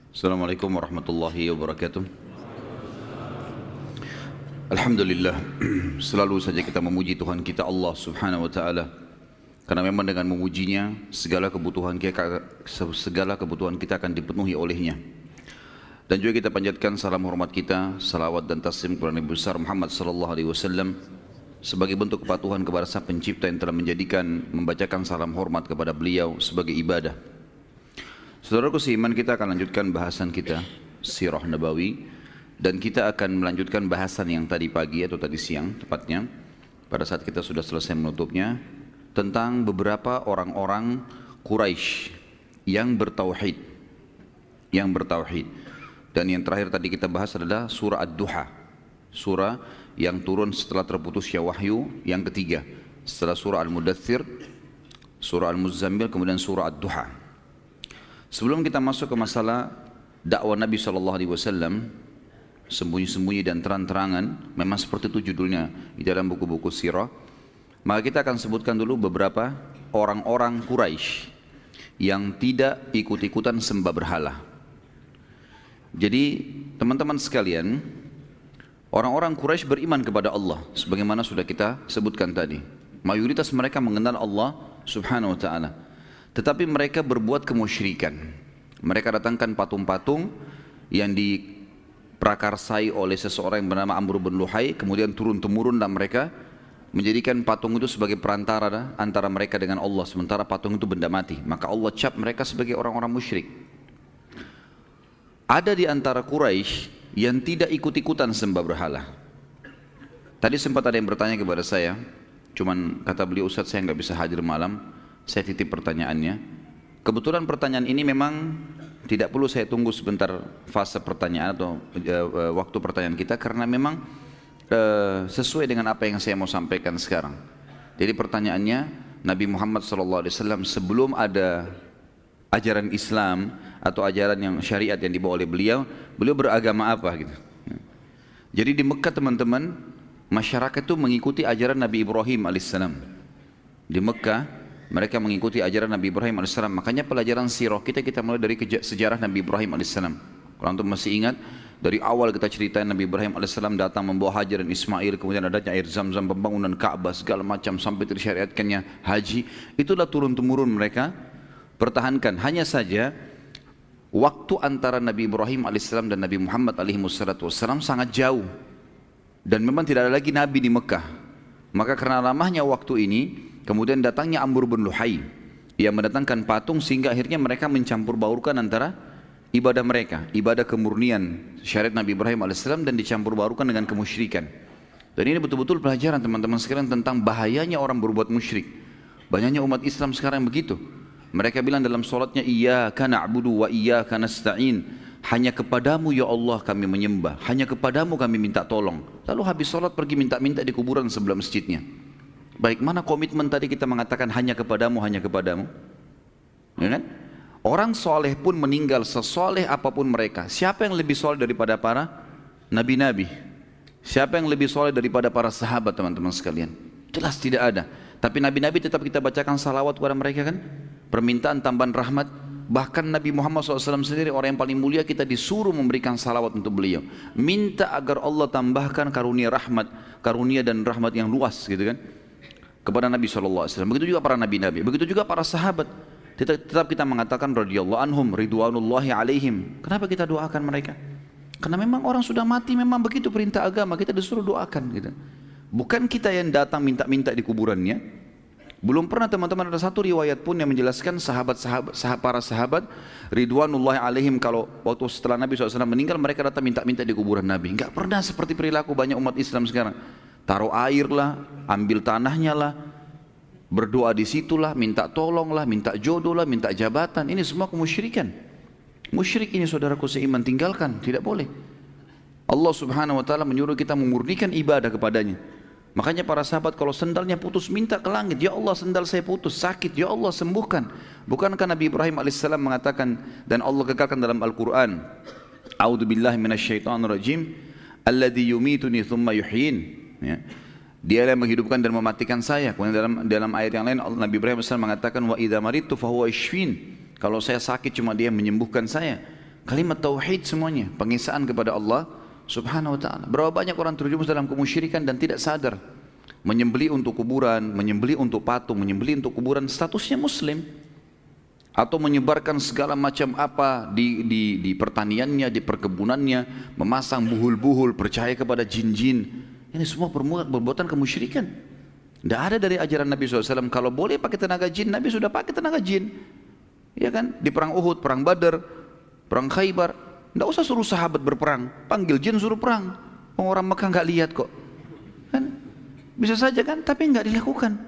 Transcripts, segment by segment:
Assalamualaikum warahmatullahi wabarakatuh. Alhamdulillah, selalu saja kita memuji Tuhan kita Allah subhanahu wa ta'ala. Karena memang dengan memujinya, segala kebutuhan kita akan dipenuhi olehnya. Dan juga kita panjatkan salam hormat kita, salawat dan taslim kepada Nabi besar Muhammad sallallahu alaihi wasallam sebagai bentuk kepatuhan kepada Sang Pencipta yang telah membacakan salam hormat kepada beliau sebagai ibadah. Saudaraku seiman, kita akan lanjutkan bahasan kita Sirah Nabawi, dan kita akan melanjutkan bahasan yang tadi pagi atau tadi siang tepatnya pada saat kita sudah selesai menutupnya tentang beberapa orang-orang Quraisy yang bertauhid. Dan yang terakhir tadi kita bahas adalah surah Ad-Duha, surah yang turun setelah terputusnya wahyu yang ketiga, setelah surah Al-Mudaththir, surah Al-Muzammil, kemudian surah Ad-Duha. Sebelum kita masuk ke masalah dakwah Nabi SAW, sembunyi-sembunyi dan terang-terangan, memang seperti itu judulnya di dalam buku-buku sirah, maka kita akan sebutkan dulu beberapa orang-orang Quraisy yang tidak ikut-ikutan sembah berhala. Jadi teman-teman sekalian, orang-orang Quraisy beriman kepada Allah sebagaimana sudah kita sebutkan tadi. Mayoritas mereka mengenal Allah subhanahu wa ta'ala, tetapi mereka berbuat kemusyrikan. Mereka datangkan patung-patung yang diprakarsai oleh seseorang yang bernama Amr bin Luhai, kemudian turun-temurun dan mereka menjadikan patung itu sebagai perantara antara mereka dengan Allah, sementara patung itu benda mati. Maka Allah cap mereka sebagai orang-orang musyrik. Ada di antara Quraisy yang tidak ikut-ikutan sembah berhala. Tadi sempat ada yang bertanya kepada saya, cuman kata beliau, Ustaz saya nggak bisa hadir malam, saya titip pertanyaannya. Kebetulan pertanyaan ini memang tidak perlu saya tunggu sebentar fase pertanyaan atau waktu pertanyaan kita, karena memang sesuai dengan apa yang saya mau sampaikan sekarang. Jadi pertanyaannya, Nabi Muhammad SAW sebelum ada ajaran Islam atau ajaran yang syariat yang dibawa oleh beliau beragama apa gitu. Jadi di Mekah teman-teman, masyarakat itu mengikuti ajaran Nabi Ibrahim alaihissalam. Di Mekah mereka mengikuti ajaran Nabi Ibrahim alaihissalam. Makanya pelajaran sirah kita mulai dari sejarah Nabi Ibrahim alaihissalam. Kalau antum masih ingat, dari awal kita ceritain Nabi Ibrahim alaihissalam datang membawa Hajar dan Ismail, kemudian adanya air Zam-Zam, pembangunan Ka'bah, segala macam sampai tersyariatkannya haji. Itulah turun-temurun mereka pertahankan. Hanya saja waktu antara Nabi Ibrahim alaihissalam dan Nabi Muhammad alaihissalam sangat jauh, dan memang tidak ada lagi Nabi di Mekah. Maka karena lamanya waktu ini, kemudian datangnya Amr bin Luhai yang mendatangkan patung, sehingga akhirnya mereka mencampur baurkan antara ibadah mereka, ibadah kemurnian syariat Nabi Ibrahim alaihissalam, dan dicampur baurkan dengan kemusyrikan. Dan ini betul-betul pelajaran teman-teman sekalian tentang bahayanya orang berbuat musyrik. Banyaknya umat Islam sekarang begitu. Mereka bilang dalam sholatnya, Iyyaka na'budu wa iyyaka nasta'in. Hanya kepadamu ya Allah kami menyembah, hanya kepadamu kami minta tolong. Lalu habis sholat pergi minta-minta di kuburan sebelah masjidnya. Baik, mana komitmen tadi kita mengatakan hanya kepadamu, hanya kepadamu? Ya kan? Orang soleh pun meninggal, sesoleh apapun mereka. Siapa yang lebih soleh daripada para nabi-nabi? Siapa yang lebih soleh daripada para sahabat, teman-teman sekalian? Jelas tidak ada. Tapi nabi-nabi tetap kita bacakan salawat kepada mereka kan? Permintaan tambahan rahmat. Bahkan Nabi Muhammad SAW sendiri, orang yang paling mulia, kita disuruh memberikan salawat untuk beliau. Minta agar Allah tambahkan karunia rahmat, karunia dan rahmat yang luas gitu kan, kepada Nabi SAW. Begitu juga para nabi-nabi, begitu juga para sahabat. Tetap kita mengatakan radhiyallahu anhum, ridwanullahi alaihim. Kenapa kita doakan mereka? Karena memang orang sudah mati, memang begitu perintah agama, kita disuruh doakan gitu. Bukan kita yang datang minta-minta di kuburannya. Belum pernah teman-teman ada satu riwayat pun yang menjelaskan para sahabat ridwanullahi alaihim kalau waktu setelah Nabi SAW meninggal mereka datang minta-minta di kuburan Nabi. Enggak pernah seperti perilaku banyak umat Islam sekarang. Taruh air lah, ambil tanahnya lah, berdoa di situlah, minta tolong lah, minta jodoh lah, minta jabatan. Ini semua kemusyrikan. Musyrik ini saudaraku seiman, tinggalkan, tidak boleh. Allah subhanahu wa ta'ala menyuruh kita memurnikan ibadah kepadanya. Makanya para sahabat kalau sendalnya putus minta ke langit, ya Allah sendal saya putus, sakit, ya Allah sembuhkan. Bukankah Nabi Ibrahim alaihissalam mengatakan, dan Allah kekalkan dalam Al-Quran, A'udzubillahi minasyaitonirrajim, alladzi yumituni thumma yuhyin. Ya. Dia yang menghidupkan dan mematikan saya. Kemudian dalam ayat yang lain Nabi Ibrahim alaihissalam mengatakan, wa idza maridtu fahuwa yashfin. Kalau saya sakit cuma dia menyembuhkan saya. Kalimat tauhid semuanya, pengesaan kepada Allah Subhanahu wa taala. Berapa banyak orang terjerumus dalam kemusyrikan dan tidak sadar. Menyembelih untuk kuburan, menyembelih untuk patung, menyembelih untuk kuburan, statusnya muslim. Atau menyebarkan segala macam apa di pertaniannya, di perkebunannya, memasang buhul-buhul, percaya kepada jin-jin. Ini semua perbuatan kemusyrikan. Tidak ada dari ajaran Nabi SAW, kalau boleh pakai tenaga jin, Nabi sudah pakai tenaga jin. Ya kan? Di perang Uhud, perang Badar, perang Khaybar, tidak usah suruh sahabat berperang, panggil jin suruh perang. Orang Mekah nggak lihat kok. Kan? Bisa saja kan, tapi nggak dilakukan.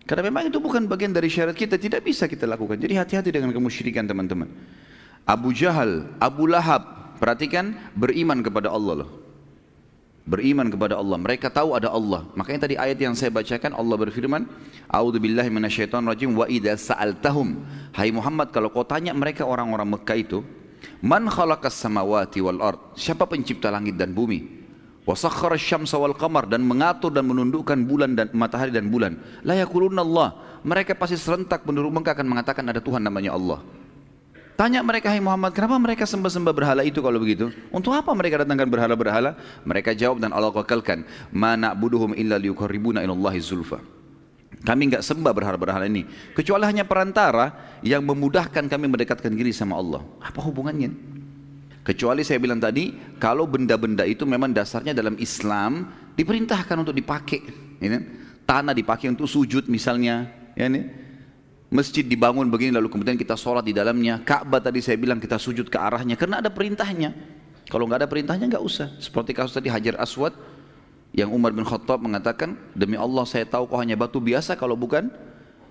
Karena memang itu bukan bagian dari syarat kita, tidak bisa kita lakukan. Jadi hati-hati dengan kemusyrikan teman-teman. Abu Jahal, Abu Lahab, perhatikan, beriman kepada Allah loh. Beriman kepada Allah, mereka tahu ada Allah. Makanya tadi ayat yang saya bacakan, Allah berfirman, A'udzubillahi minasyaitonirrajim, wa idza sa'altahum. Hai Muhammad, kalau kau tanya mereka orang-orang Mekah itu, man khalaqas samawati wal ard, siapa pencipta langit dan bumi? Wa sakhkhara asy-syamsa wal qamar, dan mengatur dan menundukkan bulan dan matahari dan bulan. La yaquluna Allah, mereka pasti serentak penduduk Mekah akan mengatakan ada Tuhan namanya Allah. Tanya mereka, hai Muhammad, kenapa mereka sembah-sembah berhala itu kalau begitu? Untuk apa mereka datangkan berhala-berhala? Mereka jawab dan Allah wakalkan, ma na'buduhum illa liyuqarribuna ilallahi zulfa. Kami enggak sembah berhala-berhala ini kecuali hanya perantara yang memudahkan kami mendekatkan diri sama Allah. Apa hubungannya? Kecuali saya bilang tadi, kalau benda-benda itu memang dasarnya dalam Islam diperintahkan untuk dipakai, ya, tanah dipakai untuk sujud misalnya, ya, masjid dibangun begini lalu kemudian kita sholat di dalamnya. Ka'bah tadi saya bilang kita sujud ke arahnya karena ada perintahnya. Kalau nggak ada perintahnya nggak usah. Seperti kasus tadi Hajar Aswad yang Umar bin Khattab mengatakan, demi Allah saya tahu kau hanya batu biasa, kalau bukan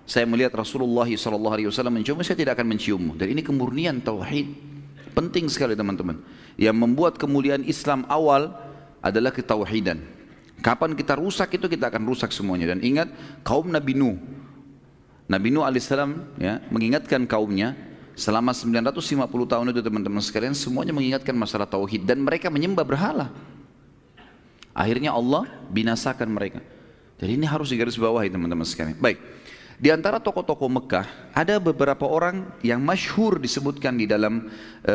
saya melihat Rasulullah SAW mencium, saya tidak akan menciummu. Dan ini kemurnian tauhid. Penting sekali teman-teman. Yang membuat kemuliaan Islam awal adalah ketauhidan. Kapan kita rusak itu kita akan rusak semuanya. Dan ingat kaum Nabi Nuh. Nabi Nuh alaihissalam ya, mengingatkan kaumnya selama 950 tahun itu teman-teman sekalian, semuanya mengingatkan masalah tauhid dan mereka menyembah berhala. Akhirnya Allah binasakan mereka. Jadi ini harus digarisbawahi teman-teman sekalian. Baik, di antara tokoh-tokoh Mekah ada beberapa orang yang masyhur disebutkan di dalam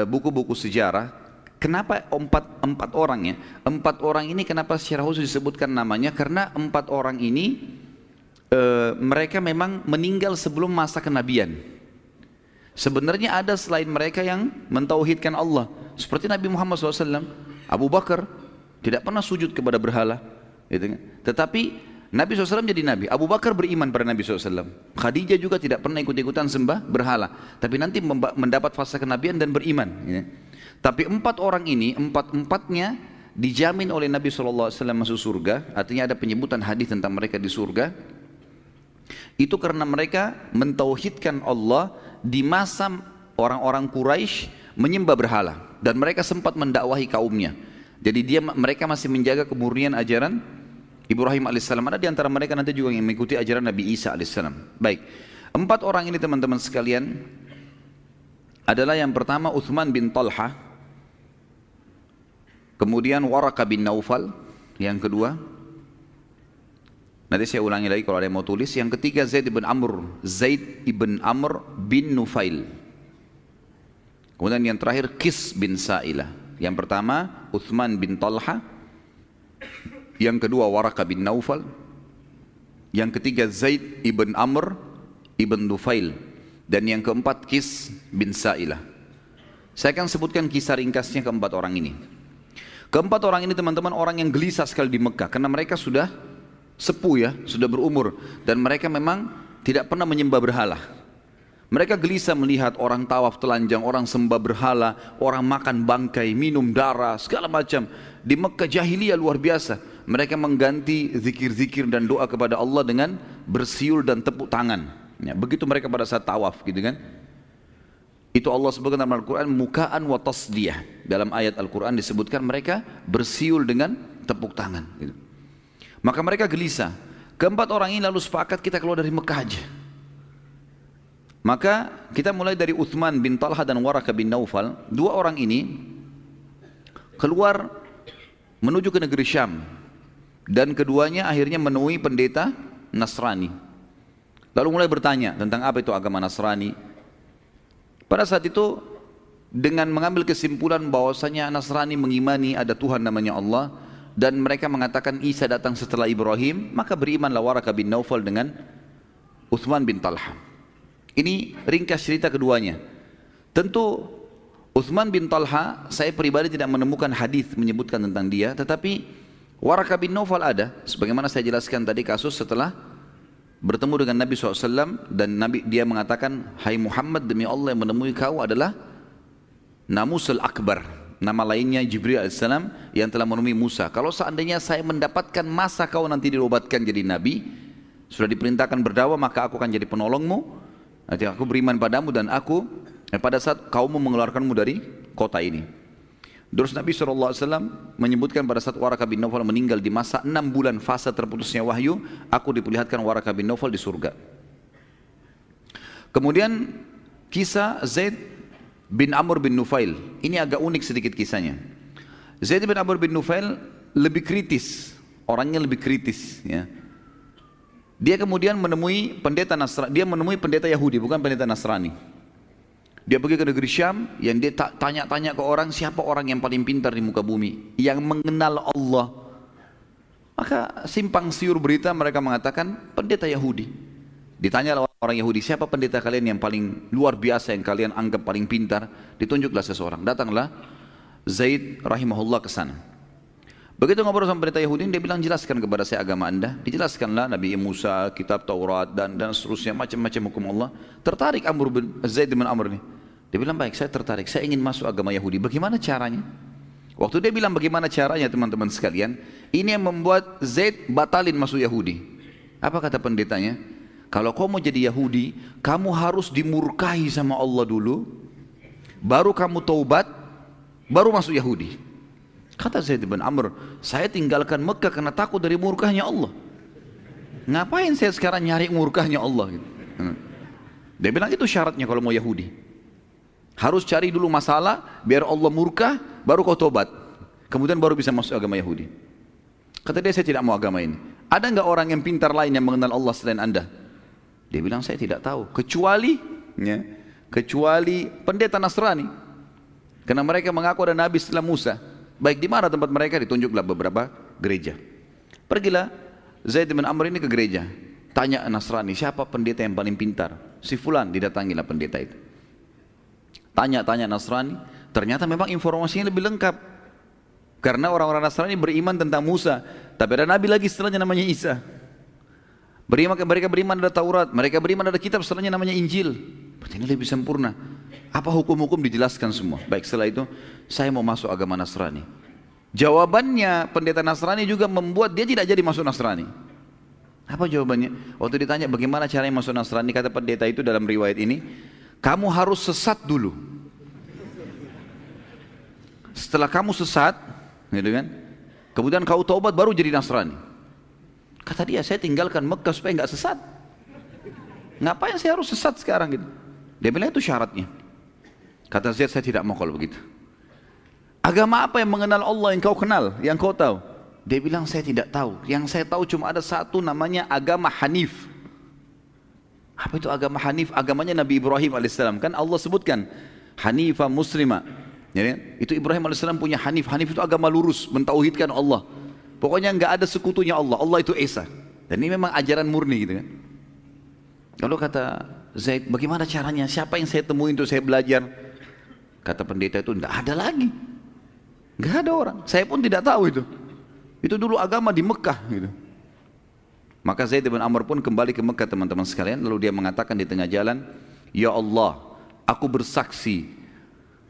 buku-buku sejarah. Kenapa empat orang ya? 4 orang ini kenapa secara khusus disebutkan namanya? Karena 4 orang ini mereka memang meninggal sebelum masa kenabian. Sebenarnya ada selain mereka yang mentauhidkan Allah, seperti Nabi Muhammad SAW. Abu Bakar tidak pernah sujud kepada berhala, gitu kan? Tetapi Nabi SAW jadi Nabi. Abu Bakar beriman pada Nabi SAW. Khadijah juga tidak pernah ikut-ikutan sembah berhala, tapi nanti mendapat fase kenabian dan beriman, gitu. Tapi 4 orang ini, empatnya dijamin oleh Nabi SAW masuk surga. Artinya ada penyebutan hadis tentang mereka di surga. Itu karena mereka mentauhidkan Allah di masa orang-orang Quraisy menyembah berhala dan mereka sempat mendakwahi kaumnya. Jadi mereka masih menjaga kemurnian ajaran Ibrahim alaihissalam. Ada di antara mereka nanti juga yang mengikuti ajaran Nabi Isa alaihissalam. Baik, 4 orang ini teman-teman sekalian adalah yang pertama Uthman bin Talha, kemudian Waraqah bin Naufal, yang kedua, nanti saya ulangi lagi kalau ada yang mau tulis. Yang ketiga Zaid ibn Amr bin Nufail. Kemudian yang terakhir Qis bin Sa'ilah. Yang pertama Uthman bin Talha, yang kedua Waraqah bin Naufal, yang ketiga Zaid ibn Amr ibn Nufail, dan yang keempat Qis bin Sa'ilah. Saya akan sebutkan kisah ringkasnya keempat orang ini. Keempat orang ini teman-teman orang yang gelisah sekali di Mekah karena mereka sudah sepuh ya, sudah berumur, dan mereka memang tidak pernah menyembah berhala. Mereka gelisah melihat orang tawaf telanjang, orang sembah berhala, orang makan bangkai, minum darah, segala macam. Di Mekah jahiliyah luar biasa. Mereka mengganti zikir-zikir dan doa kepada Allah dengan bersiul dan tepuk tangan. Ya, begitu mereka pada saat tawaf, gitu kan? Itu Allah sebutkan dalam Al-Quran mukaan wa tasdiyah. Dalam ayat Al-Quran disebutkan mereka bersiul dengan tepuk tangan, gitu. Maka mereka gelisah. Keempat orang ini lalu sepakat kita keluar dari Mekah aja. Maka kita mulai dari Uthman bin Talha dan Waraqah bin Naufal. 2 orang ini keluar menuju ke negeri Syam. Dan keduanya akhirnya menemui pendeta Nasrani. Lalu mulai bertanya tentang apa itu agama Nasrani. Pada saat itu dengan mengambil kesimpulan bahwasanya Nasrani mengimani ada Tuhan namanya Allah, dan mereka mengatakan Isa datang setelah Ibrahim, maka berimanlah Waraqah bin Naufal dengan Uthman bin Talha. Ini ringkas cerita keduanya. Tentu Uthman bin Talha, saya pribadi tidak menemukan hadis menyebutkan tentang dia, tetapi Waraqah bin Naufal ada. Sebagaimana saya jelaskan tadi, kasus setelah bertemu dengan Nabi SAW, dan dia mengatakan, hai Muhammad, demi Allah yang menemui kau adalah Namusul Akbar. Nama lainnya Jibril AS yang telah menemui Musa. Kalau seandainya saya mendapatkan masa kau nanti diobatkan jadi Nabi, sudah diperintahkan berdakwah, maka aku akan jadi penolongmu. Nanti aku beriman padamu, dan aku pada saat kaummu mengeluarkanmu dari kota ini. Terus Nabi SAW menyebutkan pada saat Waraqah bin Naufal meninggal di masa 6 bulan fase terputusnya wahyu, aku diperlihatkan Waraqah bin Naufal di surga. Kemudian kisah Zaid bin Amr bin Nufail, ini agak unik sedikit kisahnya. Zaid bin Amr bin Nufail lebih kritis, orangnya lebih kritis, ya. Dia kemudian menemui pendeta Nasrani, dia menemui pendeta Yahudi, bukan pendeta Nasrani. Dia pergi ke negeri Syam, yang dia tanya-tanya ke orang, siapa orang yang paling pintar di muka bumi, yang mengenal Allah. Maka simpang siur berita mereka mengatakan pendeta Yahudi. Ditanya orang Yahudi, siapa pendeta kalian yang paling luar biasa, yang kalian anggap paling pintar? Ditunjuklah seseorang. Datanglah Zaid rahimahullah ke sana. Begitu ngobrol sama pendeta Yahudi, dia bilang, jelaskan kepada saya agama anda. Dijelaskanlah Nabi Musa, kitab Taurat, dan seterusnya, macam-macam hukum Allah. Tertarik Zaid bin Amr ini. Dia bilang, baik, saya tertarik, saya ingin masuk agama Yahudi. Bagaimana caranya? Waktu dia bilang bagaimana caranya, teman-teman sekalian, ini yang membuat Zaid batalin masuk Yahudi. Apa kata pendetanya? Kalau kau mau jadi Yahudi, kamu harus dimurkahi sama Allah dulu, baru kamu taubat, baru masuk Yahudi. Kata Zaid bin Amr, saya tinggalkan Mekah karena takut dari murkahnya Allah. Ngapain saya sekarang nyari murkahnya Allah? Dia bilang itu syaratnya kalau mau Yahudi. Harus cari dulu masalah, biar Allah murkah, baru kau taubat. Kemudian baru bisa masuk agama Yahudi. Kata dia, saya tidak mau agama ini. Ada nggak orang yang pintar lain yang mengenal Allah selain anda? Dia bilang, saya tidak tahu, kecuali pendeta Nasrani. Karena mereka mengaku ada Nabi setelah Musa. Baik, di mana tempat mereka? Ditunjuklah beberapa gereja. Pergilah Zaid bin Amr ini ke gereja. Tanya Nasrani, siapa pendeta yang paling pintar? Si fulan, didatangilah pendeta itu. Tanya-tanya Nasrani, ternyata memang informasinya lebih lengkap. Karena orang-orang Nasrani beriman tentang Musa, tapi ada Nabi lagi setelahnya namanya Isa. Mereka beriman ada Taurat, mereka beriman ada kitab setelahnya namanya Injil. Berarti ini lebih sempurna. Apa hukum-hukum dijelaskan semua. Baik, setelah itu saya mau masuk agama Nasrani. Jawabannya pendeta Nasrani juga membuat dia tidak jadi masuk Nasrani. Apa jawabannya? Waktu ditanya bagaimana caranya masuk Nasrani, kata pendeta itu dalam riwayat ini, kamu harus sesat dulu. Setelah kamu sesat, gitu kan, kemudian kau taubat baru jadi Nasrani. Kata dia, saya tinggalkan Mekah supaya nggak sesat. Ngapain saya harus sesat sekarang gitu? Dia bilang itu syaratnya. Kata Zaid, saya tidak mau kalau begitu. Agama apa yang mengenal Allah yang kau kenal, yang kau tahu? Dia bilang, saya tidak tahu. Yang saya tahu cuma ada satu, namanya agama Hanif. Apa itu agama Hanif? Agamanya Nabi Ibrahim alaihissalam. Kan Allah sebutkan Hanifah Muslimah. Ya, itu Ibrahim alaihissalam punya Hanif. Hanif itu agama lurus, mentauhidkan Allah. Pokoknya nggak ada sekutunya Allah. Allah itu Esa. Dan ini memang ajaran murni gitu kan. Lalu kata Zaid, bagaimana caranya? Siapa yang saya temuin untuk saya belajar? Kata pendeta itu, nggak ada lagi. Nggak ada orang. Saya pun tidak tahu itu. Itu dulu agama di Mekah gitu. Maka Zaid bin Amr pun kembali ke Mekah, teman-teman sekalian. Lalu dia mengatakan di tengah jalan, ya Allah, aku bersaksi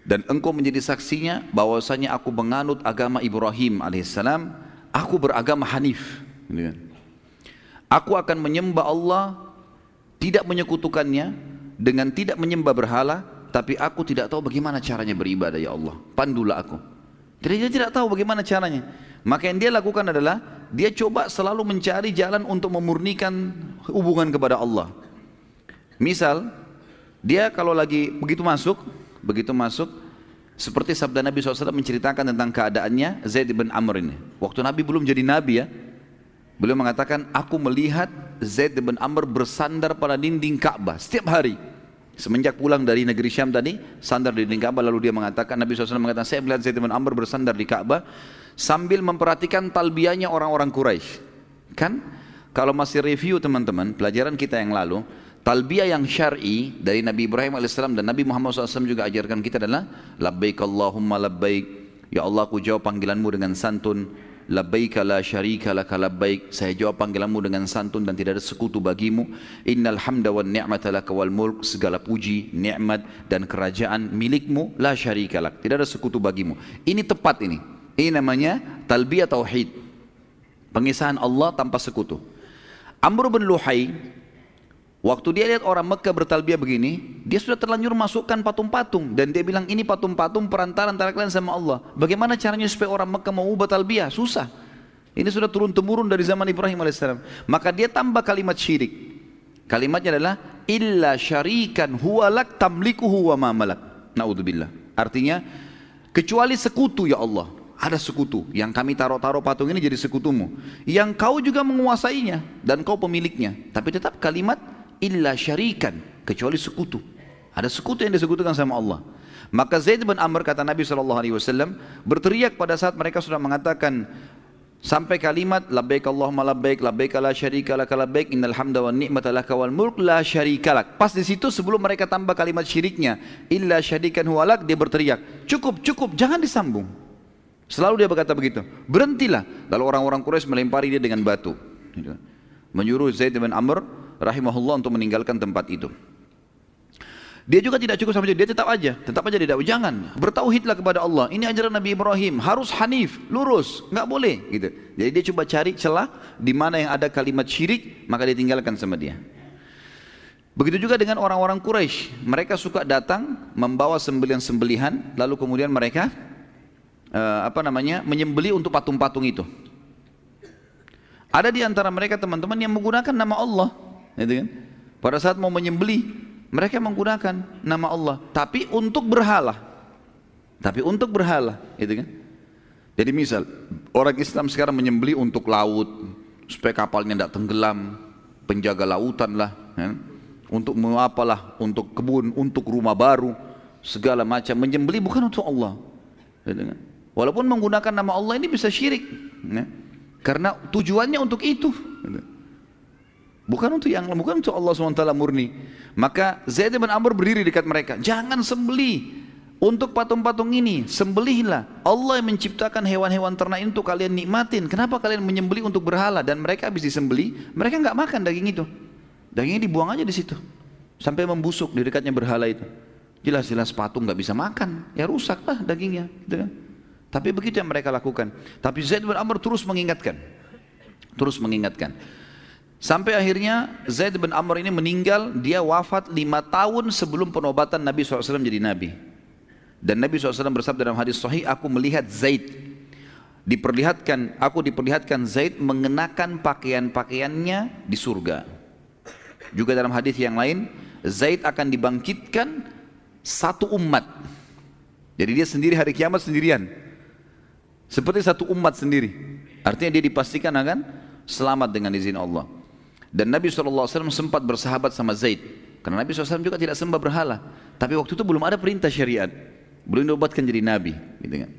dan engkau menjadi saksinya bahwasanya aku menganut agama Ibrahim alaihissalam. Aku beragama Hanif. Aku akan menyembah Allah, tidak menyekutukannya, dengan tidak menyembah berhala, tapi aku tidak tahu bagaimana caranya beribadah, ya Allah. Pandulah aku. Jadi dia tidak tahu bagaimana caranya. Maka yang dia lakukan adalah, dia coba selalu mencari jalan untuk memurnikan hubungan kepada Allah. Misal, dia kalau lagi begitu masuk, seperti sabda Nabi SAW menceritakan tentang keadaannya Zaid bin Amr ini. Waktu Nabi belum jadi Nabi ya, beliau mengatakan, aku melihat Zaid bin Amr bersandar pada dinding Ka'bah setiap hari. Semenjak pulang dari negeri Syam tadi, sandar di dinding Ka'bah, lalu dia mengatakan, Nabi SAW mengatakan, saya melihat Zaid bin Amr bersandar di Ka'bah sambil memperhatikan talbiyahnya orang-orang Quraisy. Kan kalau masih review teman-teman, pelajaran kita yang lalu, talbiyah yang syar'i dari Nabi Ibrahim alaihissalam dan Nabi Muhammad SAW juga ajarkan kita adalah labbaik Allahumma labbaik, ya Allah aku jawab panggilanmu dengan santun, labbaik la syarika laka labbaik, saya jawab panggilanmu dengan santun dan tidak ada sekutu bagimu, innal hamda wan ni'mata laka wal mulk, segala puji, nikmat dan kerajaan milikmu, la syarika lak, tidak ada sekutu bagimu. Ini tepat ini namanya talbiyah tauhid, pengisahan Allah tanpa sekutu. Amr bin Luhai, waktu dia lihat orang Mekah bertalbiyah begini, dia sudah terlanjur masukkan patung-patung dan dia bilang ini patung-patung perantara antara kalian sama Allah. Bagaimana caranya supaya orang Mekah mau ubah talbiyah? Susah. Ini sudah turun-temurun dari zaman Ibrahim alaihissalam. Maka dia tambah kalimat syirik. Kalimatnya adalah illa syarikan huwa lak tamlikuhu wa ma malak. Naudzubillah. Artinya kecuali sekutu ya Allah. Ada sekutu yang kami taruh-taruh patung ini jadi sekutumu, yang kau juga menguasainya dan kau pemiliknya. Tapi tetap kalimat illa syarikan, kecuali sekutu. Ada sekutu yang disekutukan sama Allah. Maka Zaid bin Amr, kata Nabi SAW, berteriak pada saat mereka sudah mengatakan sampai kalimat labbaik Allahumma labbaik, labbaik la syarika laka labbaik, innal hamda wan ni'mata laka wal mulk la syarika lak. Pas di situ sebelum mereka tambah kalimat syiriknya illa syarikan huwa lak, dia berteriak, cukup, cukup, jangan disambung. Selalu dia berkata begitu, berhentilah. Lalu orang-orang Quraisy melempari dia dengan batu, menyuruh Zaid bin Amr rahimahullah untuk meninggalkan tempat itu. Dia juga tidak cukup sampai itu, dia tetap aja tidak, jangan, bertauhidlah kepada Allah. Ini ajaran Nabi Ibrahim, harus hanif, lurus, nggak boleh gitu. Jadi dia coba cari celah di mana yang ada kalimat syirik, maka dia tinggalkan sama dia. Begitu juga dengan orang-orang Quraisy, mereka suka datang membawa sembelihan-sembelihan, lalu kemudian mereka menyembeli untuk patung-patung itu. Ada di antara mereka teman-teman yang menggunakan nama Allah, gitu kan? Pada saat mau menyembeli, mereka menggunakan nama Allah, tapi untuk berhala, gitu kan? Jadi misal orang Islam sekarang menyembeli untuk laut, supaya kapalnya tidak tenggelam, penjaga lautan lah, ya? Untuk apalah, untuk kebun, untuk rumah baru, segala macam menyembeli bukan untuk Allah, gitu kan? Walaupun menggunakan nama Allah ini bisa syirik, ya? Karena tujuannya untuk itu, bukan untuk Allah SWT murni. Maka Zaid bin Amr berdiri dekat mereka, jangan sembeli untuk patung-patung ini, sembelihlah. Allah yang menciptakan hewan-hewan ternak ini untuk kalian nikmatin. Kenapa kalian menyembeli untuk berhala? Dan mereka habis disembeli, mereka nggak makan daging itu, dagingnya dibuang aja di situ sampai membusuk di dekatnya berhala itu. Jelas-jelas patung nggak bisa makan, ya rusaklah dagingnya, gitu kan? Tapi begitu yang mereka lakukan. Tapi Zaid bin Amr terus mengingatkan. Sampai akhirnya Zaid bin Amr ini meninggal, dia wafat 5 tahun sebelum penobatan Nabi SAW jadi Nabi. Dan Nabi SAW bersabda dalam hadis sahih, aku melihat Zaid, aku diperlihatkan Zaid mengenakan pakaian-pakaiannya di surga. Juga dalam hadis yang lain, Zaid akan dibangkitkan satu umat. Jadi dia sendiri hari kiamat sendirian. Seperti satu umat sendiri. Artinya dia dipastikan akan selamat dengan izin Allah. Dan Nabi SAW sempat bersahabat sama Zaid. Karena Nabi SAW juga tidak sembah berhala. Tapi waktu itu belum ada perintah syariat, belum diobatkan jadi Nabi, gitu kan.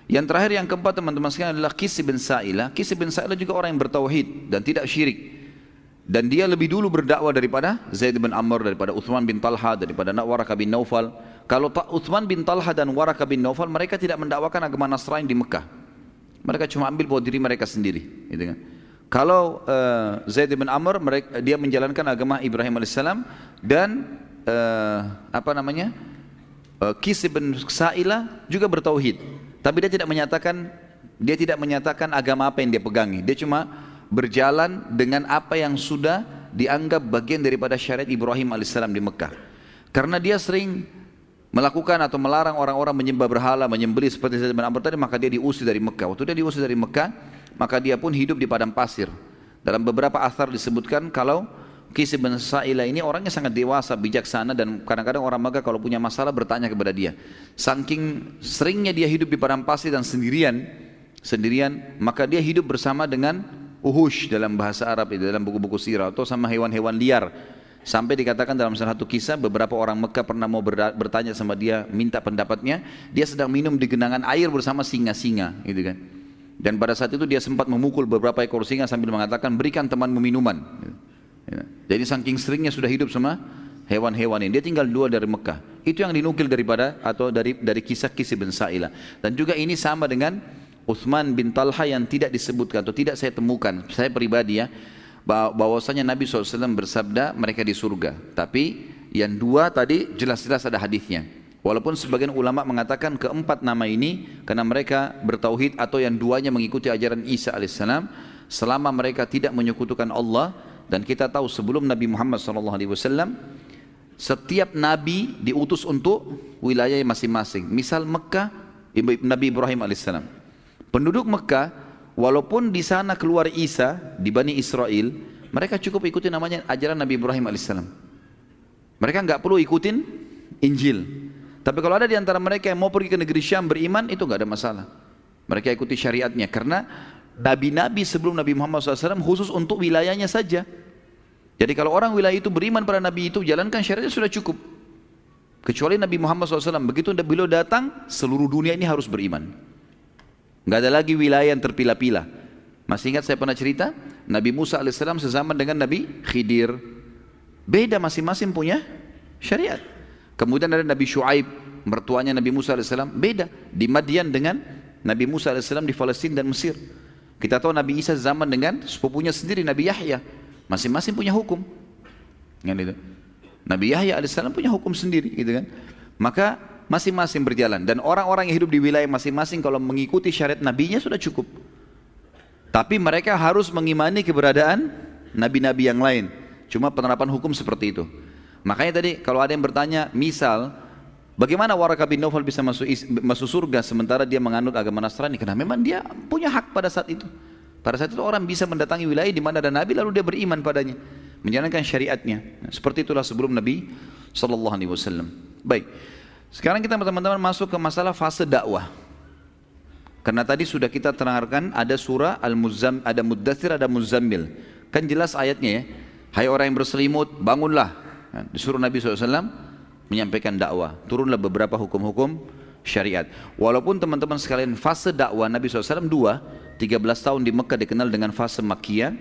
Yang terakhir, yang keempat teman-teman sekalian adalah Qis bin Sa'ilah. Qis bin Sa'ilah juga orang yang bertauhid dan tidak syirik. Dan dia lebih dulu berdakwah daripada Zaid bin Amr, daripada Uthman bin Talha, daripada Waraqah bin Naufal. Kalau Uthman bin Talha dan Waraqah bin Naufal, mereka tidak mendakwakan agama Nasrani di Mekah. Mereka cuma ambil buat diri mereka sendiri, gitu kan. Kalau Zaid bin Amr, dia menjalankan agama Ibrahim alaihissalam. Dan Qis bin Sa'ilah juga bertauhid. Tapi dia tidak menyatakan agama apa yang dia pegangi. Dia cuma berjalan dengan apa yang sudah dianggap bagian daripada syariat Ibrahim alaihissalam di Mekah. Karena dia sering melakukan atau melarang orang-orang menyembah berhala, menyembelih seperti Zaid bin Amr tadi, maka dia diusir dari Mekah. Waktu dia diusir dari Mekah, maka dia pun hidup di padang pasir. Dalam beberapa athar disebutkan kalau Qis bin Sa'ilah ini orangnya sangat dewasa, bijaksana, dan kadang-kadang orang Mekah kalau punya masalah bertanya kepada dia. Saking seringnya dia hidup di padang pasir dan sendirian, maka dia hidup bersama dengan uhush dalam bahasa Arab, dalam buku-buku sirah, atau sama hewan-hewan liar Sampai dikatakan dalam salah satu kisah, beberapa orang Mekah pernah mau bertanya sama dia, minta pendapatnya. Dia sedang minum di genangan air bersama singa-singa, gitu kan. Dan pada saat itu dia sempat memukul beberapa ekor singa sambil mengatakan, berikan temanmu minuman. Jadi saking seringnya sudah hidup sama hewan-hewan ini. Dia tinggal 2 dari Mekah. Itu yang dinukil daripada atau dari kisah-kisah bin Sa'ilah. Dan juga ini sama dengan Uthman bin Talha yang tidak disebutkan atau tidak saya temukan. Saya pribadi ya, bahwasanya Nabi SAW bersabda mereka di surga. Tapi yang 2 tadi jelas-jelas ada hadisnya. Walaupun sebagian ulama mengatakan keempat nama ini karena mereka bertauhid atau yang 2-nya mengikuti ajaran Isa alaihissalam selama mereka tidak menyekutukan Allah. Dan kita tahu sebelum Nabi Muhammad SAW setiap Nabi diutus untuk wilayah masing-masing. Misal Mekah, Nabi Ibrahim alaihissalam. Penduduk Mekah walaupun di sana keluar Isa di Bani Israel, mereka cukup ikuti namanya ajaran Nabi Ibrahim alaihissalam. Mereka nggak perlu ikutin Injil. Tapi kalau ada di antara mereka yang mau pergi ke negeri Syam beriman, itu nggak ada masalah. Mereka ikuti syariatnya karena nabi-nabi sebelum Nabi Muhammad SAW khusus untuk wilayahnya saja. Jadi kalau orang wilayah itu beriman pada nabi itu, jalankan syariatnya sudah cukup. Kecuali Nabi Muhammad SAW, begitu beliau datang, seluruh dunia ini harus beriman. Nggak ada lagi wilayah yang terpilah-pilah. Masih ingat saya pernah cerita, Nabi Musa alaihissalam sezaman dengan Nabi Khidir. Beda masing-masing punya syariat. Kemudian ada Nabi Shu'aib, mertuanya Nabi Musa alaihissalam, beda. Di Madian dengan Nabi Musa alaihissalam di Palestina dan Mesir. Kita tahu Nabi Isa zaman dengan sepupunya sendiri Nabi Yahya. Masing-masing punya hukum. Gitu. Nabi Yahya alaihissalam punya hukum sendiri, gitu kan. Maka masing-masing berjalan dan orang-orang yang hidup di wilayah masing-masing kalau mengikuti syariat nabinya sudah cukup. Tapi mereka harus mengimani keberadaan nabi-nabi yang lain. Cuma penerapan hukum seperti itu. Makanya tadi kalau ada yang bertanya, misal bagaimana Waraqah bin Naufal bisa masuk surga sementara dia menganut agama Nasrani? Karena memang dia punya hak pada saat itu. Pada saat itu orang bisa mendatangi wilayah di mana ada nabi lalu dia beriman padanya, menjalankan syariatnya. Nah, seperti itulah sebelum Nabi SAW. Baik. Sekarang kita teman-teman masuk ke masalah fase dakwah. Karena tadi sudah kita terangkan ada surah Al-Muzammil, ada Muddathir, ada Muzammil. Kan jelas ayatnya ya. Hai orang yang berselimut, bangunlah. Nah, disuruh Nabi SAW menyampaikan dakwah. Turunlah beberapa hukum-hukum syariat. Walaupun teman-teman sekalian fase dakwah Nabi SAW 13 tahun di Mekah dikenal dengan fase Makkiyah.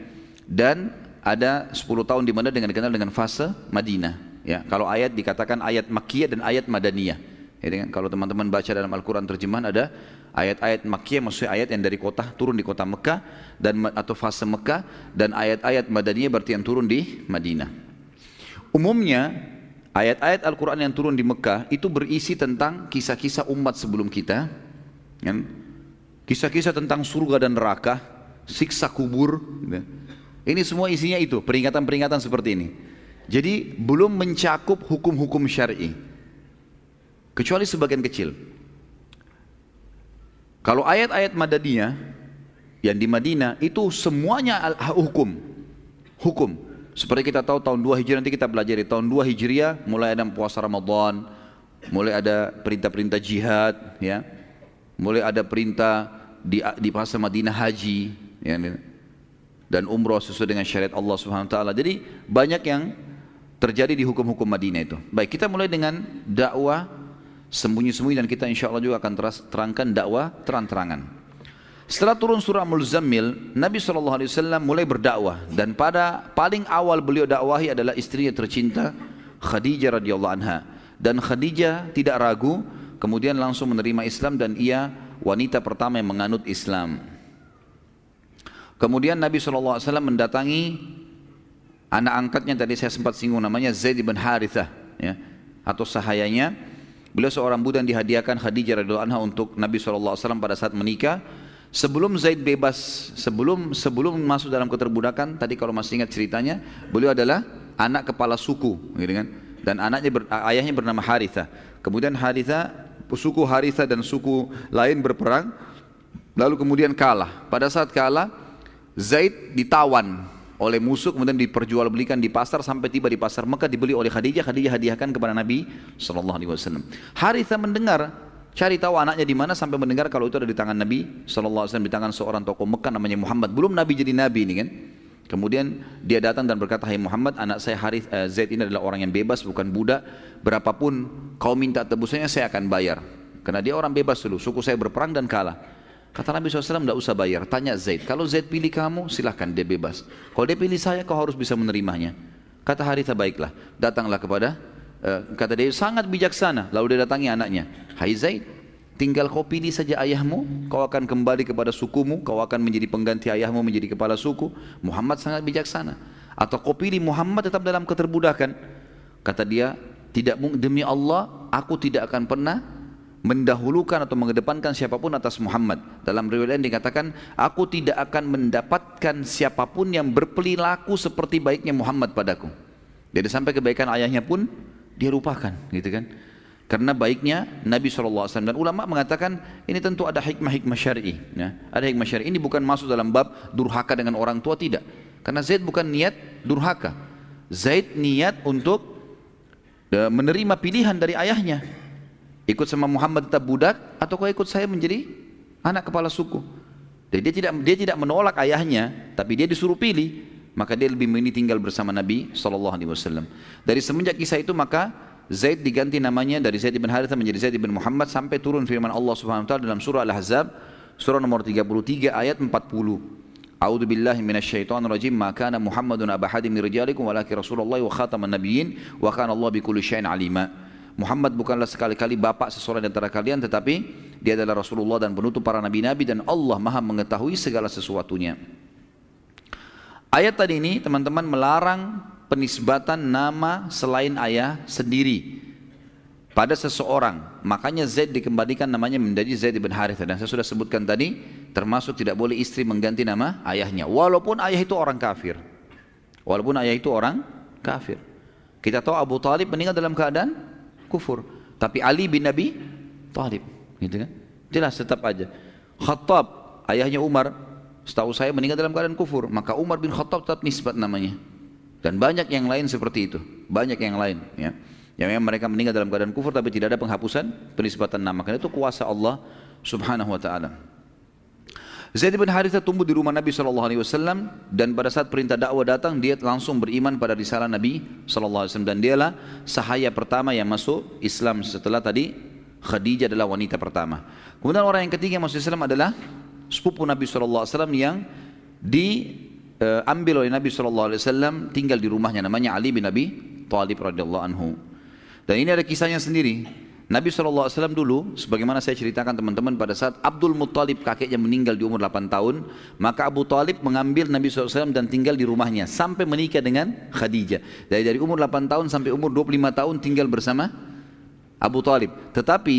Dan ada 10 tahun di mana dikenal dengan fase Madinah. Ya, kalau ayat dikatakan ayat Makkiyah dan ayat Madaniyah. Ya, kalau teman-teman baca dalam Al-Quran terjemahan ada ayat-ayat Makkiyah, maksudnya ayat yang dari kota turun di kota Mekah dan atau fase Mekah, dan ayat-ayat Madaniyah berarti yang turun di Madinah. Umumnya ayat-ayat Al-Quran yang turun di Mekah itu berisi tentang kisah-kisah umat sebelum kita, kan? Kisah-kisah tentang surga dan neraka, siksa kubur. Gitu. Ini semua isinya itu, peringatan-peringatan seperti ini. Jadi belum mencakup hukum-hukum syar'i, kecuali sebagian kecil. Kalau ayat-ayat Madaniyah yang di Madinah itu semuanya hukum. Seperti kita tahu tahun 2 Hijriah, nanti kita pelajari tahun 2 Hijriah mulai ada puasa Ramadan, mulai ada perintah-perintah jihad, ya, mulai ada perintah di fase Madinah haji, ya, dan umroh sesuai dengan syariat Allah Subhanahu Wa Taala. Jadi banyak yang terjadi di hukum-hukum Madinah itu. Baik, kita mulai dengan dakwah sembunyi-sembunyi dan kita insya Allah juga akan terangkan dakwah terang-terangan. Setelah turun surah Al-Muzammil, Nabi SAW mulai berdakwah dan pada paling awal beliau dakwahi adalah istrinya tercinta Khadijah radhiyallahu anha. Dan Khadijah tidak ragu, kemudian langsung menerima Islam dan ia wanita pertama yang menganut Islam. Kemudian Nabi SAW mendatangi anak angkatnya, tadi saya sempat singgung namanya Zaid bin Harithah, ya, atau sahayanya. Beliau seorang budak yang dihadiahkan Khadijah radhiyallahu anha untuk Nabi SAW pada saat menikah. Sebelum Zaid bebas, sebelum masuk dalam keterbudakan, tadi kalau masih ingat ceritanya, beliau adalah anak kepala suku, gitu kan? Dan ayahnya bernama Harithah. Kemudian suku Harithah dan suku lain berperang, lalu kemudian kalah. Pada saat kalah, Zaid ditawan oleh musuh, kemudian diperjualbelikan di pasar sampai tiba di pasar Mekah, dibeli oleh Khadijah. Khadijah hadiahkan kepada Nabi SAW. Harithah mendengar, cari tahu anaknya di mana, sampai mendengar kalau itu ada di tangan Nabi SAW, di tangan seorang tokoh Mekah namanya Muhammad. Belum Nabi jadi Nabi ini kan. Kemudian dia datang dan berkata, hai Muhammad, anak saya Zaid ini adalah orang yang bebas, bukan budak. Berapapun kau minta tebusannya saya akan bayar. Karena dia orang bebas dulu, suku saya berperang dan kalah. Kata Nabi SAW, tidak usah bayar. Tanya Zaid, kalau Zaid pilih kamu, silahkan, dia bebas. Kalau dia pilih saya, kau harus bisa menerimanya. Kata Haritha, baiklah. Datanglah kepada, kata dia, sangat bijaksana. Lalu dia datangi anaknya. Hai Zaid, tinggal kau pilih saja ayahmu, kau akan kembali kepada sukumu, kau akan menjadi pengganti ayahmu menjadi kepala suku. Muhammad sangat bijaksana. Atau kau pilih Muhammad tetap dalam keterbudakan. Kata dia, tidak, demi Allah, aku tidak akan pernah mendahulukan atau mengedepankan siapapun atas Muhammad. Dalam riwayat lain dikatakan, aku tidak akan mendapatkan siapapun yang berperilaku seperti baiknya Muhammad padaku. Jadi sampai kebaikan ayahnya pun dia lupakan, gitu kan? Karena baiknya Nabi SAW. Dan ulama mengatakan ini tentu ada hikmah-hikmah syar'i. Ya. Ada hikmah syar'i. Ini bukan masuk dalam bab durhaka dengan orang tua, tidak. Karena Zaid bukan niat durhaka. Zaid niat untuk menerima pilihan dari ayahnya. Ikut sama Muhammad tetap budak, atau kau ikut saya menjadi anak kepala suku. Jadi dia tidak menolak ayahnya, tapi dia disuruh pilih. Maka dia lebih memilih tinggal bersama Nabi SAW. Dari semenjak kisah itu maka Zaid diganti namanya dari Zaid bin Haritha menjadi Zaid bin Muhammad, sampai turun firman Allah Subhanahu wa taala dalam surah Al-Ahzab surah nomor 33 ayat 40. A'udzu billahi minasyaitonir rajim. Ma kana Muhammadun aba hadin min rijalikum walakin Rasulullah wa khataman nabiyyin wa kana Allah bikulli syai'in alima. Muhammad bukanlah sekali-kali bapak seseorang di antara kalian, tetapi dia adalah Rasulullah dan penutup para nabi-nabi, dan Allah maha mengetahui segala sesuatunya. Ayat tadi ini teman-teman melarang penisbatan nama selain ayah sendiri pada seseorang. Makanya Zaid dikembalikan namanya menjadi Zaid bin Haritha. Dan saya sudah sebutkan tadi, termasuk tidak boleh istri mengganti nama ayahnya, walaupun ayah itu orang kafir. Walaupun ayah itu orang kafir. Kita tahu Abu Talib meninggal dalam keadaan kufur, tapi Ali bin Abi Talib, gitu kan? Jelas tetap aja. Khattab, ayahnya Umar, setahu saya meninggal dalam keadaan kufur, maka Umar bin Khattab tetap nisbat namanya. Dan banyak yang lain seperti itu, banyak yang lain, ya. Yang memang mereka meninggal dalam keadaan kufur, tapi tidak ada penghapusan penisbatan nama. Karena itu kuasa Allah Subhanahu wa taala. Zaid bin Haritha tumbuh di rumah Nabi SAW, dan pada saat perintah dakwah datang, dia langsung beriman pada risalah Nabi SAW, dan dialah sahaya pertama yang masuk Islam setelah tadi Khadijah adalah wanita pertama. Kemudian orang yang ketiga yang masuk Islam adalah sepupu Nabi SAW yang diambil oleh Nabi SAW, tinggal di rumahnya, namanya Ali bin Abi Thalib radhiyallahu anhu. Dan ini ada kisahnya sendiri. Nabi SAW dulu, sebagaimana saya ceritakan teman-teman, pada saat Abdul Muttalib kakeknya meninggal di umur 8 tahun, maka Abu Talib mengambil Nabi SAW dan tinggal di rumahnya sampai menikah dengan Khadijah. Dari umur 8 tahun sampai umur 25 tahun tinggal bersama Abu Talib. Tetapi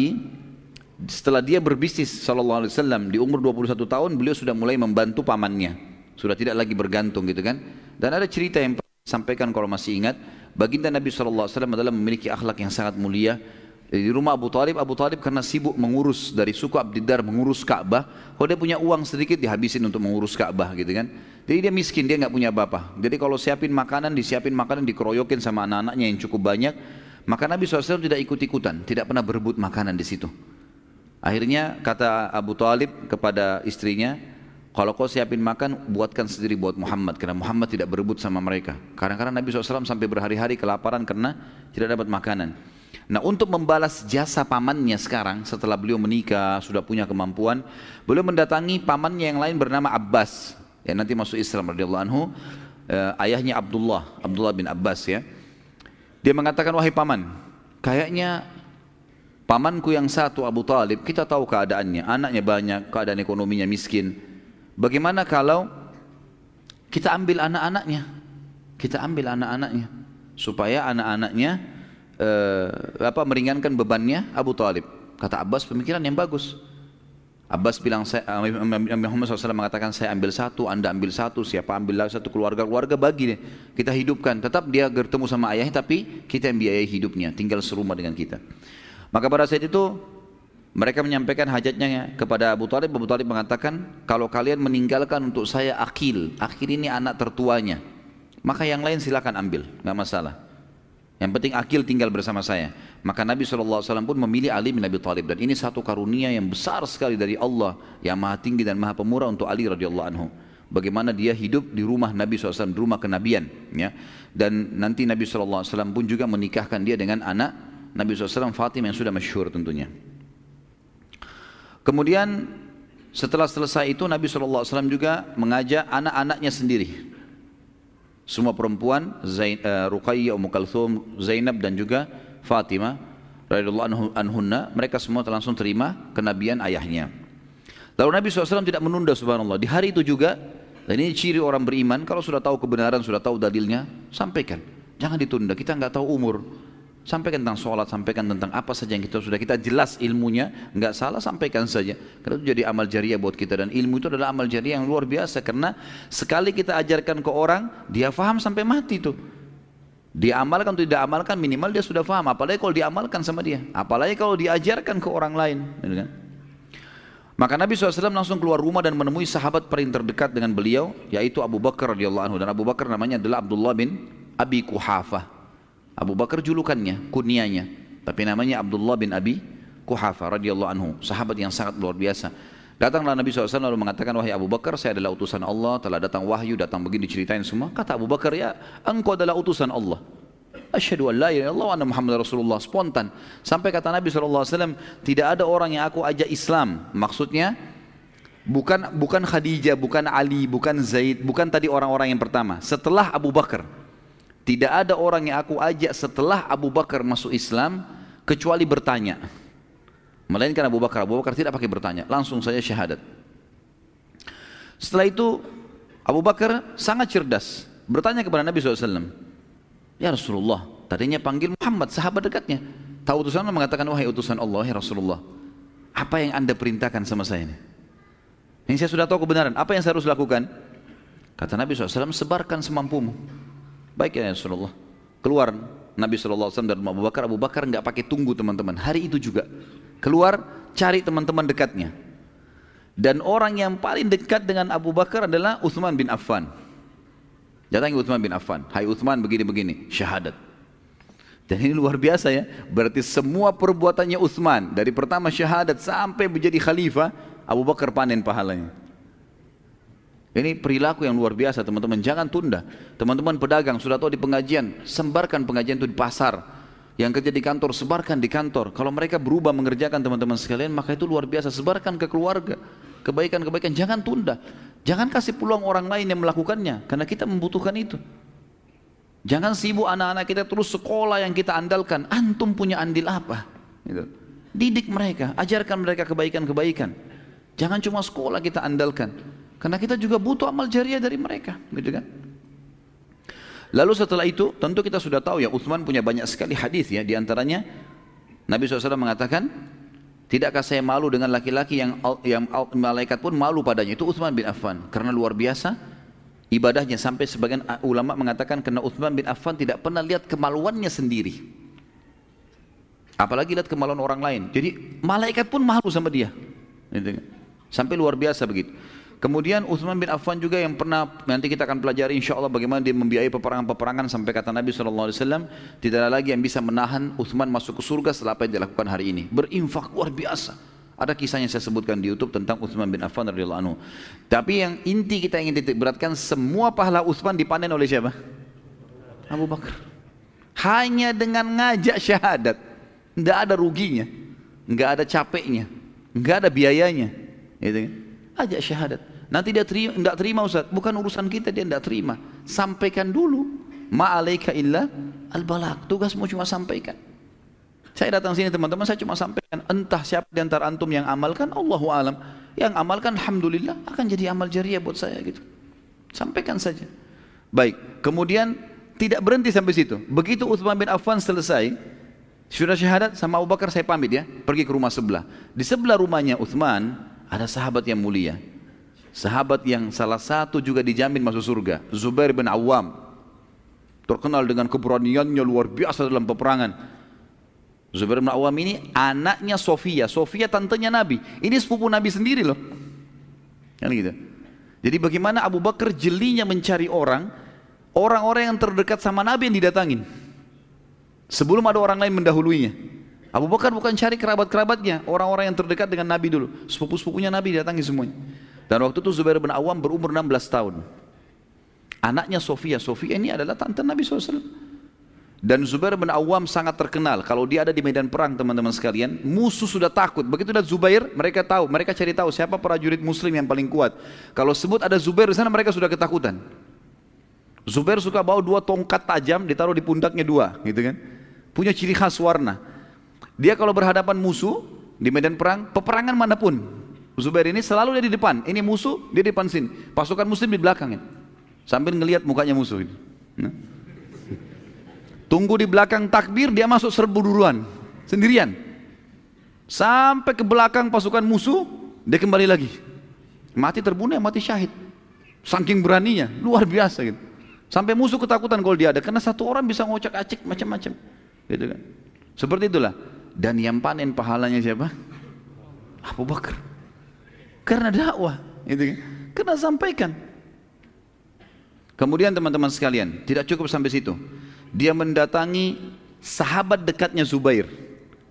setelah dia berbisnis SAW di umur 21 tahun, beliau sudah mulai membantu pamannya, sudah tidak lagi bergantung, gitu kan. Dan ada cerita yang sampaikan kalau masih ingat, baginda Nabi SAW adalah memiliki akhlak yang sangat mulia. Di rumah Abu Talib karena sibuk mengurus dari suku Abdiddar, mengurus Ka'bah. Kalau dia punya uang sedikit dihabisin untuk mengurus Ka'bah, gitu kan. Jadi dia miskin, dia nggak punya apa-apa. Jadi kalau disiapin makanan dikeroyokin sama anak-anaknya yang cukup banyak. Maka Nabi SAW tidak ikut-ikutan, tidak pernah berebut makanan di situ. Akhirnya kata Abu Talib kepada istrinya, kalau kau siapin makan, buatkan sendiri buat Muhammad, karena Muhammad tidak berebut sama mereka. Kadang-kadang Nabi SAW sampai berhari-hari kelaparan karena tidak dapat makanan. Nah, untuk membalas jasa pamannya sekarang, setelah beliau menikah, sudah punya kemampuan, beliau mendatangi pamannya yang lain bernama Abbas, yang nanti masuk Islam radhiyallahu anhu, ayahnya Abdullah bin Abbas, ya. Dia mengatakan, wahai paman, kayaknya pamanku yang satu Abu Talib, kita tahu keadaannya, anaknya banyak, keadaan ekonominya miskin. Bagaimana kalau kita ambil anak-anaknya, supaya anak-anaknya meringankan bebannya Abu Talib. Kata Abbas, pemikiran yang bagus. Abbas bilang, Muhammad SAW mengatakan, saya ambil satu, anda ambil satu, siapa ambil satu, keluarga bagi deh, kita hidupkan. Tetap dia bertemu sama ayahnya, tapi kita yang biayai hidupnya, tinggal serumah dengan kita. Maka pada saat itu mereka menyampaikan hajatnya kepada Abu Talib. Abu Talib mengatakan, kalau kalian meninggalkan untuk saya Aqil ini anak tertuanya, maka yang lain silakan ambil, nggak masalah. Yang penting Aqil tinggal bersama saya. Maka Nabi SAW pun memilih Ali bin Abi Thalib. Dan ini satu karunia yang besar sekali dari Allah yang maha tinggi dan maha pemurah untuk Ali radhiyallahu anhu. bagaimana dia hidup di rumah Nabi SAW, di rumah kenabian, ya. Dan nanti Nabi SAW pun juga menikahkan dia dengan anak Nabi SAW, Fatimah, yang sudah masyhur tentunya. Kemudian setelah selesai itu Nabi SAW juga mengajak anak-anaknya sendiri, semua perempuan, Ruqayyah, Ummu Kalthum, Zainab dan juga Fatimah radhiyallahu anhunna, mereka semua langsung terima kenabian ayahnya. Lalu Nabi SAW tidak menunda, subhanallah, di hari itu juga. Dan ini ciri orang beriman, kalau sudah tahu kebenaran, sudah tahu dalilnya, sampaikan, jangan ditunda. Kita nggak tahu umur, sampaikan tentang sholat, sampaikan tentang apa saja yang sudah kita jelas ilmunya, nggak salah, sampaikan saja. Karena itu jadi amal jariah buat kita, dan ilmu itu adalah amal jariah yang luar biasa, karena sekali kita ajarkan ke orang, dia faham sampai mati tuh. Dia amalkan atau tidak amalkan, minimal dia sudah faham. Apalagi kalau diamalkan sama dia, apalagi kalau diajarkan ke orang lain, gitu kan? Maka Nabi SAW langsung keluar rumah dan menemui sahabat paling terdekat dengan beliau, yaitu Abu Bakar radhiyallahu anhu. Dan Abu Bakar namanya adalah Abdullah bin Abi Quhafah. Abu Bakar julukannya, kunyanya, tapi namanya Abdullah bin Abi Quhafah radhiyallahu anhu, sahabat yang sangat luar biasa. Datanglah Nabi SAW lalu mengatakan, wahai Abu Bakar, saya adalah utusan Allah, telah datang wahyu, datang begini, diceritain semua. Kata Abu Bakar, ya engkau adalah utusan Allah. Asyhadu an la ilaha illallah wa anna Muhammadar Rasulullah. Spontan. Sampai kata Nabi SAW, tidak ada orang yang aku ajak Islam. Maksudnya bukan Khadijah, bukan Ali, bukan Zaid, bukan tadi orang-orang yang pertama. Setelah Abu Bakar, tidak ada orang yang aku ajak setelah Abu Bakar masuk Islam kecuali bertanya. Melainkan Abu Bakar tidak pakai bertanya, langsung saja syahadat. Setelah itu Abu Bakar sangat cerdas, bertanya kepada Nabi SAW, ya Rasulullah, tadinya panggil Muhammad, sahabat dekatnya. Tahu utusan Allah, mengatakan, wahai utusan Allah, ya Rasulullah, apa yang anda perintahkan sama saya ini? Ini saya sudah tahu kebenaran, apa yang saya harus lakukan? Kata Nabi SAW, sebarkan semampumu. Baik ya Rasulullah. Keluar Nabi SAW dari Abu Bakar. Abu Bakar nggak pakai tunggu teman-teman, hari itu juga keluar cari teman-teman dekatnya. Dan orang yang paling dekat dengan Abu Bakar adalah Utsman bin Affan. Datangi Utsman bin Affan, hai Utsman begini-begini, syahadat. Dan ini luar biasa ya, berarti semua perbuatannya Utsman, dari pertama syahadat sampai menjadi khalifah, Abu Bakar panen pahalanya. Ini perilaku yang luar biasa teman-teman, jangan tunda. Teman-teman pedagang, sudah tahu di pengajian, sebarkan pengajian itu di pasar. Yang kerja di kantor, sebarkan di kantor. Kalau mereka berubah mengerjakan teman-teman sekalian, maka itu luar biasa, sebarkan ke keluarga. Kebaikan-kebaikan, jangan tunda. Jangan kasih peluang orang lain yang melakukannya, karena kita membutuhkan itu. Jangan sibuk anak-anak kita terus sekolah yang kita andalkan. Antum punya andil apa? Gitu. Didik mereka, ajarkan mereka kebaikan-kebaikan. Jangan cuma sekolah kita andalkan, karena kita juga butuh amal jariah dari mereka, gitu kan? Lalu setelah itu, tentu kita sudah tahu ya, Utsman punya banyak sekali hadis ya. Di antaranya Nabi SAW mengatakan, tidakkah saya malu dengan laki-laki yang malaikat pun malu padanya? Itu Utsman bin Affan, karena luar biasa ibadahnya, sampai sebagian ulama mengatakan karena Utsman bin Affan tidak pernah lihat kemaluannya sendiri, apalagi lihat kemaluan orang lain. Jadi malaikat pun malu sama dia, sampai luar biasa begitu. Kemudian Utsman bin Affan juga yang pernah, nanti kita akan pelajari insya Allah bagaimana dia membiayai peperangan-peperangan, sampai kata Nabi SAW, tidak ada lagi yang bisa menahan Utsman masuk ke surga setelah apa yang dilakukan hari ini. Berinfak luar biasa. Ada kisahnya saya sebutkan di YouTube tentang Utsman bin Affan radhiyallahu anhu. Tapi yang inti kita ingin titik beratkan, semua pahala Utsman dipanen oleh siapa? Abu Bakar. Hanya dengan ngajak syahadat, tidak ada ruginya, nggak ada capeknya, nggak ada biayanya, gitu kan? Ajak syahadat. Nanti dia tidak terima Ustaz, bukan urusan kita, dia tidak terima. Sampaikan dulu. Ma'alaika illa al-balagh. Tugasmu cuma sampaikan. Saya datang sini teman-teman, saya cuma sampaikan. Entah siapa di antara antum yang amalkan, Allahu alam. Yang amalkan, alhamdulillah, akan jadi amal jariah buat saya gitu. Sampaikan saja. Baik, kemudian tidak berhenti sampai situ. Begitu Utsman bin Affan selesai, sudah syahadat, sama Abu Bakar saya pamit ya, pergi ke rumah sebelah. Di sebelah rumahnya Utsman ada sahabat yang mulia. Sahabat yang salah satu juga dijamin masuk surga, Zubair bin Awam, terkenal dengan keberaniannya luar biasa dalam peperangan. Zubair bin Awam ini anaknya Sofia, Sofia tantenya Nabi, ini sepupu Nabi sendiri loh, kan gitu. Jadi bagaimana Abu Bakar jelinya mencari orang-orang yang terdekat sama Nabi yang didatangin, sebelum ada orang lain mendahuluinya. Abu Bakar bukan cari kerabat-kerabatnya, orang-orang yang terdekat dengan Nabi dulu, sepupu-sepupunya Nabi didatangi semuanya. Dan waktu itu Zubair bin Awam berumur 16 tahun. Anaknya Sofia, Sofia ini adalah tante Nabi SAW. Dan Zubair bin Awam sangat terkenal. Kalau dia ada di medan perang teman-teman sekalian, musuh sudah takut. Begitu ada Zubair, mereka tahu, mereka cari tahu siapa prajurit muslim yang paling kuat. Kalau sebut ada Zubair di sana, mereka sudah ketakutan. Zubair suka bawa 2 tongkat tajam, ditaruh di pundaknya 2, gitu kan. Punya ciri khas warna. Dia kalau berhadapan musuh di medan perang, peperangan manapun, Zubair ini selalu dia di depan. Ini musuh, dia di depan sini. Pasukan muslim di belakang ini. Sambil ngelihat mukanya musuh ini. Nah. Tunggu di belakang takbir, dia masuk serbu duluan, sendirian. Sampai ke belakang pasukan musuh, dia kembali lagi. Mati terbunuh, mati syahid. Saking beraninya, luar biasa gitu. Sampai musuh ketakutan kalau dia ada, karena satu orang bisa ngocak-acik macam-macam. Gitu kan. Seperti itulah. Dan yang panen pahalanya siapa? Abu Bakar. Karena dakwah, gitu kan. Karena sampaikan. Kemudian teman-teman sekalian, tidak cukup sampai situ. Dia mendatangi sahabat dekatnya Zubair,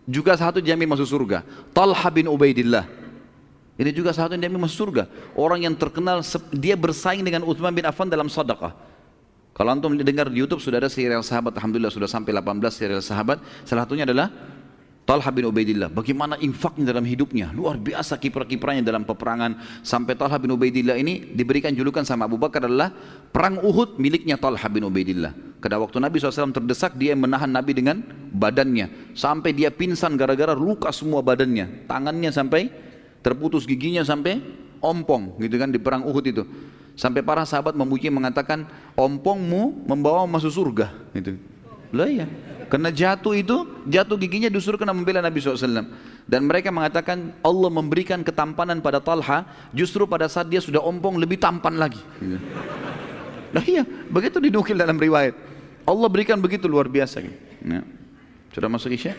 juga satu jamin masuk surga, Talha bin Ubaidillah. Ini juga satu yang jamin masuk surga. Orang yang terkenal, dia bersaing dengan Utsman bin Affan dalam sedekah. Kalau antum dengar di YouTube sudah ada serial sahabat, alhamdulillah sudah sampai 18 serial sahabat. Salah satunya adalah Talha bin Ubaidillah. Bagaimana infaknya dalam hidupnya, luar biasa kiprah-kiprahnya dalam peperangan. Sampai Talha bin Ubaidillah ini diberikan julukan sama Abu Bakar adalah perang Uhud miliknya Talha bin Ubaidillah. Karena waktu Nabi SAW terdesak, dia menahan Nabi dengan badannya. Sampai dia pingsan gara-gara luka semua badannya. Tangannya sampai terputus, giginya sampai ompong gitu kan di perang Uhud itu. Sampai para sahabat memuji mengatakan, ompongmu membawa masuk surga gitu. Lah iya. Karena jatuh giginya justru kena membela Nabi SAW. Dan mereka mengatakan Allah memberikan ketampanan pada Talha justru pada saat dia sudah ompong lebih tampan lagi. Nah iya, begitu dinukil dalam riwayat. Allah berikan begitu luar biasa. Ya. Sudah masuk Isya?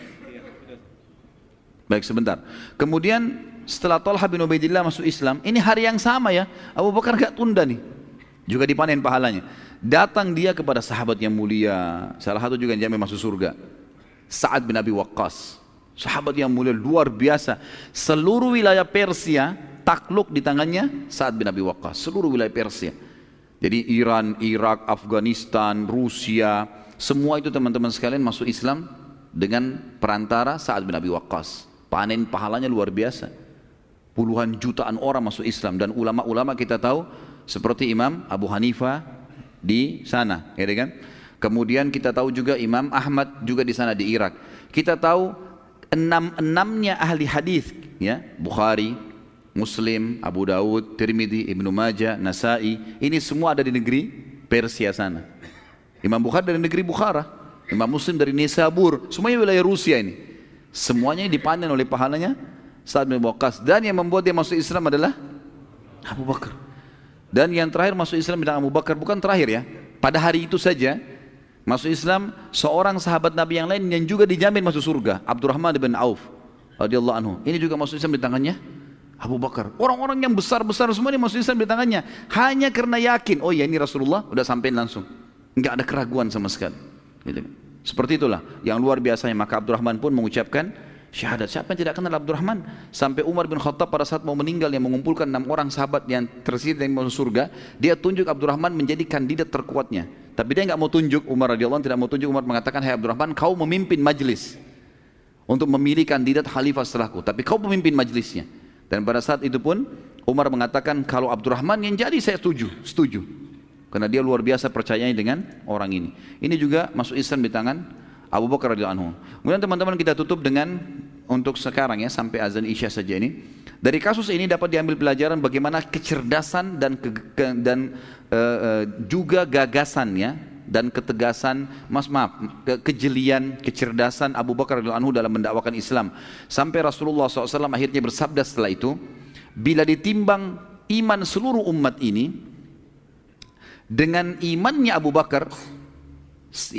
Baik sebentar. Kemudian setelah Talha bin Ubaidillah masuk Islam, ini hari yang sama ya, Abu Bakar gak tunda nih. Juga dipanen pahalanya. Datang dia kepada sahabat yang mulia, salah satu juga yang jamin masuk surga, Sa'ad bin Abi Waqqas. Sahabat yang mulia luar biasa. Seluruh wilayah Persia takluk di tangannya Sa'ad bin Abi Waqqas. Seluruh wilayah Persia. Jadi Iran, Irak, Afghanistan, Rusia, semua itu teman-teman sekalian masuk Islam dengan perantara Sa'ad bin Abi Waqqas. Panen pahalanya luar biasa. Puluhan jutaan orang masuk Islam, dan ulama-ulama kita tahu seperti Imam Abu Hanifah di sana, ya kan? Kemudian kita tahu juga Imam Ahmad juga di sana di Irak. Kita tahu enam-enamnya ahli hadis, ya, Bukhari, Muslim, Abu Daud, Tirmidzi, Ibnu Majah, Nasai, ini semua ada di negeri Persia sana. Imam Bukhari dari negeri Bukhara, Imam Muslim dari Nisabur, semuanya wilayah Rusia ini. Semuanya dipanen oleh pahalanya Sa'ad bin Waqqas. Dan yang membuat dia masuk Islam adalah Abu Bakar. Dan yang terakhir masuk Islam dengan Abu Bakar, bukan terakhir ya, pada hari itu saja masuk Islam seorang sahabat Nabi yang lain yang juga dijamin masuk surga, Abdurrahman bin Auf radhiyallahu anhu. Ini juga masuk Islam di tangannya Abu Bakar. Orang-orang yang besar-besar semua ini masuk Islam di tangannya, hanya karena yakin, oh ya ini Rasulullah, udah sampein langsung, enggak ada keraguan sama sekali. Gitu. Seperti itulah yang luar biasanya. Maka Abdurrahman pun mengucapkan syahadat. Siapa yang tidak kenal Abdurrahman? Sampai Umar bin Khattab pada saat mau meninggal, yang mengumpulkan 6 orang sahabat yang tersisa dari masuk surga, dia tunjuk Abdurrahman menjadi kandidat terkuatnya. Tapi dia nggak mau tunjuk, Umar radhiyallahu anhu tidak mau tunjuk. Umar mengatakan, hai Abdurrahman, kau memimpin majlis untuk memilih kandidat khalifah setelahku, tapi kau memimpin majlisnya. Dan pada saat itu pun Umar mengatakan, kalau Abdurrahman yang jadi saya setuju. Karena dia luar biasa percayanya dengan orang ini. Ini juga masuk Islam di tangan Abu Bakar radhiyallahu anhu. Kemudian teman-teman kita tutup dengan untuk sekarang ya, sampai azan Isya saja ini. Dari kasus ini dapat diambil pelajaran bagaimana kecerdasan dan juga gagasannya dan ketegasan, kejelian, kecerdasan Abu Bakar radhiyallahu anhu dalam mendakwakan Islam. Sampai Rasulullah SAW akhirnya bersabda setelah itu, bila ditimbang iman seluruh umat ini dengan imannya Abu Bakar,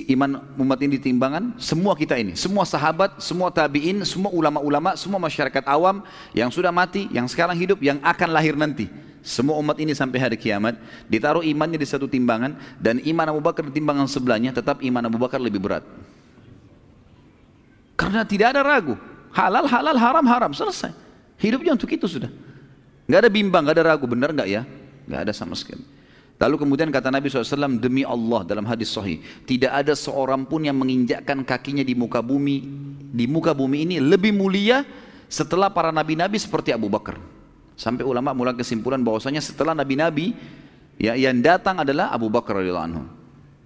iman umat ini ditimbangan, semua kita ini, semua sahabat, semua tabi'in, semua ulama-ulama, semua masyarakat awam yang sudah mati, yang sekarang hidup, yang akan lahir nanti, semua umat ini sampai hari kiamat ditaruh imannya di satu timbangan, dan iman Abu Bakar di timbangan sebelahnya, tetap iman Abu Bakar lebih berat. Karena tidak ada ragu, halal halal, haram haram, selesai. Hidupnya untuk itu sudah. Nggak ada bimbang, nggak ada ragu, benar nggak ya? Nggak ada sama sekali. Lalu kemudian kata Nabi SAW, demi Allah dalam hadis sahih, tidak ada seorang pun yang menginjakkan kakinya di muka bumi ini lebih mulia setelah para nabi-nabi seperti Abu Bakar. Sampai ulama mulai kesimpulan bahwasanya setelah nabi-nabi ya, yang datang adalah Abu Bakar radhiyallahu anhu.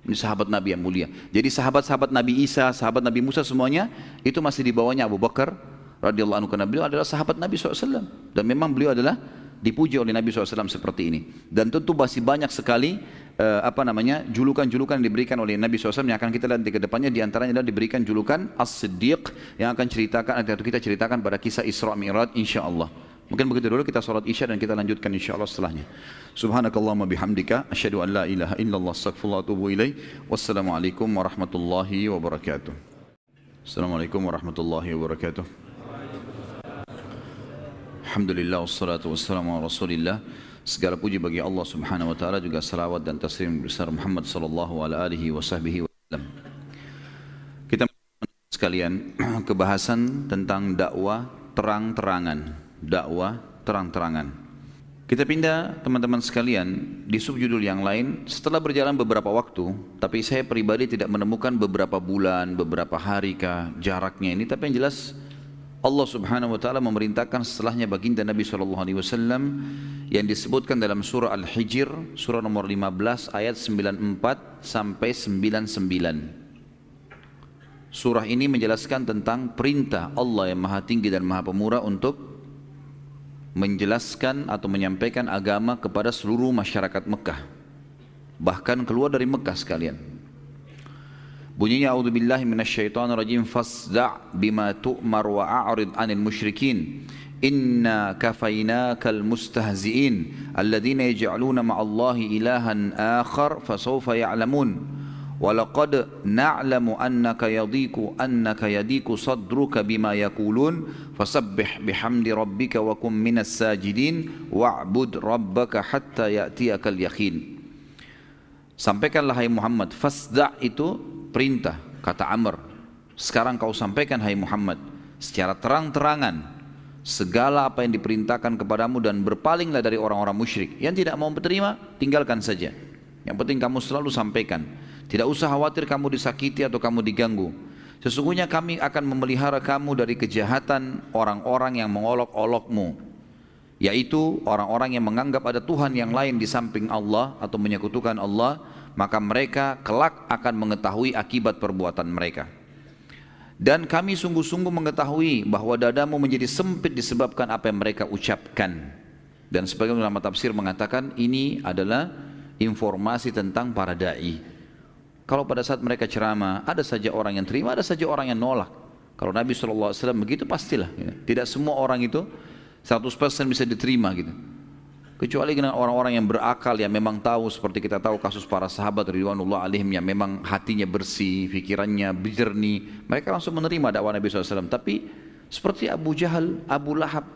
Ini sahabat Nabi yang mulia. Jadi sahabat-sahabat Nabi Isa, sahabat Nabi Musa semuanya itu masih di bawahnya Abu Bakar radhiyallahu anhu, karena beliau adalah sahabat Nabi SAW. Dan memang beliau adalah dipuji oleh Nabi SAW seperti ini. Dan tentu masih banyak sekali julukan-julukan yang diberikan oleh Nabi SAW yang akan kita lihat di kedepannya. Di antaranya adalah diberikan julukan As-Siddiq yang akan kita ceritakan pada kisah Isra Mi'raj insyaAllah. Mungkin begitu dulu, kita salat Isya dan kita lanjutkan insyaAllah setelahnya. Subhanakallahumma bihamdika asyhadu an la ilaha illallah astaghfirullah wa atubu ilaih. Wassalamualaikum warahmatullahi wabarakatuh. Assalamualaikum warahmatullahi wabarakatuh. Alhamdulillah wassalatu wassalamu ala rasulillah. Segala puji bagi Allah subhanahu wa ta'ala, juga salawat dan taslim besar Muhammad sallallahu alaihi wasallam. Kita sekalian kebahasan tentang dakwah terang-terangan. Dakwah terang-terangan. Kita pindah teman-teman sekalian di subjudul yang lain setelah berjalan beberapa waktu, tapi saya pribadi tidak menemukan beberapa bulan, beberapa hari kah jaraknya ini, tapi yang jelas Allah subhanahu wa ta'ala memerintahkan setelahnya baginda Nabi SAW yang disebutkan dalam surah Al-Hijr, surah nomor 15 ayat 94 sampai 99. Surah ini menjelaskan tentang perintah Allah yang maha tinggi dan maha pemurah untuk menjelaskan atau menyampaikan agama kepada seluruh masyarakat Mekah, bahkan keluar dari Mekah sekalian. Bunyinya a'udzubillahi minasyaitonirrajim, fasda' bima tu'mar wa a'rid 'anil musyrikin inna kafainakal mustahzi'in alladhina yaj'aluna ma'allahi ilahan akhar fasawfa ya'lamun wa laqad na'lamu annaka yadiku sadruka bima yaqulun fasabbih bihamdi rabbika wa kum minas sajidin wa'bud rabbaka hatta ya'tiyakal yaqin. Sampaikanlah hai Muhammad, fasda' itu perintah, kata Amr. Sekarang kau sampaikan hai Muhammad secara terang-terangan segala apa yang diperintahkan kepadamu dan berpalinglah dari orang-orang musyrik. Yang tidak mau berterima, tinggalkan saja. Yang penting kamu selalu sampaikan. Tidak usah khawatir kamu disakiti atau kamu diganggu. Sesungguhnya kami akan memelihara kamu dari kejahatan orang-orang yang mengolok-olokmu, yaitu orang-orang yang menganggap ada Tuhan yang lain di samping Allah atau menyekutukan Allah. Maka mereka kelak akan mengetahui akibat perbuatan mereka. Dan kami sungguh-sungguh mengetahui bahwa dadamu menjadi sempit disebabkan apa yang mereka ucapkan. Dan sebagian ulama tafsir mengatakan ini adalah informasi tentang para da'i. Kalau pada saat mereka ceramah, ada saja orang yang terima, ada saja orang yang nolak. Kalau Nabi SAW begitu pastilah. Tidak semua orang itu 100% bisa diterima gitu. Kecuali dengan orang-orang yang berakal, yang memang tahu, seperti kita tahu kasus para sahabat ridwanullah alaihim yang memang hatinya bersih, pikirannya jernih, mereka langsung menerima dakwah Nabi SAW. Tapi seperti Abu Jahal, Abu Lahab,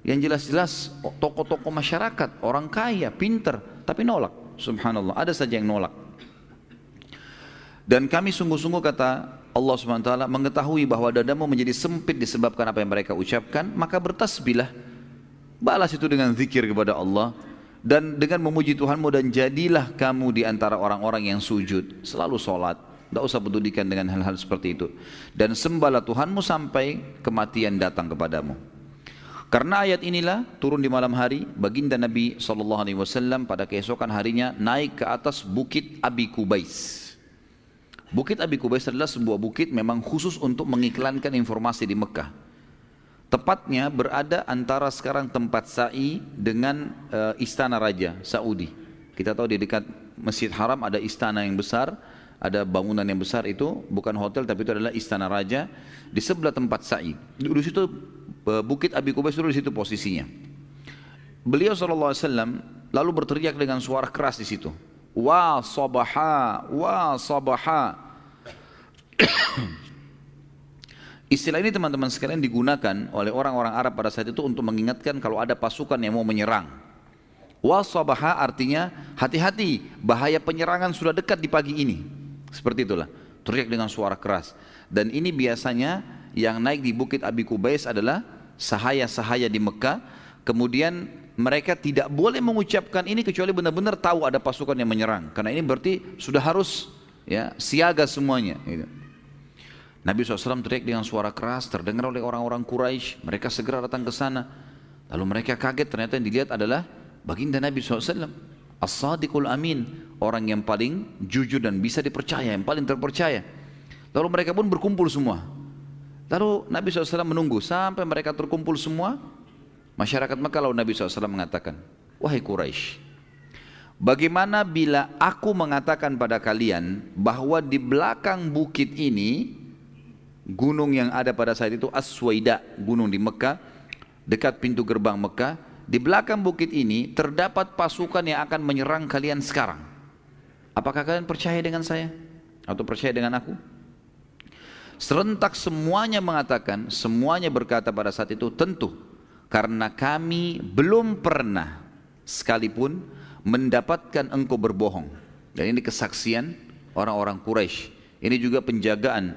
yang jelas-jelas tokoh-tokoh masyarakat, orang kaya, pinter, tapi nolak. Subhanallah, ada saja yang nolak. Dan kami sungguh-sungguh, kata Allah SWT, mengetahui bahwa dadamu menjadi sempit disebabkan apa yang mereka ucapkan, maka bertasbihlah. Balas itu dengan zikir kepada Allah dan dengan memuji Tuhanmu, dan jadilah kamu di antara orang-orang yang sujud, selalu sholat, tidak usah pedulikan dengan hal-hal seperti itu, dan sembahlah Tuhanmu sampai kematian datang kepadamu. Karena ayat inilah turun di malam hari, baginda Nabi SAW pada keesokan harinya naik ke atas bukit Abi Kubais. Bukit Abi Kubais adalah sebuah bukit memang khusus untuk mengiklankan informasi di Mekah. Tepatnya berada antara sekarang tempat sa'i dengan istana raja Saudi. Kita tahu di dekat Masjid Haram ada istana yang besar, ada bangunan yang besar, itu bukan hotel tapi itu adalah istana raja. Di sebelah tempat sa'i, di situ bukit Abi Kubais, di situ posisinya. Beliau SAW lalu berteriak dengan suara keras di situ, wa sabaha, wa sabaha. Istilah ini teman-teman sekalian digunakan oleh orang-orang Arab pada saat itu untuk mengingatkan kalau ada pasukan yang mau menyerang. Wasabaha artinya hati-hati, bahaya penyerangan sudah dekat di pagi ini. Seperti itulah, teriak dengan suara keras. Dan ini biasanya yang naik di bukit Abi Kubais adalah sahaya-sahaya di Mekah. Kemudian mereka tidak boleh mengucapkan ini kecuali benar-benar tahu ada pasukan yang menyerang. Karena ini berarti sudah harus ya siaga semuanya. Gitu. Nabi SAW teriak dengan suara keras, terdengar oleh orang-orang Quraisy. Mereka segera datang ke sana. Lalu mereka kaget, ternyata yang dilihat adalah baginda Nabi SAW. As-Sadiqul Amin, orang yang paling jujur dan bisa dipercaya, yang paling terpercaya. Lalu mereka pun berkumpul semua. Lalu Nabi SAW menunggu sampai mereka terkumpul semua. Masyarakat Mekah, lalu Nabi SAW mengatakan, wahai Quraisy, bagaimana bila aku mengatakan pada kalian bahwa di belakang bukit ini, gunung yang ada pada saat itu As-Suwaida, gunung di Mekah, dekat pintu gerbang Mekah, di belakang bukit ini terdapat pasukan yang akan menyerang kalian sekarang. Apakah kalian percaya dengan saya? Atau percaya dengan aku? Serentak semuanya mengatakan, semuanya berkata pada saat itu, tentu. Karena kami belum pernah sekalipun mendapatkan engkau berbohong. Dan ini kesaksian orang-orang Quraisy. Ini juga penjagaan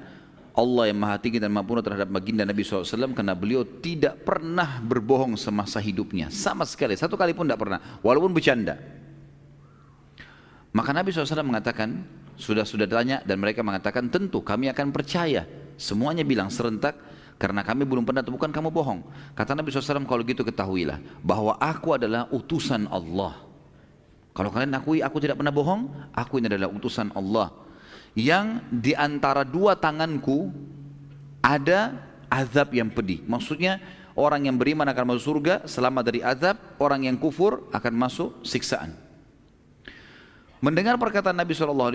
Allah yang Maha Tinggi dan Maha Purna terhadap baginda Nabi SAW, karena beliau tidak pernah berbohong semasa hidupnya. Sama sekali, satu kali pun tidak pernah, walaupun bercanda. Maka Nabi SAW mengatakan, sudah tanya, dan mereka mengatakan tentu kami akan percaya. Semuanya bilang serentak, karena kami belum pernah temukan kamu bohong. Kata Nabi SAW, kalau gitu ketahuilah bahwa aku adalah utusan Allah. Kalau kalian akui aku tidak pernah bohong, aku ini adalah utusan Allah, yang di antara dua tanganku ada azab yang pedih. Maksudnya orang yang beriman akan masuk surga selama dari azab, orang yang kufur akan masuk siksaan. Mendengar perkataan Nabi SAW,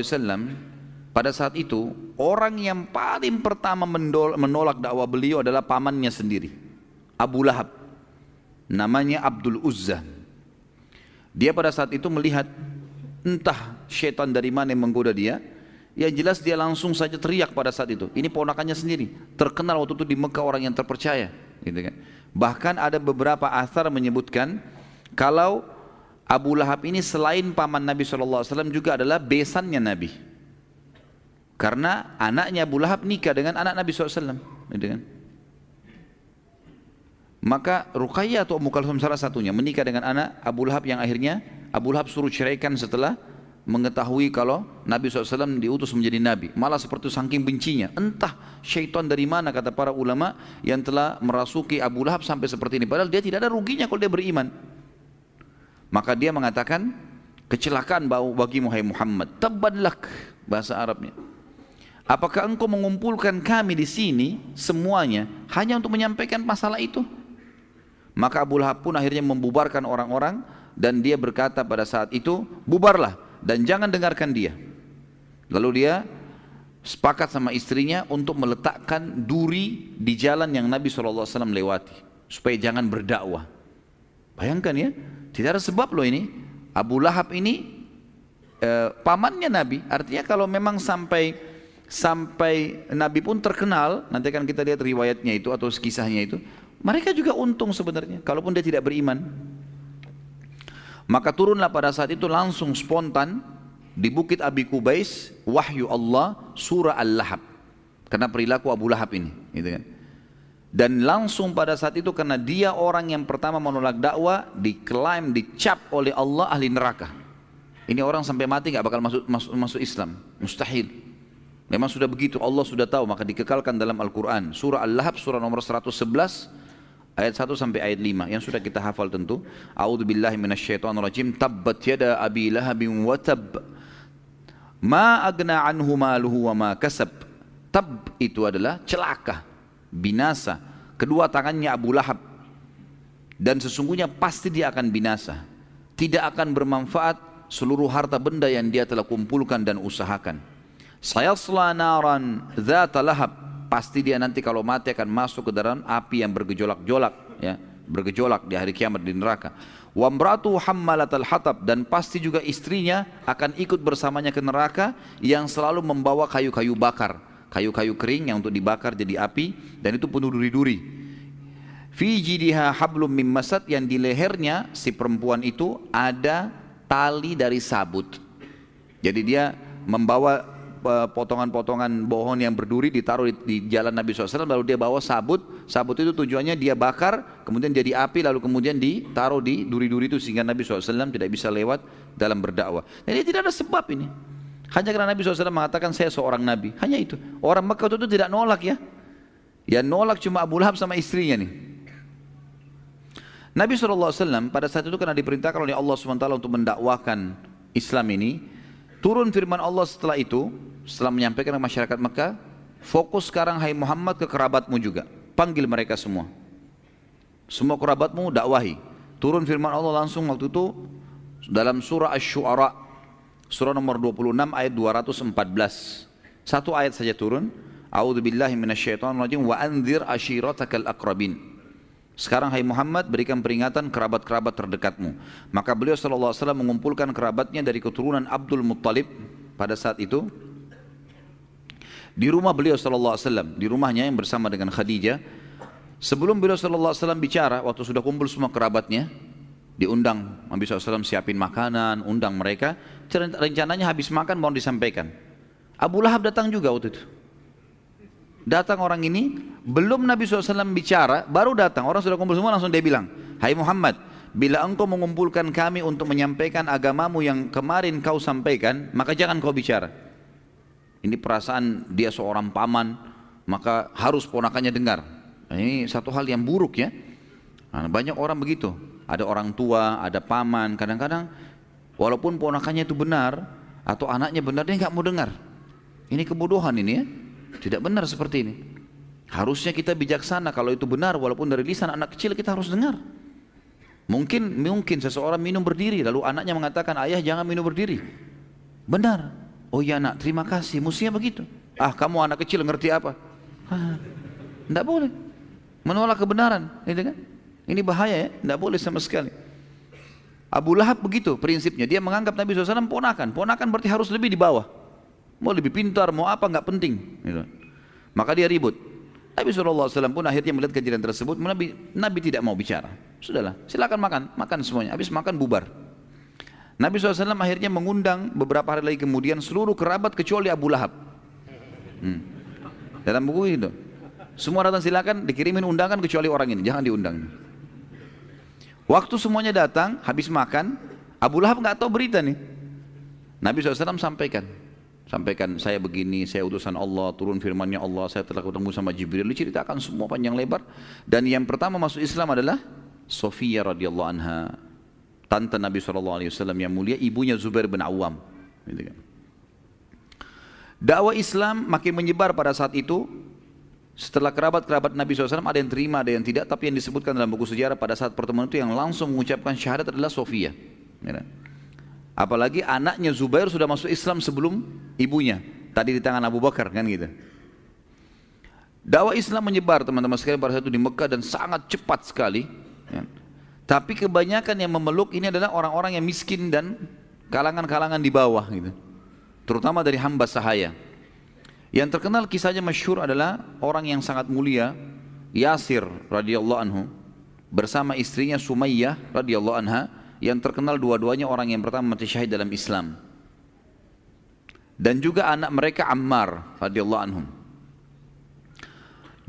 pada saat itu orang yang paling pertama menolak dakwah beliau adalah pamannya sendiri, Abu Lahab, namanya Abdul Uzza. Dia pada saat itu melihat entah syaitan dari mana yang menggoda dia. Yang jelas dia langsung saja teriak pada saat itu. Ini ponakannya sendiri, terkenal waktu itu di Mekah orang yang terpercaya, gitu kan. Bahkan ada beberapa athar menyebutkan kalau Abu Lahab ini selain paman Nabi SAW juga adalah besannya Nabi. Karena anaknya Abu Lahab nikah dengan anak Nabi SAW, gitu kan. Maka Ruqayyah atau Ummu Kalsum salah satunya menikah dengan anak Abu Lahab, yang akhirnya Abu Lahab suruh ceraikan setelah mengetahui kalau Nabi SAW diutus menjadi Nabi. Malah seperti saking bencinya, entah syaitan dari mana, kata para ulama, yang telah merasuki Abu Lahab sampai seperti ini. Padahal dia tidak ada ruginya kalau dia beriman. Maka dia mengatakan, kecelakaan bagi Muhammad, tabban lak, bahasa Arabnya. Apakah engkau mengumpulkan kami di sini semuanya hanya untuk menyampaikan masalah itu? Maka Abu Lahab pun akhirnya membubarkan orang-orang, dan dia berkata pada saat itu, bubarlah dan jangan dengarkan dia. Lalu dia sepakat sama istrinya untuk meletakkan duri di jalan yang Nabi SAW lewati, supaya jangan berdakwah. Bayangkan ya, tidak ada sebab loh ini. Abu Lahab ini pamannya Nabi. Artinya kalau memang sampai Nabi pun terkenal, nanti kan kita lihat riwayatnya itu atau kisahnya itu, mereka juga untung sebenarnya, kalaupun dia tidak beriman. Maka turunlah pada saat itu langsung spontan di Bukit Abi Qubais wahyu Allah surah Al-Lahab, karena perilaku Abu Lahab ini, gitu kan. Dan langsung pada saat itu, karena dia orang yang pertama menolak dakwah, diklaim, dicap oleh Allah ahli neraka. Ini orang sampai mati nggak bakal masuk Islam, mustahil. Memang sudah begitu, Allah sudah tahu, maka dikekalkan dalam Al-Quran. Surah Al-Lahab, surah nomor 111, ayat 1 sampai ayat 5, yang sudah kita hafal tentu. A'udzubillahi minasyaitonirrajim. Tabbat yada abi lahabin wa tab. Ma agna anhu maluhu wa ma kasab. Tab itu adalah celaka, binasa. Kedua tangannya Abu Lahab. Dan sesungguhnya pasti dia akan binasa. Tidak akan bermanfaat seluruh harta benda yang dia telah kumpulkan dan usahakan. Sayasla naran dzata lahab. Pasti dia nanti kalau mati akan masuk ke dalam api yang bergejolak-jolak, ya, bergejolak di hari kiamat di neraka. Wa imratu hammalatal hatab, dan pasti juga istrinya akan ikut bersamanya ke neraka, yang selalu membawa kayu-kayu bakar, kayu-kayu kering yang untuk dibakar jadi api, dan itu penuh duri-duri. Fi jidiha hablum mim masad, yang di lehernya si perempuan itu ada tali dari sabut. Jadi dia membawa potongan-potongan pohon yang berduri ditaruh di jalan Nabi SAW, lalu dia bawa sabut itu tujuannya dia bakar, kemudian jadi api, lalu kemudian ditaruh di duri-duri itu sehingga Nabi SAW tidak bisa lewat dalam berdakwah. Jadi tidak ada sebab ini. Hanya karena Nabi SAW mengatakan saya seorang Nabi, hanya itu. Orang Mekah itu tidak nolak ya. Yang nolak cuma Abu Lahab sama istrinya nih. Nabi SAW pada saat itu karena diperintahkan oleh Allah SWT untuk mendakwakan Islam ini, turun firman Allah setelah itu, setelah menyampaikan ke masyarakat Mekah, fokus sekarang hai Muhammad ke kerabatmu juga, panggil mereka semua. Semua kerabatmu dakwahi. Turun firman Allah langsung waktu itu dalam surah Asy-Syu'ara, surah nomor 26 ayat 214. Satu ayat saja turun. A'udzubillahi minasyaitonirrajim wa anzir ashiratakal aqrabin. Sekarang hai Muhammad berikan peringatan kerabat-kerabat terdekatmu. Maka beliau SAW mengumpulkan kerabatnya dari keturunan Abdul Muttalib pada saat itu. Di rumah beliau SAW, di rumahnya yang bersama dengan Khadijah. Sebelum beliau SAW bicara, waktu sudah kumpul semua kerabatnya, diundang Nabi SAW siapin makanan, undang mereka. Rencananya habis makan baru disampaikan. Abu Lahab datang juga waktu itu. Datang orang ini, belum Nabi SAW bicara, baru datang. Orang sudah kumpul semua, langsung dia bilang, hai Muhammad, bila engkau mengumpulkan kami untuk menyampaikan agamamu yang kemarin kau sampaikan, maka jangan kau bicara. Ini perasaan dia seorang paman, maka harus ponakannya dengar. Ini satu hal yang buruk ya. Nah, banyak orang begitu. Ada orang tua, ada paman, kadang-kadang walaupun ponakannya itu benar, atau anaknya benar, dia nggak mau dengar. Ini kebodohan ini ya. Tidak benar seperti ini. Harusnya kita bijaksana, kalau itu benar walaupun dari lisan anak kecil kita harus dengar. Mungkin seseorang minum berdiri lalu anaknya mengatakan ayah jangan minum berdiri. Benar. Oh ya nak, terima kasih. Mestinya begitu. Ah kamu anak kecil ngerti apa? Tidak boleh menolak kebenaran, gitu kan? Ini bahaya ya, tidak boleh sama sekali. Abu Lahab begitu prinsipnya, dia menganggap Nabi SAW ponakan. Ponakan berarti harus lebih di bawah. Mau lebih pintar, mau apa, nggak penting. Gitu. Maka dia ribut. Nabi SAW pun akhirnya melihat kejadian tersebut, Nabi tidak mau bicara. Sudahlah, silakan makan semuanya. Habis makan bubar. Nabi SAW akhirnya mengundang beberapa hari lagi kemudian seluruh kerabat kecuali Abu Lahab. Dalam buku itu, semua datang silakan, dikirimin undangan kecuali orang ini, jangan diundang. Waktu semuanya datang, habis makan, Abu Lahab nggak tahu berita nih. Nabi SAW sampaikan saya begini, saya utusan Allah, turun firmannya Allah, saya telah ketemu sama Jibril, diceritakan semua panjang lebar. Dan yang pertama masuk Islam adalah Sofia radhiyallahu anha, tante Nabi SAW yang mulia, ibunya Zubair bin Awam. Gitu kan. Dakwah Islam makin menyebar pada saat itu. Setelah kerabat-kerabat Nabi SAW ada yang terima, ada yang tidak, tapi yang disebutkan dalam buku sejarah pada saat pertemuan itu yang langsung mengucapkan syahadat adalah Sofia. Ya. Apalagi anaknya Zubair sudah masuk Islam sebelum ibunya. Tadi di tangan Abu Bakar kan gitu. Dakwah Islam menyebar teman-teman sekalian pada saat itu di Mekah dan sangat cepat sekali. Ya. Tapi kebanyakan yang memeluk ini adalah orang-orang yang miskin dan kalangan-kalangan di bawah gitu. Terutama dari hamba sahaya. Yang terkenal kisahnya masyhur adalah orang yang sangat mulia, Yasir radhiyallahu anhu bersama istrinya Sumayyah radhiyallahu anha. Yang terkenal dua-duanya orang yang pertama mati syahid dalam Islam. Dan juga anak mereka Ammar radhiyallahu anhum.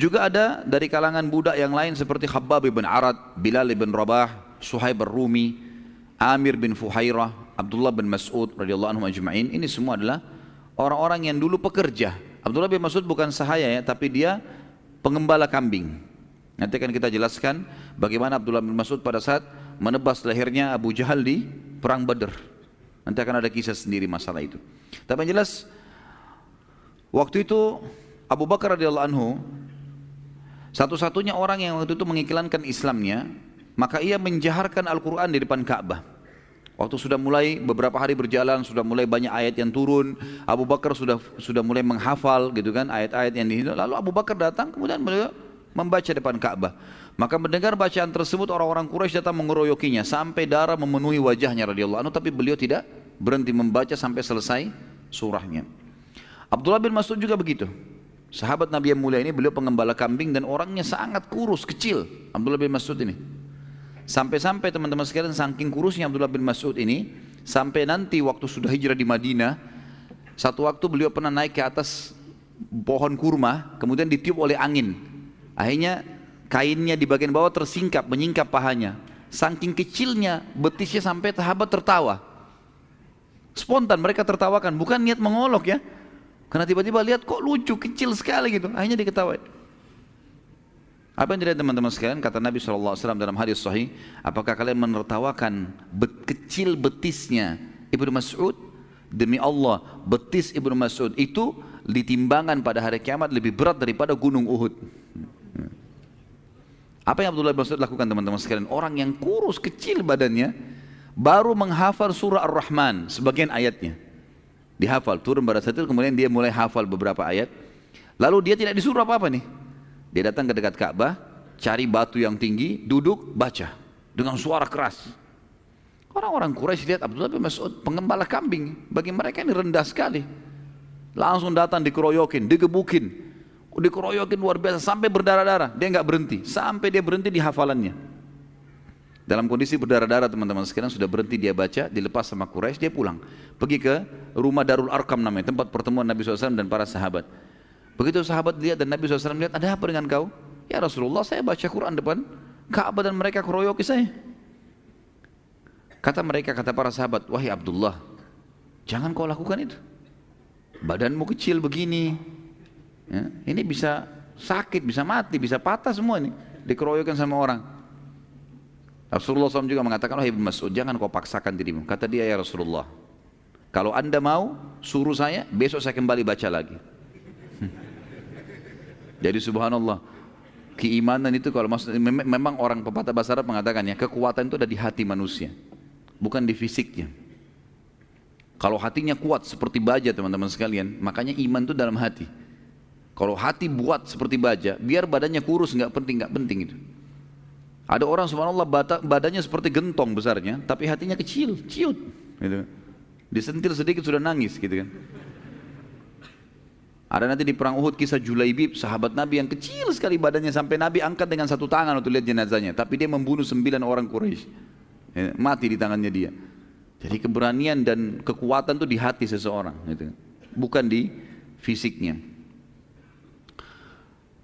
Juga ada dari kalangan budak yang lain seperti Khabbab bin Arad, Bilal bin Rabah, Suhaib ar-Rumi, Amir bin Fuhairah, Abdullah bin Mas'ud radhiyallahu anhum ajma'in. Ini semua adalah orang-orang yang dulu pekerja. Abdullah bin Mas'ud bukan sahaya ya, tapi dia pengembala kambing. Nanti akan kita jelaskan bagaimana Abdullah bin Mas'ud pada saat menebas lehernya Abu Jahal di perang Badr. Nanti akan ada kisah sendiri masalah itu. Tapi yang jelas waktu itu Abu Bakar radhiyallahu anhu satu-satunya orang yang waktu itu mengiklankan Islamnya, maka ia menjaharkan Al-Quran di depan Ka'bah. Waktu sudah mulai beberapa hari berjalan, sudah mulai banyak ayat yang turun, Abu Bakar sudah mulai menghafal gitu kan ayat-ayat yang dihidup. Lalu Abu Bakar datang kemudian beliau membaca depan Ka'bah. Maka mendengar bacaan tersebut orang-orang Quraisy datang mengeroyokinya sampai darah memenuhi wajahnya radhiyallahu anhu, tapi beliau tidak berhenti membaca sampai selesai surahnya. Abdullah bin Mas'ud juga begitu. Sahabat Nabi yang mulia ini, beliau pengembala kambing dan orangnya sangat kurus, kecil. Abdullah bin Mas'ud ini. Sampai-sampai teman-teman sekalian saking kurusnya Abdullah bin Mas'ud ini, sampai nanti waktu sudah hijrah di Madinah, Satu waktu beliau pernah naik ke atas pohon kurma, kemudian ditiup oleh angin. Akhirnya kainnya di bagian bawah tersingkap, menyingkap pahanya. Saking kecilnya betisnya sampai sahabat tertawa. Spontan mereka tertawakan, bukan niat mengolok ya. Karena tiba-tiba lihat kok lucu, kecil sekali gitu. Akhirnya diketawain. Apa yang dilihat teman-teman sekalian? Kata Nabi SAW dalam hadis sahih, apakah kalian menertawakan kecil betisnya Ibnu Mas'ud? Demi Allah, betis Ibnu Mas'ud itu ditimbangan pada hari kiamat lebih berat daripada gunung Uhud. Apa yang Abdullah bin Mas'ud lakukan teman-teman sekalian? Orang yang kurus kecil badannya baru menghafal surah Ar-Rahman sebagian ayatnya. Dihafal, turun pada saat itu, kemudian dia mulai hafal beberapa ayat. Lalu dia tidak disuruh apa-apa nih. Dia datang ke dekat Ka'bah, cari batu yang tinggi, duduk, baca dengan suara keras. Orang-orang Quraisy lihat Abdullah bin Mas'ud pengembala kambing, bagi mereka ini rendah sekali. Langsung datang dikeroyokin, digebukin, dikeroyokin luar biasa sampai berdarah-darah. Dia nggak berhenti, sampai dia berhenti di hafalannya. Dalam kondisi berdarah-darah teman-teman sekalian, sudah berhenti dia baca, dilepas sama Quraisy, dia pulang. Pergi ke rumah Darul Arqam namanya, tempat pertemuan Nabi SAW dan para sahabat. Begitu sahabat lihat dan Nabi SAW lihat, ada apa dengan kau? Ya Rasulullah, saya baca Quran depan Ka'bah dan mereka keroyoki saya. Kata mereka, kata para sahabat, wahai Abdullah, jangan kau lakukan itu. Badanmu kecil begini, ya, ini bisa sakit, bisa mati, bisa patah semua ini, dikeroyokan sama orang. Rasulullah SAW juga mengatakan, wahai Ibnu Mas'ud, jangan kau paksakan dirimu. Kata dia, ya Rasulullah, kalau anda mau suruh saya, besok saya kembali baca lagi. Jadi subhanallah, keimanan itu kalau maksudnya, memang orang pepatah bahasa Arab mengatakan ya, kekuatan itu ada di hati manusia, bukan di fisiknya. Kalau hatinya kuat seperti baja teman-teman sekalian, makanya iman itu dalam hati. Kalau hati buat seperti baja, biar badannya kurus nggak penting itu. Ada orang subhanallah badannya seperti gentong besarnya, tapi hatinya kecil, ciut, gitu. Disentil sedikit sudah nangis, gitu kan. Ada nanti di perang Uhud kisah Julaibib, sahabat Nabi yang kecil sekali badannya sampai Nabi angkat dengan satu tangan untuk lihat jenazahnya, tapi dia membunuh 9 orang Quraisy, ya, mati di tangannya dia. Jadi keberanian dan kekuatan itu di hati seseorang, gitu, bukan di fisiknya.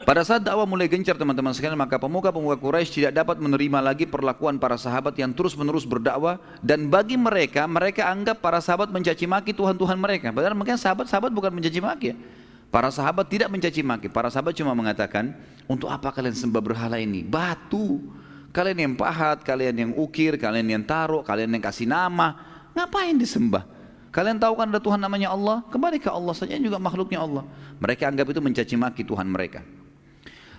Pada saat dakwah mulai gencar teman-teman sekalian, maka pemuka-pemuka Quraisy tidak dapat menerima lagi perlakuan para sahabat yang terus-menerus berdakwah, dan bagi mereka, mereka anggap para sahabat mencaci maki Tuhan-Tuhan mereka. Padahal mungkin sahabat-sahabat bukan mencaci maki ya. Para sahabat tidak mencaci maki, para sahabat cuma mengatakan, untuk apa kalian sembah berhala ini? Batu, kalian yang pahat, kalian yang ukir, kalian yang taruh, kalian yang kasih nama, ngapain disembah? Kalian tahu kan ada Tuhan namanya Allah, kembali ke Allah saja, juga makhluknya Allah. Mereka anggap itu mencaci maki Tuhan mereka.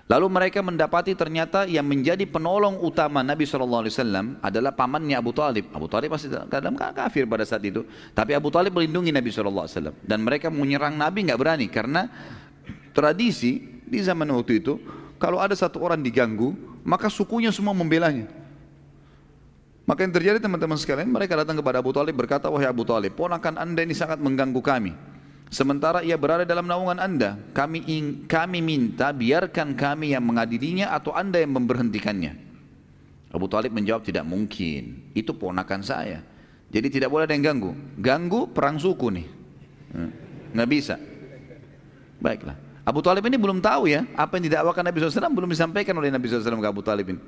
Lalu mereka mendapati ternyata yang menjadi penolong utama Nabi SAW adalah pamannya Abu Talib. Abu Talib pasti kadang kafir pada saat itu, tapi Abu Talib melindungi Nabi SAW. Dan mereka menyerang Nabi nggak berani, karena tradisi di zaman waktu itu, kalau ada satu orang diganggu, maka sukunya semua membelanya. Maka yang terjadi teman-teman sekalian, mereka datang kepada Abu Talib berkata, wahai Abu Talib, ponakan anda ini sangat mengganggu kami. Sementara ia berada dalam naungan anda, kami minta biarkan kami yang mengadilinya atau anda yang memberhentikannya. Abu Talib menjawab, tidak mungkin, itu ponakan saya, jadi tidak boleh ada yang ganggu. Ganggu perang suku nih, nggak bisa. Baiklah, Abu Talib ini belum tahu ya, apa yang didakwakan Nabi SAW belum disampaikan oleh Nabi SAW ke Abu Talib ini.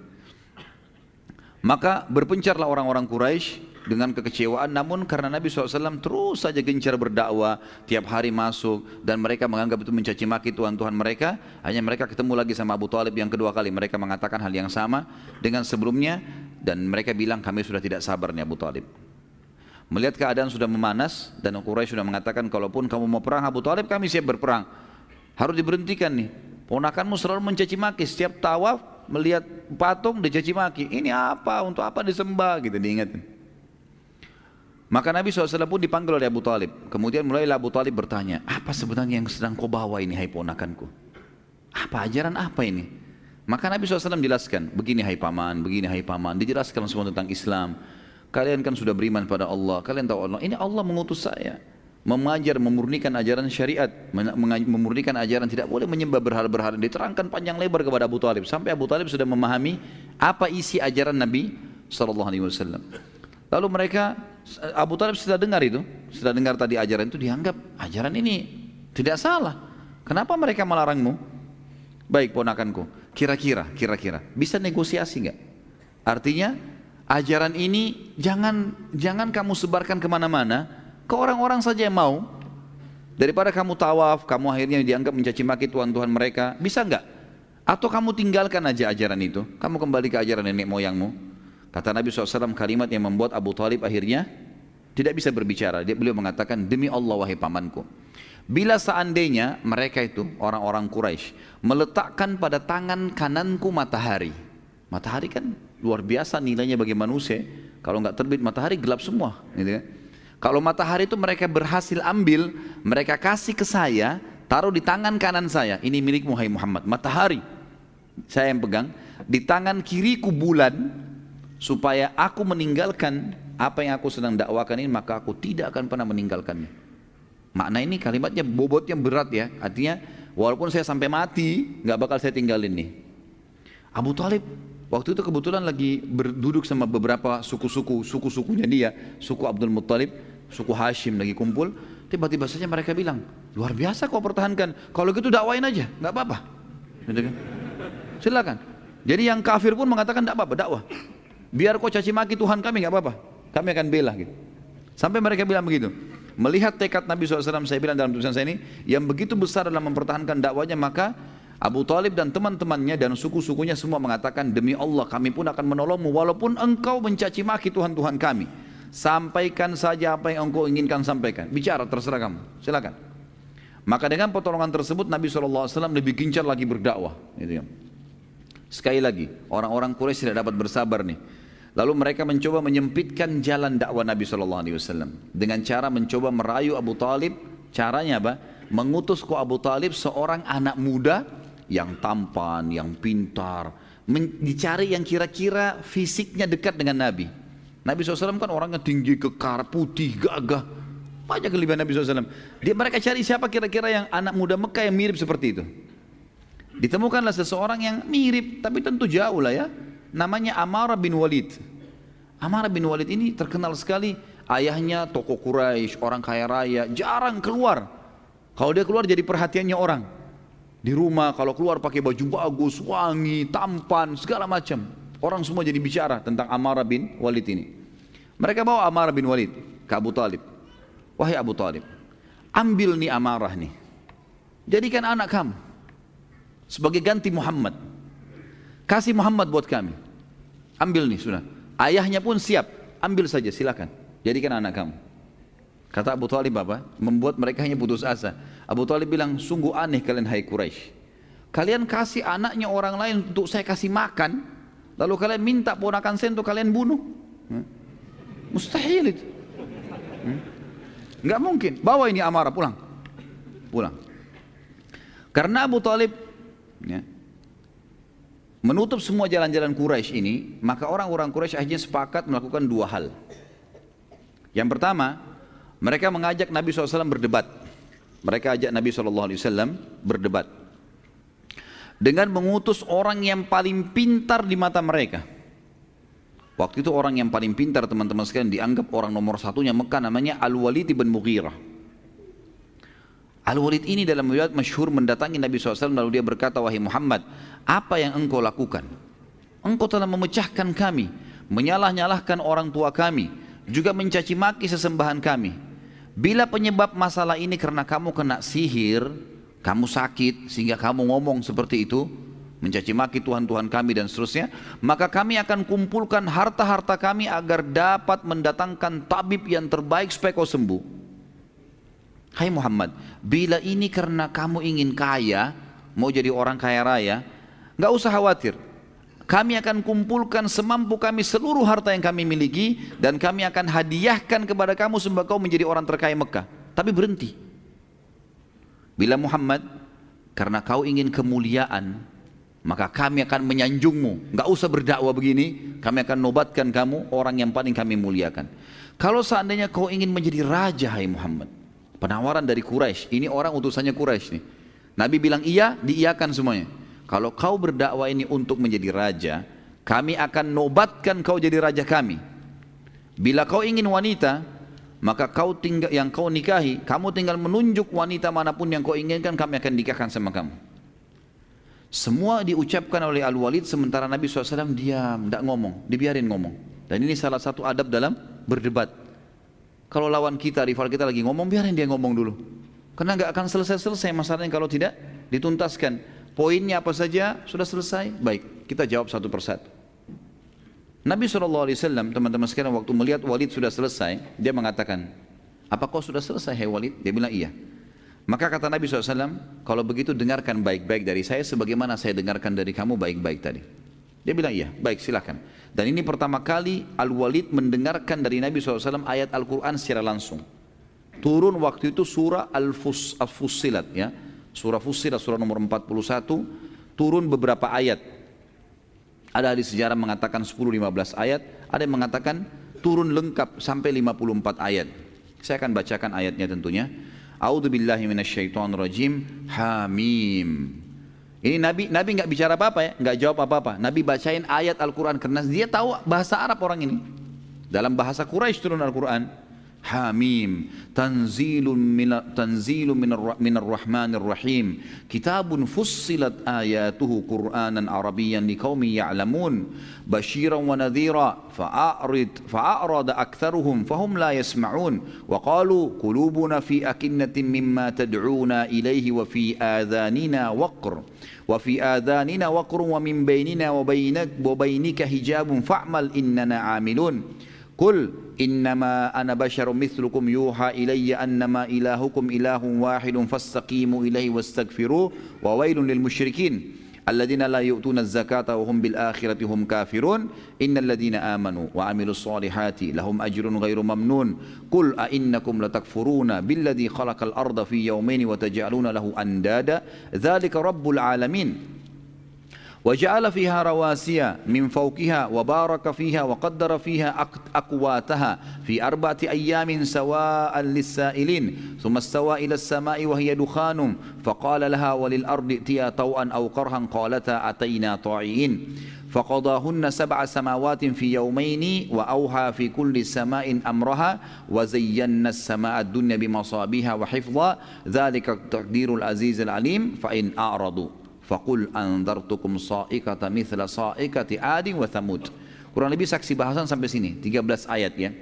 Maka berpencarlah orang-orang Quraisy dengan kekecewaan, namun karena Nabi SAW terus saja gencar berdakwah, tiap hari masuk, dan mereka menganggap itu mencaci maki Tuhan-Tuhan mereka, hanya mereka ketemu lagi sama Abu Talib yang kedua kali, mereka mengatakan hal yang sama dengan sebelumnya, dan mereka bilang kami sudah tidak sabar nih Abu Talib. Melihat keadaan sudah memanas, dan Quraisy sudah mengatakan kalaupun kamu mau perang Abu Talib, kami siap berperang, harus diberhentikan nih, ponakanmu selalu mencaci maki, setiap tawaf melihat patung dicaci maki, ini apa, untuk apa disembah, gitu diingatin. Maka Nabi SAW pun dipanggil oleh Abu Talib. Kemudian mulailah Abu Talib bertanya, apa sebenarnya yang sedang kau bawa ini hai ponakanku? Apa ajaran apa ini? Maka Nabi SAW jelaskan, begini hai paman, begini hai paman. Dijelaskan semua tentang Islam. Kalian kan sudah beriman pada Allah, kalian tahu Allah, ini Allah mengutus saya mengajar, memurnikan ajaran syariat, memurnikan ajaran tidak boleh menyembah berhala-berhala. Diterangkan panjang lebar kepada Abu Talib, sampai Abu Talib sudah memahami apa isi ajaran Nabi SAW. Lalu mereka Abu Talib setelah dengar itu, setelah dengar tadi ajaran itu, dianggap ajaran ini tidak salah. Kenapa mereka melarangmu? Baik ponakanku, kira-kira bisa negosiasi nggak? Artinya ajaran ini jangan kamu sebarkan kemana-mana, ke orang-orang saja yang mau. Daripada kamu tawaf, kamu akhirnya dianggap mencaci maki Tuhan-Tuhan mereka, bisa nggak? Atau kamu tinggalkan aja ajaran itu, kamu kembali ke ajaran nenek moyangmu. Kata Nabi SAW kalimat yang membuat Abu Talib akhirnya tidak bisa berbicara. Beliau mengatakan, demi Allah wahai pamanku, bila seandainya mereka itu orang-orang Quraisy meletakkan pada tangan kananku matahari. Matahari kan luar biasa nilainya bagi manusia. Kalau nggak terbit matahari gelap semua, gitu kan? Kalau matahari itu mereka berhasil ambil, mereka kasih ke saya, taruh di tangan kanan saya, ini milikmu hai Muhammad. Matahari saya yang pegang, di tangan kiriku bulan, supaya aku meninggalkan apa yang aku sedang dakwakan ini, maka aku tidak akan pernah meninggalkannya. Makna ini kalimatnya bobotnya berat ya, artinya walaupun saya sampai mati nggak bakal saya tinggalin nih. Abu Talib waktu itu kebetulan lagi berduduk sama beberapa suku-sukunya dia, suku Abdul Muttalib, suku Hashim lagi kumpul. Tiba-tiba saja mereka bilang, luar biasa kau pertahankan, kalau gitu dakwain aja, nggak apa-apa, gitu kan? Silakan. Jadi yang kafir pun mengatakan nggak apa-apa, dakwah. Biar kau caci maki Tuhan kami nggak apa-apa, kami akan bela gitu. Sampai mereka bilang begitu. Melihat tekad Nabi SAW, saya bilang dalam tulisan saya ini, yang begitu besar dalam mempertahankan dakwanya, maka Abu Talib dan teman-temannya dan suku-sukunya semua mengatakan, demi Allah kami pun akan menolongmu walaupun engkau mencaci maki Tuhan-Tuhan kami. Sampaikan saja apa yang engkau inginkan sampaikan. Bicara terserah kamu, silakan. Maka dengan pertolongan tersebut Nabi SAW lebih gencar lagi berdakwah. Gitu ya. Sekali lagi, orang-orang Quraisy tidak dapat bersabar nih. Lalu mereka mencoba menyempitkan jalan dakwah Nabi SAW dengan cara mencoba merayu Abu Talib. Caranya apa? Mengutus ke Abu Talib seorang anak muda yang tampan, yang pintar, dicari yang kira-kira fisiknya dekat dengan Nabi. Nabi SAW kan orangnya tinggi, kekar, putih, gagah, banyak kelebihan Nabi SAW. Mereka cari siapa kira-kira yang anak muda Mekah yang mirip seperti itu. Ditemukanlah seseorang yang mirip, tapi tentu jauh lah ya. Namanya Amarah bin Walid. Amarah bin Walid ini terkenal sekali, ayahnya tokoh Quraisy, orang kaya raya, jarang keluar. Kalau dia keluar jadi perhatiannya orang. Di rumah kalau keluar pakai baju bagus, wangi, tampan, segala macam. Orang semua jadi bicara tentang Amarah bin Walid ini. Mereka bawa Amarah bin Walid ke Abu Talib. Wahai Abu Talib, ambil nih Amarah nih, jadikan anak kamu sebagai ganti Muhammad. Kasih Muhammad buat kami. Ambil nih sudah. Ayahnya pun siap. Ambil saja silakan. Jadikan anak kamu. Kata Abu Talib apa? Membuat mereka hanya putus asa. Abu Talib bilang, sungguh aneh kalian hai Quraisy. Kalian kasih anaknya orang lain untuk saya kasih makan, lalu kalian minta ponakan saya untuk kalian bunuh. Mustahil itu. Enggak mungkin. Bawa ini Amarah pulang. Pulang. Karena Abu Talib ya, menutup semua jalan-jalan Quraisy ini, maka orang-orang Quraisy akhirnya sepakat melakukan dua hal. Yang pertama, mereka mengajak Nabi SAW berdebat. Mereka ajak Nabi SAW berdebat dengan mengutus orang yang paling pintar di mata mereka. Waktu itu orang yang paling pintar teman-teman sekalian dianggap orang nomor satunya Mekah, namanya Al-Walid bin Mughirah. Al-Walid ini dalam riwayat masyhur mendatangi Nabi SAW lalu dia berkata, wahai Muhammad, apa yang engkau lakukan? Engkau telah memecahkan kami, menyalah-nyalahkan orang tua kami, juga mencaci maki sesembahan kami. Bila penyebab masalah ini karena kamu kena sihir, kamu sakit sehingga kamu ngomong seperti itu, mencaci maki Tuhan-Tuhan kami dan seterusnya, maka kami akan kumpulkan harta-harta kami agar dapat mendatangkan tabib yang terbaik supaya kau sembuh. Hai Muhammad, bila ini karena kamu ingin kaya, mau jadi orang kaya raya, nggak usah khawatir. Kami akan kumpulkan semampu kami seluruh harta yang kami miliki dan kami akan hadiahkan kepada kamu sembah kau menjadi orang terkaya Mekah. Tapi berhenti. Bila Muhammad, karena kau ingin kemuliaan, maka kami akan menyanjungmu. Nggak usah berdakwah begini, kami akan nobatkan kamu orang yang paling kami muliakan. Kalau seandainya kau ingin menjadi raja, hai Muhammad, penawaran dari Quraisy, ini orang utusannya Quraisy nih. Nabi bilang iya, diiyakan semuanya. Kalau kau berdakwah ini untuk menjadi raja, kami akan nobatkan kau jadi raja kami. Bila kau ingin wanita, maka yang kau nikahi, kamu tinggal menunjuk wanita manapun yang kau inginkan, kami akan nikahkan sama kamu. Semua diucapkan oleh Al-Walid sementara Nabi SAW diam, tidak ngomong, dibiarin ngomong. Dan ini salah satu adab dalam berdebat. Kalau lawan kita, rival kita lagi ngomong, biarin dia ngomong dulu. Karena nggak akan selesai-selesai masalahnya kalau tidak dituntaskan. Poinnya apa saja sudah selesai, baik, kita jawab satu persatu. Nabi SAW, teman-teman sekalian, waktu melihat Walid sudah selesai, dia mengatakan, apa kau sudah selesai, hai Walid? Dia bilang iya. Maka kata Nabi SAW, kalau begitu dengarkan baik-baik dari saya sebagaimana saya dengarkan dari kamu baik-baik tadi. Dia bilang iya, baik silakan. Dan ini pertama kali Al-Walid mendengarkan dari Nabi SAW ayat Al-Quran secara langsung. Turun waktu itu surah Al-Fussilat, ya. Surah Fussilat, surah nomor 41, turun beberapa ayat. Ada di sejarah mengatakan 10-15 ayat, ada yang mengatakan turun lengkap sampai 54 ayat. Saya akan bacakan ayatnya tentunya. A'udzubillahi minasyaitonirrajim. Hamim. Ini Nabi nggak bicara apa-apa ya, nggak jawab apa-apa. Nabi bacain ayat Al-Quran karena dia tahu bahasa Arab orang ini. Dalam bahasa Quraisy turun Al-Quran. Hamim. Tanzilun minar rahmanir rahim. Kitabun fussilat ayatuhu Qur'anan Arabiyyan liqaumin ya'lamun. Basyiran wa nadhira. Fa'arada aktharuhum fahum la yasma'un. Wa qalu qulubuna fi akinnatin mimma tad'una ilaihi wa fi adhanina waqr. وفي آذاننا وقر ومن بيننا وبينك حجاب فاعمل إننا عاملون قل إنما أنا بشر مثلكم يوحى إلي أنما إلهكم إله واحد فاستقيموا إليه واستغفروه وويل للمشركين الذين لا يؤتون الزكاة وهم بالآخرة هم كافرون إن الذين آمنوا وعملوا الصالحات لهم أجر غير ممنون قل أئنكم لتكفرون بالذي خلق الأرض في يومين وتجعلون له أندادا ذلك رب العالمين وجعل فيها رواسي من فوقها وبارك فيها وقدر فيها أقواتها في 4 أيام سواء للسائلين ثم استوى إلى السماء وهي دخان فقال لها وللأرض ائتيا طوعا أو كرها قالتا أتينا طاعين فقضاهن 7 سماوات في يومين وأوحى في كل سماء أمرها وزينا السماء الدنيا بمصابيها وحفظا ذلك تقدير العزيز العليم فإن أعرضوا Faqul anzartukum sa'iqata mithla sa'iqati 'adin wa thamud. Kurang lebih saksi bahasan sampai sini 13 ayat ya.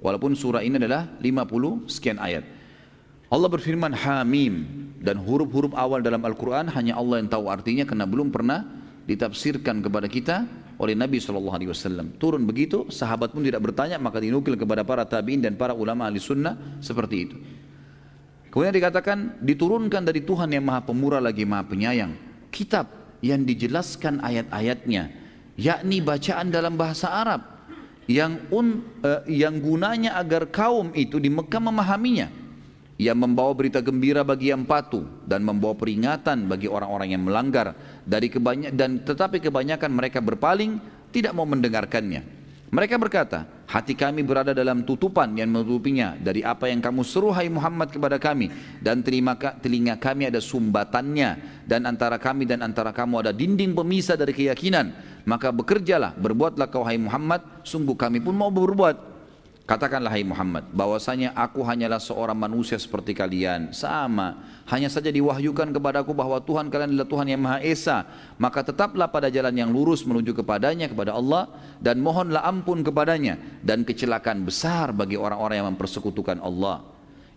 Walaupun surah ini adalah 50 sekian ayat. Allah berfirman Hamim, dan huruf-huruf awal dalam Al-Quran hanya Allah yang tahu artinya karena belum pernah ditafsirkan kepada kita oleh Nabi SAW. Turun begitu, sahabat pun tidak bertanya, maka dinukil kepada para tabi'in dan para ulama ahli sunnah seperti itu. Kemudian dikatakan diturunkan dari Tuhan yang Maha Pemurah lagi Maha Penyayang kitab yang dijelaskan ayat-ayatnya, yakni bacaan dalam bahasa Arab yang gunanya agar kaum itu di Mekah memahaminya, yang membawa berita gembira bagi yang patuh dan membawa peringatan bagi orang-orang yang melanggar tetapi kebanyakan mereka berpaling, tidak mau mendengarkannya. Mereka berkata, hati kami berada dalam tutupan yang menutupinya dari apa yang kamu seru hai Muhammad kepada kami, dan telinga kami ada sumbatannya, dan antara kami dan antara kamu ada dinding pemisah dari keyakinan. Maka bekerjalah, berbuatlah kau hai Muhammad, sungguh kami pun mau berbuat. Katakanlah hai Muhammad, bahwasanya aku hanyalah seorang manusia seperti kalian, sama. Hanya saja diwahyukan kepadaku bahwa Tuhan kalian adalah Tuhan yang Maha Esa. Maka tetaplah pada jalan yang lurus menuju kepadanya, kepada Allah, dan mohonlah ampun kepadanya. Dan kecelakaan besar bagi orang-orang yang mempersekutukan Allah,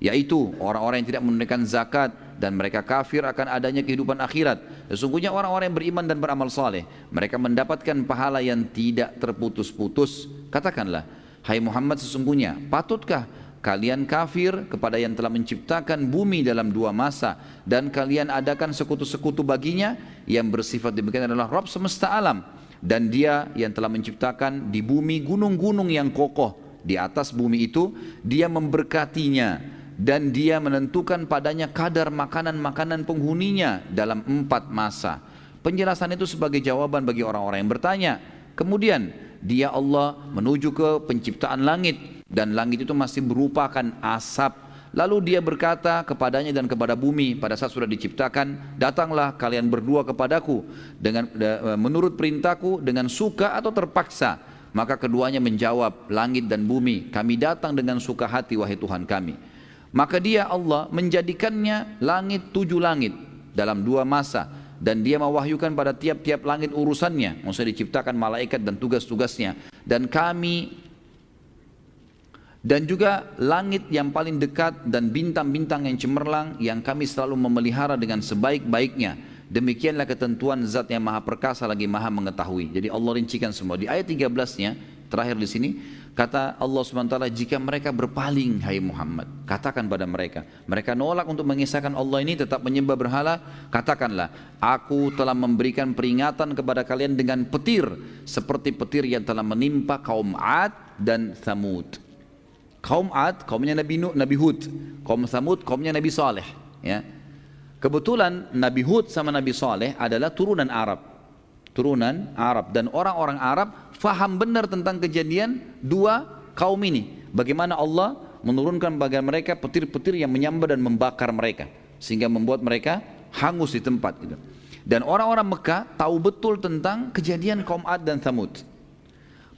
yaitu orang-orang yang tidak menunaikan zakat dan mereka kafir akan adanya kehidupan akhirat. Sesungguhnya orang-orang yang beriman dan beramal saleh, mereka mendapatkan pahala yang tidak terputus-putus. Katakanlah, hai Muhammad, sesungguhnya patutkah kalian kafir kepada yang telah menciptakan bumi dalam 2 masa dan kalian adakan sekutu-sekutu baginya? Yang bersifat demikian adalah Rabb semesta alam, dan dia yang telah menciptakan di bumi gunung-gunung yang kokoh. Di atas bumi itu dia memberkatinya, dan dia menentukan padanya kadar makanan-makanan penghuninya dalam 4 masa. Penjelasan itu sebagai jawaban bagi orang-orang yang bertanya. Kemudian dia Allah menuju ke penciptaan langit, dan langit itu masih merupakan asap. Lalu dia berkata kepadanya dan kepada bumi pada saat sudah diciptakan, datanglah kalian berdua kepadaku dengan menurut perintahku dengan suka atau terpaksa. Maka keduanya menjawab, langit dan bumi, kami datang dengan suka hati wahai Tuhan kami. Maka dia Allah menjadikannya langit 7 langit dalam 2 masa. Dan dia mewahyukan pada tiap-tiap langit urusannya. Maksudnya diciptakan malaikat dan tugas-tugasnya. Dan juga langit yang paling dekat dan bintang-bintang yang cemerlang yang kami selalu memelihara dengan sebaik-baiknya. Demikianlah ketentuan zat yang maha perkasa lagi maha mengetahui. Jadi Allah rincikan semua. Di ayat 13-nya, terakhir di sini, kata Allah SWT, jika mereka berpaling, hai Muhammad, katakan pada mereka. Mereka nolak untuk mengisahkan Allah ini, tetap menyembah berhala, katakanlah, aku telah memberikan peringatan kepada kalian dengan petir, seperti petir yang telah menimpa kaum Ad dan Thamud. Kaum Ad, kaumnya Nabi Hud. Kaum Thamud, kaumnya Nabi Saleh. Ya. Kebetulan Nabi Hud sama Nabi Saleh adalah turunan Arab. Turunan Arab. Dan orang-orang Arab faham benar tentang kejadian 2 kaum ini. Bagaimana Allah menurunkan bagi mereka petir-petir yang menyambar dan membakar mereka. Sehingga membuat mereka hangus di tempat. Gitu. Dan orang-orang Mekah tahu betul tentang kejadian kaum Ad dan Thamud.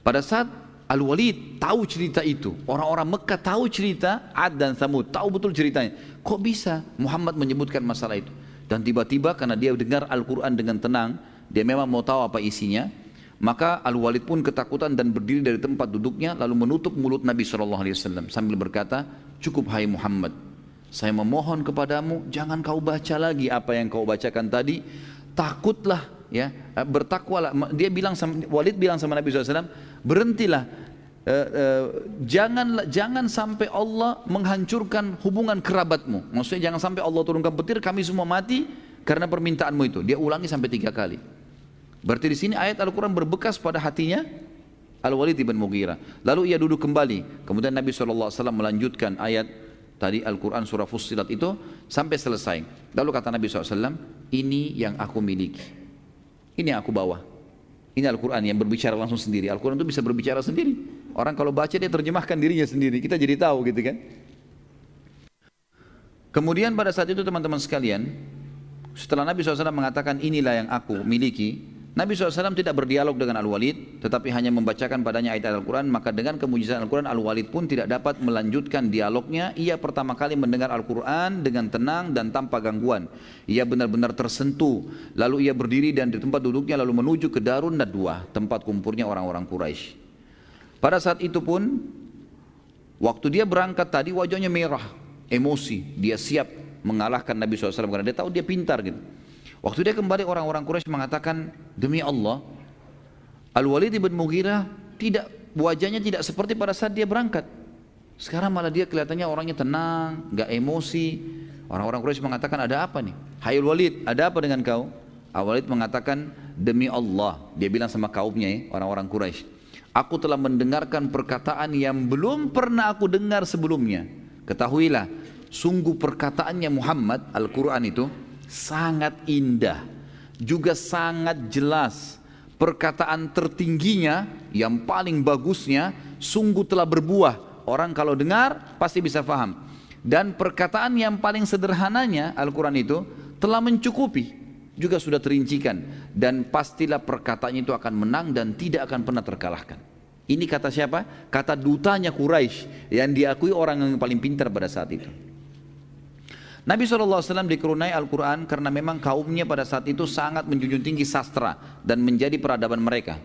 Pada saat Al-Walid tahu cerita itu, orang-orang Mekah tahu cerita Ad dan Thamud, tahu betul ceritanya. Kok bisa Muhammad menyebutkan masalah itu? Dan tiba-tiba karena dia dengar Al-Quran dengan tenang, dia memang mau tahu apa isinya, maka Al-Walid pun ketakutan dan berdiri dari tempat duduknya lalu menutup mulut Nabi SAW sambil berkata, cukup hai Muhammad, saya memohon kepadamu jangan kau baca lagi apa yang kau bacakan tadi, takutlah ya, bertakwalah. Dia bilang Walid bilang sama Nabi SAW, berhentilah, jangan sampai Allah menghancurkan hubungan kerabatmu. Maksudnya jangan sampai Allah turunkan petir kami semua mati karena permintaanmu itu. Dia ulangi sampai 3 kali. Berarti di sini ayat Al-Quran berbekas pada hatinya Al-Walid ibn Mughirah. Lalu ia duduk kembali. Kemudian Nabi SAW melanjutkan ayat tadi Al-Quran surah Fussilat itu sampai selesai. Lalu kata Nabi SAW, ini yang aku miliki, ini yang aku bawa. Ini Al-Quran yang berbicara langsung sendiri. Al-Quran itu bisa berbicara sendiri. Orang kalau baca dia terjemahkan dirinya sendiri. Kita jadi tahu gitu kan. Kemudian pada saat itu teman-teman sekalian, setelah Nabi SAW mengatakan inilah yang aku miliki, Nabi SAW tidak berdialog dengan Al-Walid, tetapi hanya membacakan padanya ayat Al-Quran. Maka dengan kemujizatan Al-Quran, Al-Walid pun tidak dapat melanjutkan dialognya. Ia pertama kali mendengar Al-Quran dengan tenang dan tanpa gangguan. Ia benar-benar tersentuh. Lalu ia berdiri dan di tempat duduknya lalu menuju ke Darun Nadwah, tempat kumpulnya orang-orang Quraisy. Pada saat itu pun, waktu dia berangkat tadi wajahnya merah, emosi. Dia siap mengalahkan Nabi SAW karena dia tahu dia pintar gitu. Waktu dia kembali orang-orang Quraisy mengatakan, demi Allah, Al-Walid ibn Mughirah wajahnya tidak seperti pada saat dia berangkat. Sekarang malah dia kelihatannya orangnya tenang, gak emosi. Orang-orang Quraisy mengatakan, ada apa nih? Hai Al-Walid, ada apa dengan kau? Al-Walid mengatakan, demi Allah, dia bilang sama kaumnya orang-orang Quraisy, aku telah mendengarkan perkataan yang belum pernah aku dengar sebelumnya. Ketahuilah, sungguh perkataannya Muhammad, Al-Quran itu sangat indah, juga sangat jelas. Perkataan tertingginya, yang paling bagusnya, sungguh telah berbuah. Orang kalau dengar pasti bisa faham. Dan perkataan yang paling sederhananya, Al-Quran itu telah mencukupi, juga sudah terincikan. Dan pastilah perkataannya itu akan menang dan tidak akan pernah terkalahkan. Ini kata siapa? Kata dutanya Quraisy yang diakui orang yang paling pintar pada saat itu. Nabi SAW dikerunai Al-Quran karena memang kaumnya pada saat itu sangat menjunjung tinggi sastra dan menjadi peradaban mereka.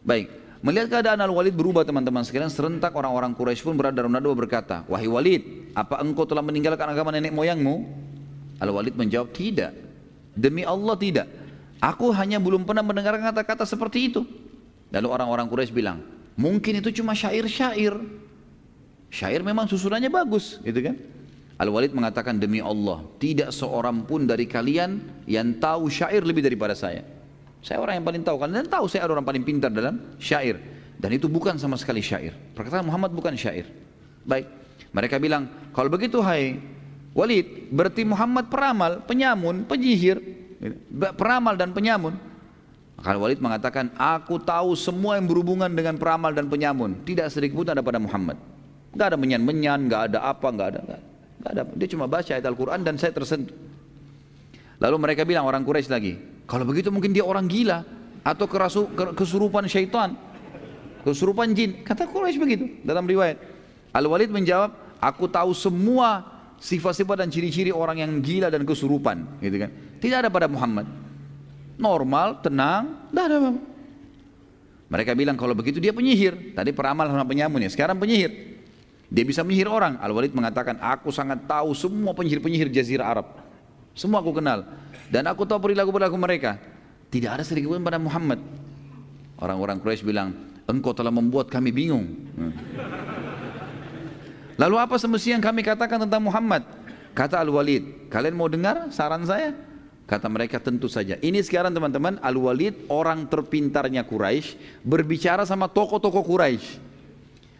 Baik, melihat keadaan Al-Walid berubah teman-teman sekalian, serentak orang-orang Quraisy pun berada dalam nadwa berkata, wahai Walid, apa engkau telah meninggalkan agama nenek moyangmu? Al-Walid menjawab, tidak, demi Allah tidak, aku hanya belum pernah mendengar kata-kata seperti itu. Lalu orang-orang Quraisy bilang, mungkin itu cuma syair-syair. Syair memang susunannya bagus, gitu kan? Al-Walid mengatakan, demi Allah, tidak seorang pun dari kalian yang tahu syair lebih daripada saya. Saya orang yang paling tahu, kalian tahu saya orang paling pintar dalam syair. Dan itu bukan sama sekali syair. Perkataan Muhammad bukan syair. Baik, mereka bilang, kalau begitu hai Walid, berarti Muhammad peramal, penyamun, penyihir, peramal dan penyamun. Maka Walid mengatakan, aku tahu semua yang berhubungan dengan peramal dan penyamun. Tidak sedikit pun ada pada Muhammad. Gak ada menyan-menyan, gak ada apa, gak ada. Dia cuma baca ayat Al-Quran dan saya tersentuh. Lalu mereka bilang, orang Quraisy lagi, kalau begitu mungkin dia orang gila atau kesurupan syaitan. kesurupan jin. Kata Quraisy begitu dalam riwayat. Al-Walid menjawab, aku tahu semua sifat-sifat dan ciri-ciri orang yang gila dan kesurupan, gitu kan. Tidak ada pada Muhammad. Normal, tenang, tidak ada apa-apa. Mereka bilang kalau begitu dia penyihir. Tadi peramal sama penyamun ya, sekarang penyihir. Dia bisa menyihir orang. Al-Walid mengatakan, aku sangat tahu semua penyihir-penyihir Jazirah Arab. Semua aku kenal. Dan aku tahu perilaku-perilaku mereka. Tidak ada sedikit pun pada Muhammad. Orang-orang Quraisy bilang, engkau telah membuat kami bingung. Lalu apa semestinya yang kami katakan tentang Muhammad? Kata Al-Walid, kalian mau dengar saran saya? Kata mereka, tentu saja. Ini sekarang teman-teman, Al-Walid orang terpintarnya Quraisy berbicara sama tokoh-tokoh Quraisy.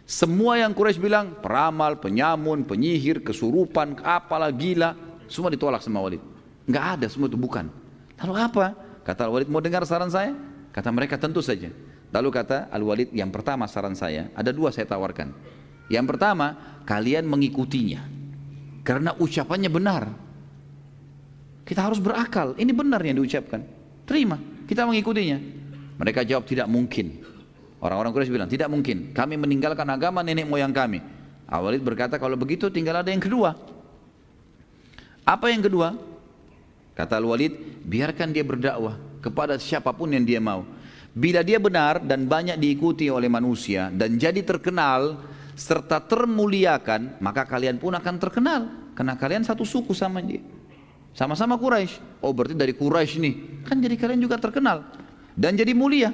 Semua yang Quraisy bilang, peramal, penyamun, penyihir, kesurupan, apalah gila, semua ditolak sama Walid. Enggak ada, semua itu bukan. Lalu apa? Kata Al-Walid, mau dengar saran saya? Kata mereka, tentu saja. Lalu kata Al-Walid, yang pertama saran saya, ada dua saya tawarkan. Yang pertama, kalian mengikutinya. Karena ucapannya benar. Kita harus berakal, ini benar yang diucapkan. Terima, kita mengikutinya. Mereka jawab, tidak mungkin. Orang-orang Quraisy bilang, tidak mungkin. Kami meninggalkan agama nenek moyang kami. Al-Walid berkata, kalau begitu tinggal ada yang kedua. Apa yang kedua? Kata Al-Walid, biarkan dia berdakwah kepada siapapun yang dia mau. Bila dia benar dan banyak diikuti oleh manusia dan jadi terkenal serta termuliakan, maka kalian pun akan terkenal. Karena kalian satu suku sama dia. Sama-sama Quraisy. Oh berarti dari Quraisy nih. Kan jadi kalian juga terkenal. Dan jadi mulia.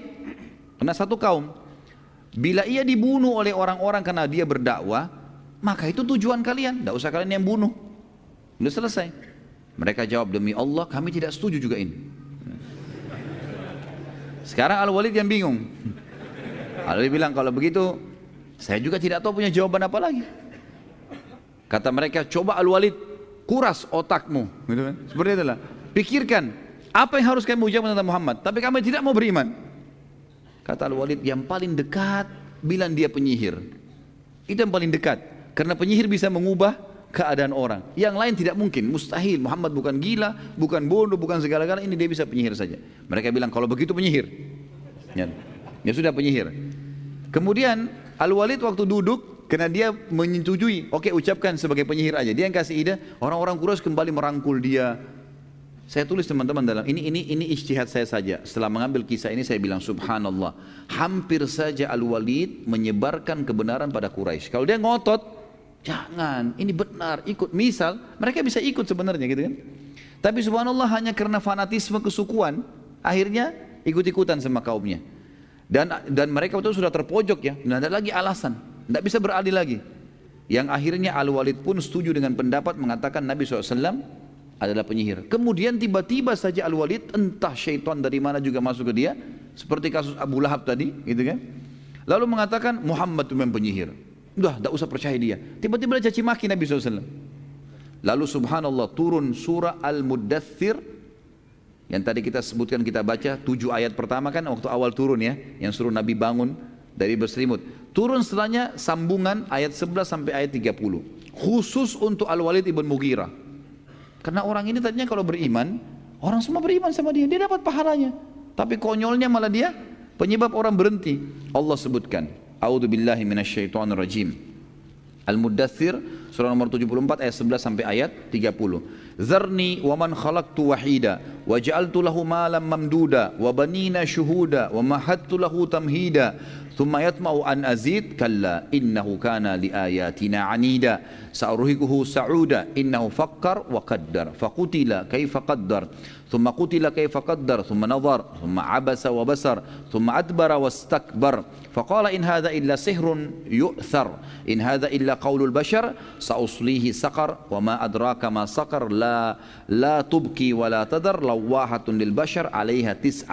Karena satu kaum. Bila ia dibunuh oleh orang-orang karena dia berdakwah, maka itu tujuan kalian. Tidak usah kalian yang bunuh. Sudah selesai. Mereka jawab, demi Allah kami tidak setuju juga ini. Sekarang Al-Walid yang bingung. Al-Walid bilang, kalau begitu saya juga tidak tahu punya jawaban apa lagi. Kata mereka, coba Al-Walid kuras otakmu, gitu kan? Seperti itulah. Pikirkan apa yang harus kamu ucapkan tentang Muhammad, tapi kami tidak mau beriman. Kata Al-Walid, yang paling dekat bilang dia penyihir. Itu yang paling dekat, karena penyihir bisa mengubah keadaan orang. Yang lain tidak mungkin, mustahil. Muhammad bukan gila, bukan bodoh, bukan segala-galanya. Ini dia bisa penyihir saja. Mereka bilang kalau begitu penyihir. Ya sudah penyihir. Kemudian Al-Walid waktu duduk, karena dia menyetujui, oke ucapkan sebagai penyihir aja. Dia yang kasih ide, orang-orang Quraisy kembali merangkul dia. Saya tulis teman-teman dalam ini ijtihad saya saja. Setelah mengambil kisah ini saya bilang subhanallah, hampir saja Al-Walid menyebarkan kebenaran pada Quraisy. Kalau dia ngotot, jangan, ini benar, ikut. Misal mereka bisa ikut sebenarnya gitu kan. Tapi subhanallah hanya karena fanatisme kesukuan, akhirnya ikut-ikutan sama kaumnya. Dan mereka itu sudah terpojok ya, tidak ada lagi alasan. Tidak bisa beralih lagi. Yang akhirnya Al-Walid pun setuju dengan pendapat mengatakan Nabi SAW adalah penyihir. Kemudian tiba-tiba saja Al-Walid, entah syaitan dari mana juga masuk ke dia, seperti kasus Abu Lahab tadi, gitu kan. Lalu mengatakan Muhammad itu memang penyihir. Udah, tidak usah percaya dia. Tiba-tiba dia caci maki Nabi SAW. Lalu subhanallah turun surah Al-Muddathir, yang tadi kita sebutkan, kita baca 7 ayat pertama kan waktu awal turun ya, yang suruh Nabi bangun dari berselimut. Turun setelahnya sambungan ayat 11 sampai ayat 30. Khusus untuk Al-Walid ibn Mughirah. Karena orang ini tadinya kalau beriman, orang semua beriman sama dia, dia dapat pahalanya. Tapi konyolnya malah dia penyebab orang berhenti. Allah sebutkan, A'udzubillahi minasyaitonirrajim. Al-Muddathir surah nomor 74 ayat 11 sampai ayat 30. Zarni wa man khalaqtu wahida wa ja'altu lahu malam mamduda wa banina syuhuda wa mahattu lahu tamhida thumma yatma'u an azid kalla innahu kana li ayatina anida sa'urhiquhu sa'uda innahu fakkar wa qaddar faqutila kaifa qaddar thumma qutila kaifa qaddar thumma nadhar thumma abasa wa basar thumma adbara wastakbar faqala in hadha illa sihrun yu'thar in hadha illa qaulul bashar sa'uslihi saqar wa ma adraka ma saqar la tubki wa la tadar lawahatun lil bashar 'alaiha 19.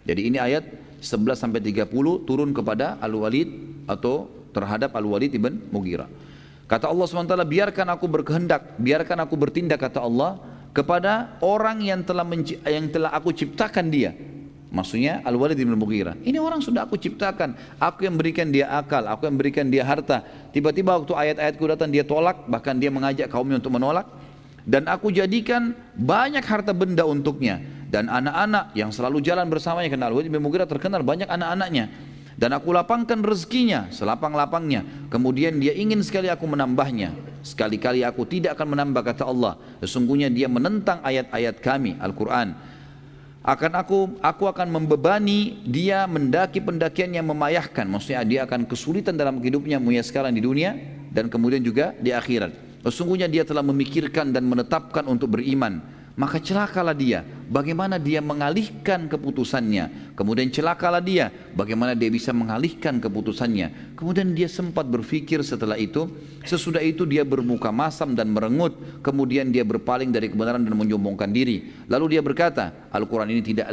Jadi ini ayat 11 sampai 30 turun kepada Al-Walid atau terhadap Al-Walid ibn Mughirah. Kata Allah SWT, biarkan aku berkehendak, biarkan aku bertindak, kata Allah, kepada orang yang telah aku ciptakan dia. Maksudnya Al-Walid ibn Mughirah. Ini orang sudah aku ciptakan, aku yang berikan dia akal, aku yang berikan dia harta. Tiba-tiba waktu ayat-ayatku datang dia tolak, bahkan dia mengajak kaumnya untuk menolak. Dan aku jadikan banyak harta benda untuknya dan anak-anak yang selalu jalan bersamanya, karena Al-Walid bin Mughirah terkenal banyak anak-anaknya. Dan aku lapangkan rezekinya selapang-lapangnya. Kemudian dia ingin sekali aku menambahnya. Sekali-kali aku tidak akan menambah, kata Allah. Sesungguhnya dia menentang ayat-ayat kami, Al-Quran. Aku akan membebani dia mendaki pendakian yang memayahkan. Maksudnya dia akan kesulitan dalam hidupnya, mulai sekarang di dunia dan kemudian juga di akhirat. Sesungguhnya dia telah memikirkan dan menetapkan untuk beriman. Maka celakalah dia, bagaimana dia mengalihkan keputusannya. Kemudian celakalah dia, bagaimana dia bisa mengalihkan keputusannya. Kemudian dia sempat berpikir setelah itu. Sesudah itu dia bermuka masam dan merengut. Kemudian dia berpaling dari kebenaran dan menyombongkan diri. Lalu dia berkata, Al-Quran ini tidak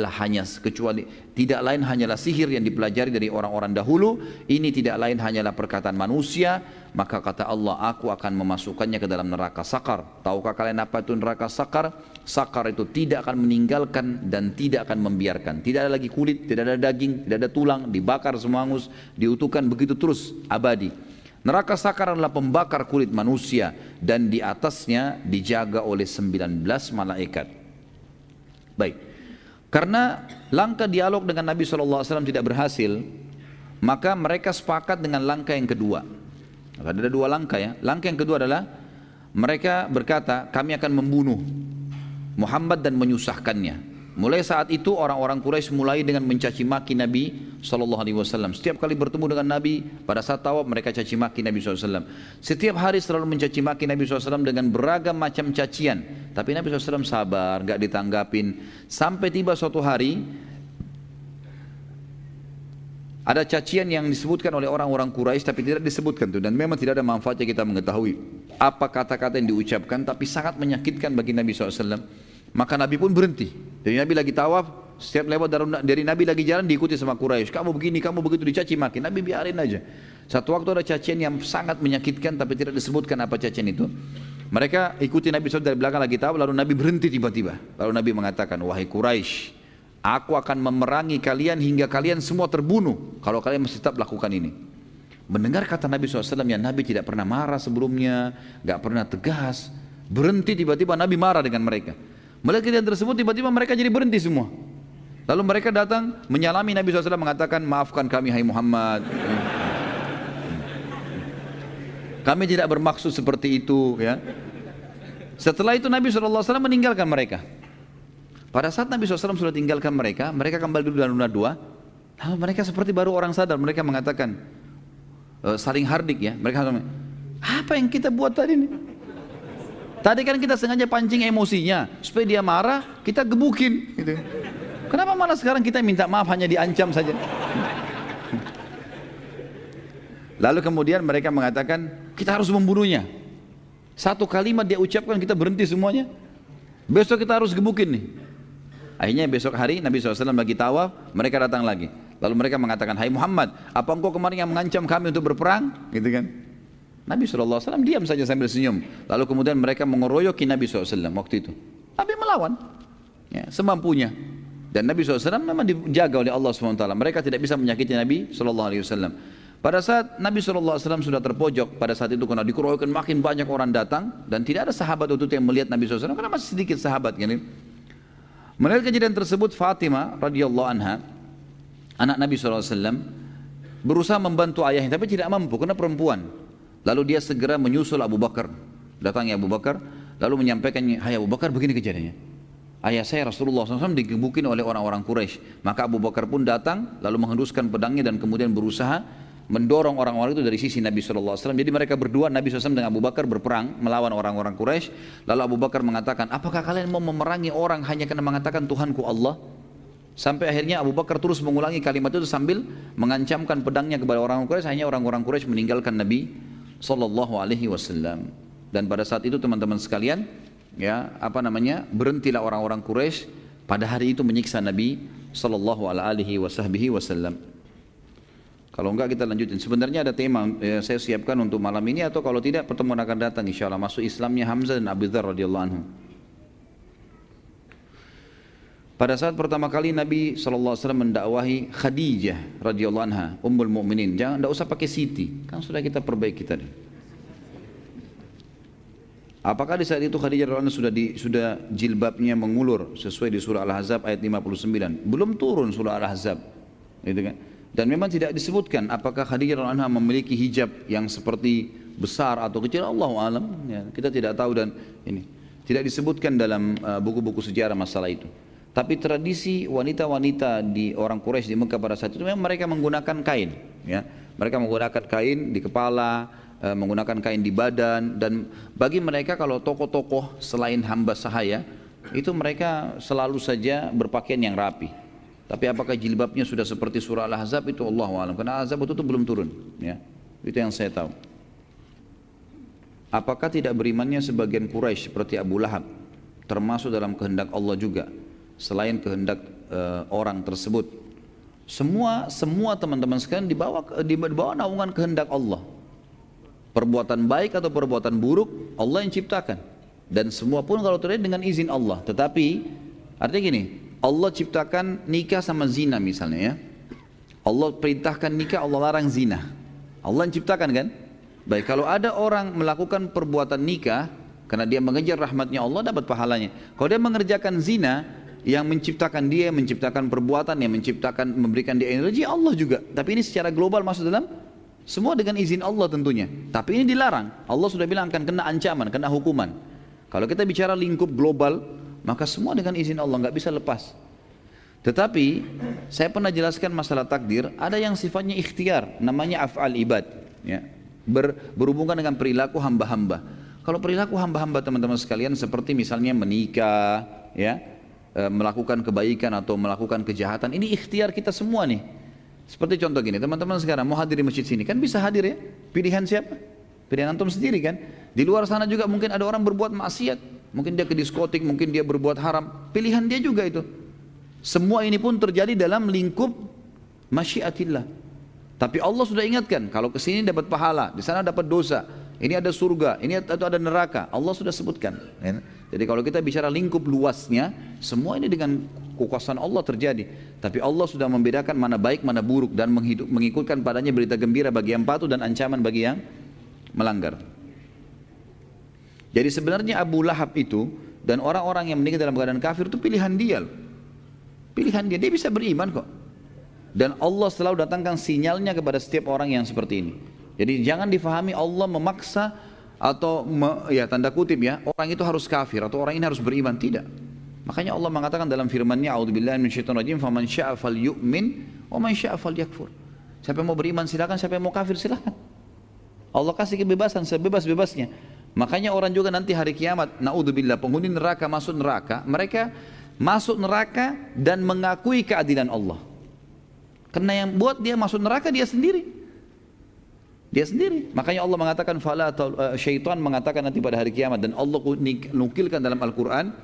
lain hanyalah sihir yang dipelajari dari orang-orang dahulu. Ini tidak lain hanyalah perkataan manusia. Maka kata Allah, aku akan memasukkannya ke dalam neraka sakar. Tahukah kalian apa itu neraka sakar? Sakar itu tidak akan meninggalkan dan tidak akan membiarkan. Tidak ada lagi kulit, tidak ada daging, tidak ada tulang, dibakar semua hangus, diutuhkan begitu terus abadi. Neraka sakar adalah pembakar kulit manusia dan di atasnya dijaga oleh 19 malaikat. Baik, karena langkah dialog dengan Nabi SAW tidak berhasil, maka mereka sepakat dengan langkah yang kedua. Ada dua langkah ya. Langkah yang kedua adalah mereka berkata, kami akan membunuh Muhammad dan menyusahkannya. Mulai saat itu orang-orang Quraisy mulai dengan mencaci maki Nabi SAW. Setiap kali bertemu dengan Nabi pada saat tawaf mereka caci maki Nabi SAW. Setiap hari selalu mencaci maki Nabi SAW dengan beragam macam cacian. Tapi Nabi SAW sabar, gak ditanggapin. Sampai tiba suatu hari ada cacian yang disebutkan oleh orang-orang Quraisy tapi tidak disebutkan tuh, dan memang tidak ada manfaatnya kita mengetahui apa kata-kata yang diucapkan, tapi sangat menyakitkan bagi Nabi SAW. Maka Nabi pun berhenti. Jadi Nabi lagi tawaf, setiap lewat dari Nabi lagi jalan diikuti sama Quraisy. Kamu begini, kamu begitu, dicaci maki. Nabi biarin aja. Satu waktu ada cacian yang sangat menyakitkan tapi tidak disebutkan apa cacian itu. Mereka ikuti Nabi SAW dari belakang lagi tawaf, lalu Nabi berhenti tiba-tiba. Lalu Nabi mengatakan, wahai Quraisy, aku akan memerangi kalian hingga kalian semua terbunuh kalau kalian masih tetap lakukan ini. Mendengar kata Nabi SAW yang Nabi tidak pernah marah sebelumnya, gak pernah tegas, berhenti tiba-tiba Nabi marah dengan mereka. Melihat kejadian tersebut tiba-tiba mereka jadi berhenti semua. Lalu mereka datang menyalami Nabi SAW mengatakan, maafkan kami hai Muhammad. Kami tidak bermaksud seperti itu ya. Setelah itu Nabi SAW meninggalkan mereka. Pada saat Nabi SAW sudah tinggalkan mereka, mereka kembali dulu dalam dua. Lalu mereka seperti baru orang sadar, mereka mengatakan saling hardik ya. Mereka mengatakan, apa yang kita buat tadi nih? Tadi kan kita sengaja pancing emosinya supaya dia marah, kita gebukin. Gitu. Kenapa malah sekarang kita minta maaf hanya diancam saja? Lalu kemudian mereka mengatakan kita harus membunuhnya. Satu kalimat dia ucapkan kita berhenti semuanya. Besok kita harus gebukin nih. Akhirnya besok hari Nabi SAW lagi tawaf, mereka datang lagi. Lalu mereka mengatakan, hai Muhammad, apa engkau kemarin yang mengancam kami untuk berperang? Gitu kan? Nabi SAW diam saja sambil senyum. Lalu kemudian mereka mengeroyoki Nabi SAW waktu itu. Nabi melawan ya, semampunya. Dan Nabi SAW memang dijaga oleh Allah SWT. Mereka tidak bisa menyakiti Nabi SAW. Pada saat Nabi SAW sudah terpojok, pada saat itu karena dikeroyokan makin banyak orang datang. Dan tidak ada sahabat waktu itu yang melihat Nabi SAW, karena masih sedikit sahabat. Gitu. Melihat kejadian tersebut, Fatimah radhiyallahu anha, anak Nabi SAW, berusaha membantu ayahnya, tapi tidak mampu karena perempuan. Lalu dia segera menyusul Abu Bakar. Datangnya Abu Bakar, lalu menyampaikan, hai Abu Bakar, begini kejadiannya. Ayah saya Rasulullah SAW digebukin oleh orang-orang Quraisy. Maka Abu Bakar pun datang, lalu menghenduskan pedangnya dan kemudian berusaha mendorong orang-orang itu dari sisi Nabi SAW. Jadi mereka berdua, Nabi SAW dengan Abu Bakar berperang melawan orang-orang Quraisy. Lalu Abu Bakar mengatakan, apakah kalian mau memerangi orang hanya karena mengatakan Tuhanku Allah? Sampai akhirnya Abu Bakar terus mengulangi kalimat itu sambil mengancamkan pedangnya kepada orang-orang Quraisy. Hanya orang-orang Quraisy meninggalkan Nabi SAW. Dan pada saat itu teman-teman sekalian, ya berhentilah orang-orang Quraisy pada hari itu menyiksa Nabi SAW. Kalau enggak kita lanjutin. Sebenarnya ada tema saya siapkan untuk malam ini, atau kalau tidak pertemuan akan datang insyaallah, masuk Islamnya Hamzah dan Abu Dzar radhiyallahu anhu. Pada saat pertama kali Nabi SAW mendakwahi Khadijah radhiyallahu anha, Ummul Mukminin, enggak usah pakai Siti, kan sudah kita perbaiki tadi. Apakah di saat itu Khadijah radhiyallahu anha sudah jilbabnya mengulur sesuai di surah Al-Ahzab ayat 59? Belum turun surah Al-Ahzab, gitu kan? Dan memang tidak disebutkan apakah Khadijah radhiyallahu anha memiliki hijab yang seperti besar atau kecil, Allahu alam, ya, kita tidak tahu. Dan ini tidak disebutkan dalam buku-buku sejarah masalah itu. Tapi tradisi wanita-wanita di orang Quraisy di Mekah pada saat itu memang mereka menggunakan kain, ya. Mereka menggunakan kain di kepala, menggunakan kain di badan, dan bagi mereka kalau tokoh-tokoh selain hamba sahaya itu mereka selalu saja berpakaian yang rapi. Tapi apakah jilbabnya sudah seperti surah Al-Ahzab itu Allahu a'lam, karena Ahzab itu belum turun, ya. Itu yang saya tahu. Apakah tidak berimannya sebagian Quraisy seperti Abu Lahab termasuk dalam kehendak Allah juga selain kehendak orang tersebut? Semua teman-teman sekalian dibawa naungan kehendak Allah. Perbuatan baik atau perbuatan buruk Allah yang ciptakan, dan semua pun kalau terjadi dengan izin Allah. Tetapi artinya gini, Allah ciptakan nikah sama zina misalnya, ya. Allah perintahkan nikah, Allah larang zina. Allah yang ciptakan kan? Baik, kalau ada orang melakukan perbuatan nikah karena dia mengejar rahmatnya Allah, dapat pahalanya. Kalau dia mengerjakan zina, yang menciptakan dia, menciptakan perbuatan, yang menciptakan, memberikan dia energi, Allah juga. Tapi ini secara global masuk dalam semua dengan izin Allah tentunya. Tapi ini dilarang. Allah sudah bilang akan kena ancaman, kena hukuman. Kalau kita bicara lingkup global, maka semua dengan izin Allah, nggak bisa lepas. Tetapi saya pernah jelaskan masalah takdir, ada yang sifatnya ikhtiar, namanya af'al ibad, ya. Berhubungan dengan perilaku hamba-hamba. Kalau perilaku hamba-hamba teman-teman sekalian seperti misalnya menikah, ya, melakukan kebaikan atau melakukan kejahatan, ini ikhtiar kita semua nih. Seperti contoh gini, teman-teman sekarang mau hadir di masjid sini, kan bisa hadir, ya. Pilihan siapa? Pilihan antum sendiri kan. Di luar sana juga mungkin ada orang berbuat maksiat, mungkin dia ke diskotik, mungkin dia berbuat haram, pilihan dia juga itu. Semua ini pun terjadi dalam lingkup masyiatillah. Tapi Allah sudah ingatkan, kalau ke sini dapat pahala, di sana dapat dosa, ini ada surga, ini ada neraka, Allah sudah sebutkan. Jadi kalau kita bicara lingkup luasnya, semua ini dengan kekuasaan Allah terjadi. Tapi Allah sudah membedakan mana baik, mana buruk, dan mengikutkan padanya berita gembira bagi yang patuh dan ancaman bagi yang melanggar. Jadi sebenarnya Abu Lahab itu dan orang-orang yang meninggal dalam keadaan kafir itu pilihan dia. Pilihan dia bisa beriman kok. Dan Allah selalu datangkan sinyalnya kepada setiap orang yang seperti ini. Jadi jangan difahami Allah memaksa atau ya tanda kutip ya, orang itu harus kafir atau orang ini harus beriman, tidak. Makanya Allah mengatakan dalam firman-Nya, "A'udzubillahi minasyaitonirrajim, faman syaa'a falyu'min wa man syaa'a falyakfur." Siapa yang mau beriman silakan, siapa yang mau kafir silakan. Allah kasih kebebasan sebebas-bebasnya. Makanya orang juga nanti hari kiamat, naudzubillah, penghuni neraka masuk neraka, mereka masuk neraka dan mengakui keadilan Allah. Karena yang buat dia masuk neraka dia sendiri. Dia sendiri. Makanya Allah mengatakan syaitan mengatakan nanti pada hari kiamat, dan Allah nukilkan dalam Al-Qur'an,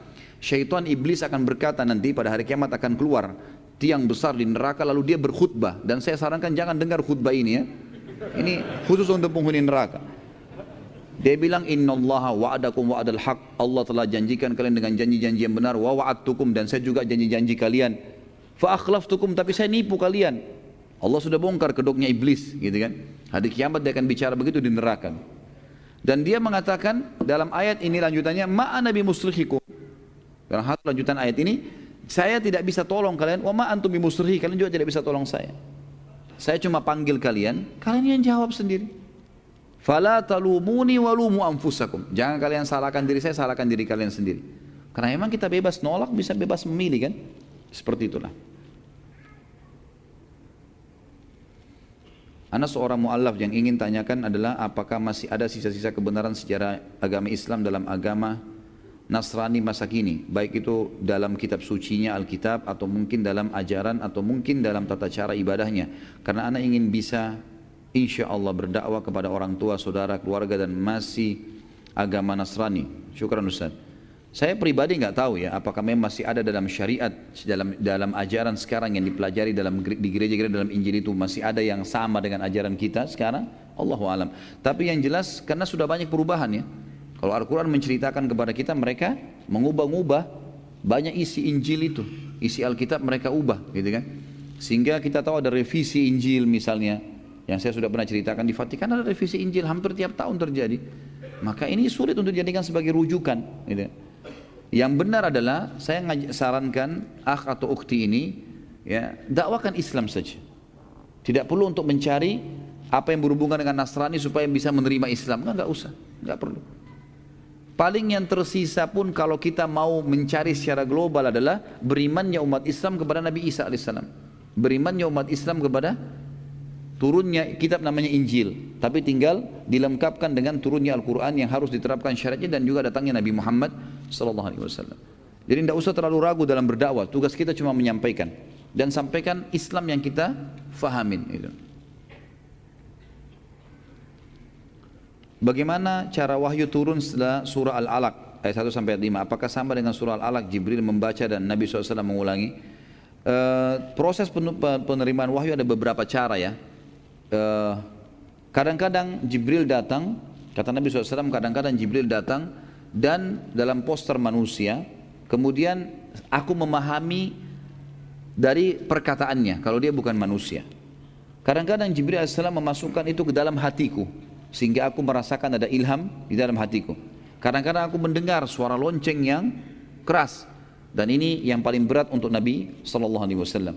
syaitan iblis akan berkata nanti pada hari kiamat akan keluar tiang besar di neraka lalu dia berkhutbah, dan saya sarankan jangan dengar khutbah ini ya. Ini khusus untuk penghuni neraka. Dia bilang innallaha wa'adakum wa'adal haq, Allah telah janjikan kalian dengan janji-janji yang benar, wa wa'adtukum, dan saya juga janji-janji kalian, fa akhlaftukum, tapi saya nipu kalian. Allah sudah bongkar kedoknya iblis, gitu kan. Hari kiamat dia akan bicara begitu di neraka. Dan dia mengatakan dalam ayat ini lanjutannya, ma ana bimusrikhikum. Dalam hal lanjutan ayat ini, saya tidak bisa tolong kalian, wa ma antum bimusrikhi, kalian juga tidak bisa tolong saya. Saya cuma panggil kalian, kalian yang jawab sendiri. Fala talumuni walumu anfusakum. Jangan kalian salahkan diri saya, salahkan diri kalian sendiri. Karena memang kita bebas nolak, bisa bebas memilih kan? Seperti itulah. Ana seorang mu'allaf yang ingin tanyakan adalah apakah masih ada sisa-sisa kebenaran sejarah agama Islam dalam agama Nasrani masa kini, baik itu dalam kitab sucinya Alkitab atau mungkin dalam ajaran atau mungkin dalam tata cara ibadahnya. Karena ana ingin bisa insya Allah berdakwah kepada orang tua, saudara, keluarga dan masih agama Nasrani. Syukran Ustaz. Saya pribadi nggak tahu ya apakah memang masih ada dalam syariat, dalam ajaran sekarang yang dipelajari di gereja-gereja dalam Injil itu masih ada yang sama dengan ajaran kita sekarang. Allahu alam. Tapi yang jelas karena sudah banyak perubahan ya. Kalau Al-Quran menceritakan kepada kita mereka mengubah-ubah banyak isi Injil itu, isi Alkitab mereka ubah, gitu kan? Sehingga kita tahu ada revisi Injil misalnya. Yang saya sudah pernah ceritakan di Vatikan ada revisi Injil hampir tiap tahun terjadi. Maka ini sulit untuk dijadikan sebagai rujukan. Gitu. Yang benar adalah saya sarankan akh atau ukhti ini ya dakwakan Islam saja. Tidak perlu untuk mencari apa yang berhubungan dengan Nasrani supaya bisa menerima Islam. Enggak usah, enggak perlu. Paling yang tersisa pun kalau kita mau mencari secara global adalah berimannya umat Islam kepada Nabi Isa alaihissalam. Berimannya umat Islam kepada turunnya kitab namanya Injil. Tapi tinggal dilengkapkan dengan turunnya Al-Quran yang harus diterapkan syariatnya dan juga datangnya Nabi Muhammad SAW. Jadi tidak usah terlalu ragu dalam berdakwah. Tugas kita cuma menyampaikan. Dan sampaikan Islam yang kita fahamin. Bagaimana cara wahyu turun setelah surah Al-Alaq ayat 1 sampai 5? Apakah sama dengan surah Al-Alaq, Jibril membaca dan Nabi SAW mengulangi? Proses penerimaan wahyu ada beberapa cara ya. Kadang-kadang Jibril datang, kata Nabi SAW, kadang-kadang Jibril datang dan dalam poster manusia, kemudian aku memahami dari perkataannya kalau dia bukan manusia. Kadang-kadang Jibril AS memasukkan itu ke dalam hatiku, sehingga aku merasakan ada ilham di dalam hatiku. Kadang-kadang aku mendengar suara lonceng yang keras, dan ini yang paling berat untuk Nabi SAW.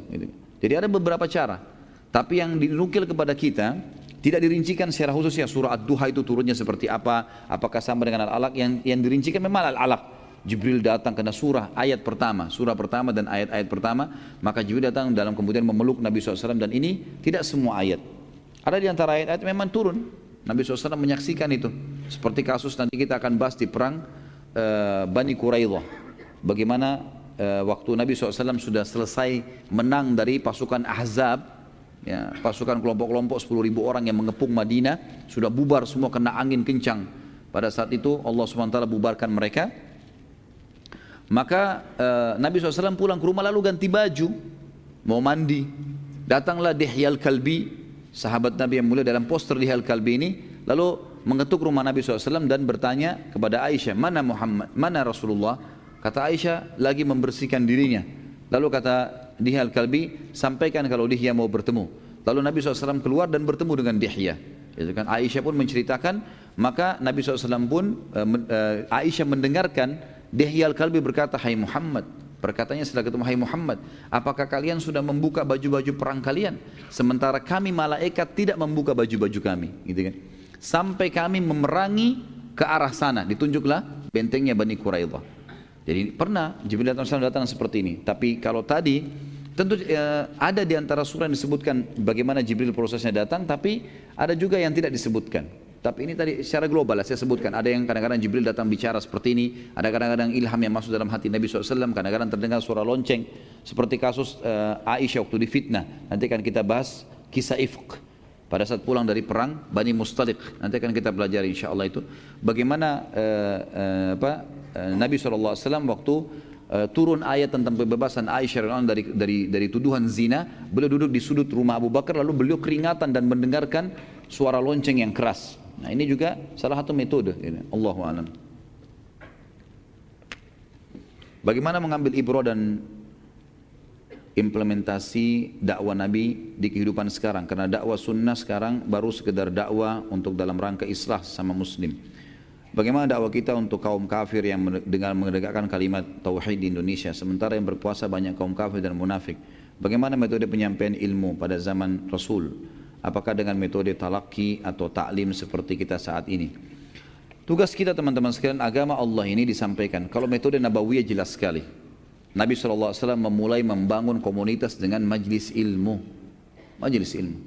Jadi ada beberapa cara, tapi yang dinukil kepada kita tidak dirincikan secara khusus ya. Surah Ad-Duha itu turunnya seperti apa, apakah sama dengan Al-Alaq? Yang dirincikan memang Al-Alaq. Jibril datang kena surah pertama dan ayat-ayat pertama, maka Jibril datang dalam kemudian memeluk Nabi SAW, dan ini tidak semua ayat. Ada di antara ayat-ayat memang turun. Nabi SAW menyaksikan itu. Seperti kasus nanti kita akan bahas di perang Bani Quraidah. Bagaimana waktu Nabi SAW sudah selesai menang dari pasukan Ahzab, ya, pasukan kelompok-kelompok 10.000 orang yang mengepung Madinah, sudah bubar semua kena angin kencang. Pada saat itu Allah SWT bubarkan mereka. Maka Nabi SAW pulang ke rumah lalu ganti baju, mau mandi. Datanglah Dihyal Kalbi, sahabat Nabi yang mulia dalam poster Dihyal Kalbi ini, lalu mengetuk rumah Nabi SAW dan bertanya kepada Aisyah, mana Muhammad, mana Rasulullah? Kata Aisyah, lagi membersihkan dirinya. Lalu kata Dihyal Kalbi, sampaikan kalau Dihya mau bertemu. Lalu Nabi SAW keluar dan bertemu dengan Dihya. Aisyah pun menceritakan, maka Nabi SAW pun Aisyah mendengarkan Dihya Al-Kalbi berkata, hai Muhammad, perkataannya setelah ketemu, hai Muhammad, apakah kalian sudah membuka baju-baju perang kalian? Sementara kami malaikat tidak membuka baju-baju kami, gitu kan? Sampai kami memerangi ke arah sana, ditunjuklah bentengnya Bani Quraidah. Jadi pernah Jibril datang seperti ini. Tapi kalau tadi, tentu ada di antara surah yang disebutkan bagaimana Jibril prosesnya datang, tapi ada juga yang tidak disebutkan. Tapi ini tadi secara global saya sebutkan. Ada yang kadang-kadang Jibril datang bicara seperti ini, ada kadang-kadang ilham yang masuk dalam hati Nabi SAW, kadang-kadang terdengar suara lonceng. Seperti kasus Aisyah waktu difitnah. Nanti akan kita bahas kisah ifq pada saat pulang dari perang Bani Mustaliq. Nanti akan kita pelajari insyaAllah itu. Bagaimana Nabi SAW waktu turun ayat tentang pembebasan Aisyah dari tuduhan zina, beliau duduk di sudut rumah Abu Bakar, lalu beliau keringatan dan mendengarkan suara lonceng yang keras. Nah ini juga salah satu metode. Allahu a'lam. Bagaimana mengambil ibrah dan implementasi dakwah Nabi di kehidupan sekarang? Karena dakwah sunnah sekarang baru sekedar dakwah untuk dalam rangka islah sama muslim. Bagaimana dakwah kita untuk kaum kafir yang dengan menegakkan kalimat tauhid di Indonesia, sementara yang berpuasa banyak kaum kafir dan munafik? Bagaimana metode penyampaian ilmu pada zaman Rasul? Apakah dengan metode talaki atau taklim seperti kita saat ini? Tugas kita teman-teman sekalian, agama Allah ini disampaikan. Kalau metode Nabawiyah jelas sekali. Nabi SAW memulai membangun komunitas dengan majlis ilmu. Majlis ilmu.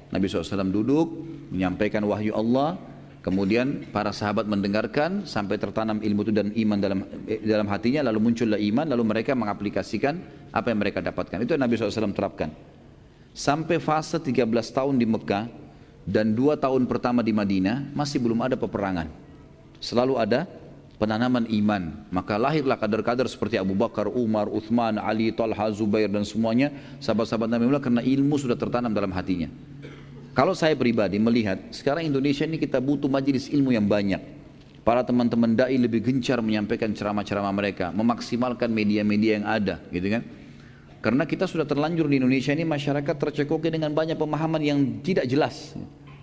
Nabi SAW duduk, menyampaikan wahyu Allah, kemudian para sahabat mendengarkan sampai tertanam ilmu itu dan iman dalam hatinya, lalu muncullah iman, lalu mereka mengaplikasikan apa yang mereka dapatkan. Itu yang Nabi SAW terapkan. Sampai fase 13 tahun di Mekah dan 2 tahun pertama di Madinah masih belum ada peperangan. Selalu ada penanaman iman. Maka lahirlah kader-kader seperti Abu Bakar, Umar, Uthman, Ali, Talha, Zubair dan semuanya sahabat-sahabat Nabi Muhammad, karena ilmu sudah tertanam dalam hatinya. Kalau saya pribadi melihat sekarang Indonesia ini kita butuh majelis ilmu yang banyak. Para teman-teman dai lebih gencar menyampaikan ceramah-ceramah mereka, memaksimalkan media-media yang ada, gitu kan? Karena kita sudah terlanjur di Indonesia ini masyarakat tercekoki dengan banyak pemahaman yang tidak jelas.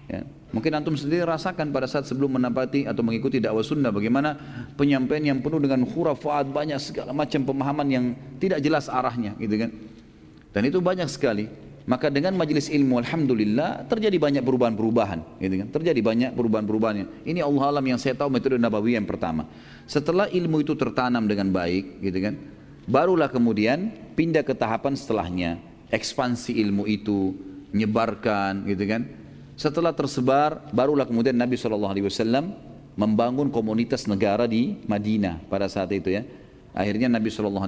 Ya. Mungkin antum sendiri rasakan pada saat sebelum menapati atau mengikuti dakwah sunnah, bagaimana penyampaian yang penuh dengan khurafat, banyak segala macam pemahaman yang tidak jelas arahnya, gitu kan? Dan itu banyak sekali. Maka dengan majelis ilmu, alhamdulillah terjadi banyak perubahan-perubahan, gitu kan? Terjadi banyak perubahan-perubahan. Ini Allah alam yang saya tahu metode Nabawi yang pertama. Setelah ilmu itu tertanam dengan baik, gitu kan? Barulah kemudian pindah ke tahapan setelahnya, ekspansi ilmu itu, nyebarkan, gitu kan? Setelah tersebar, barulah kemudian Nabi SAW membangun komunitas negara di Madinah pada saat itu ya. Akhirnya Nabi SAW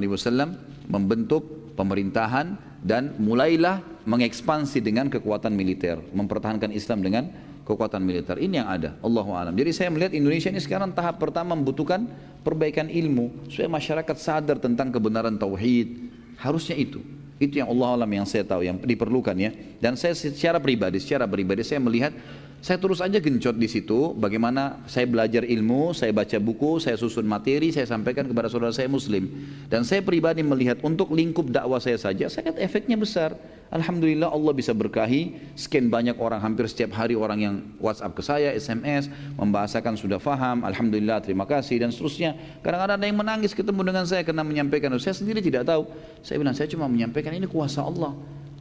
membentuk pemerintahan dan mulailah mengekspansi dengan kekuatan militer, mempertahankan Islam dengan kekuatan militer. Ini yang ada, Allahu a'lam. Jadi saya melihat Indonesia ini sekarang tahap pertama membutuhkan perbaikan ilmu supaya masyarakat sadar tentang kebenaran tauhid. Harusnya itu yang Allah alam yang saya tahu yang diperlukan ya. Dan saya secara pribadi saya melihat saya terus aja gencot di situ bagaimana saya belajar ilmu, saya baca buku, saya susun materi, saya sampaikan kepada saudara saya muslim. Dan saya pribadi melihat untuk lingkup dakwah saya saja, saya lihat efeknya besar. Alhamdulillah Allah bisa berkahi, sekian banyak orang, hampir setiap hari orang yang WhatsApp ke saya, SMS, membahasakan sudah faham, Alhamdulillah terima kasih dan seterusnya. Kadang-kadang ada yang menangis ketemu dengan saya karena menyampaikan, saya sendiri tidak tahu. Saya bilang saya cuma menyampaikan ini kuasa Allah.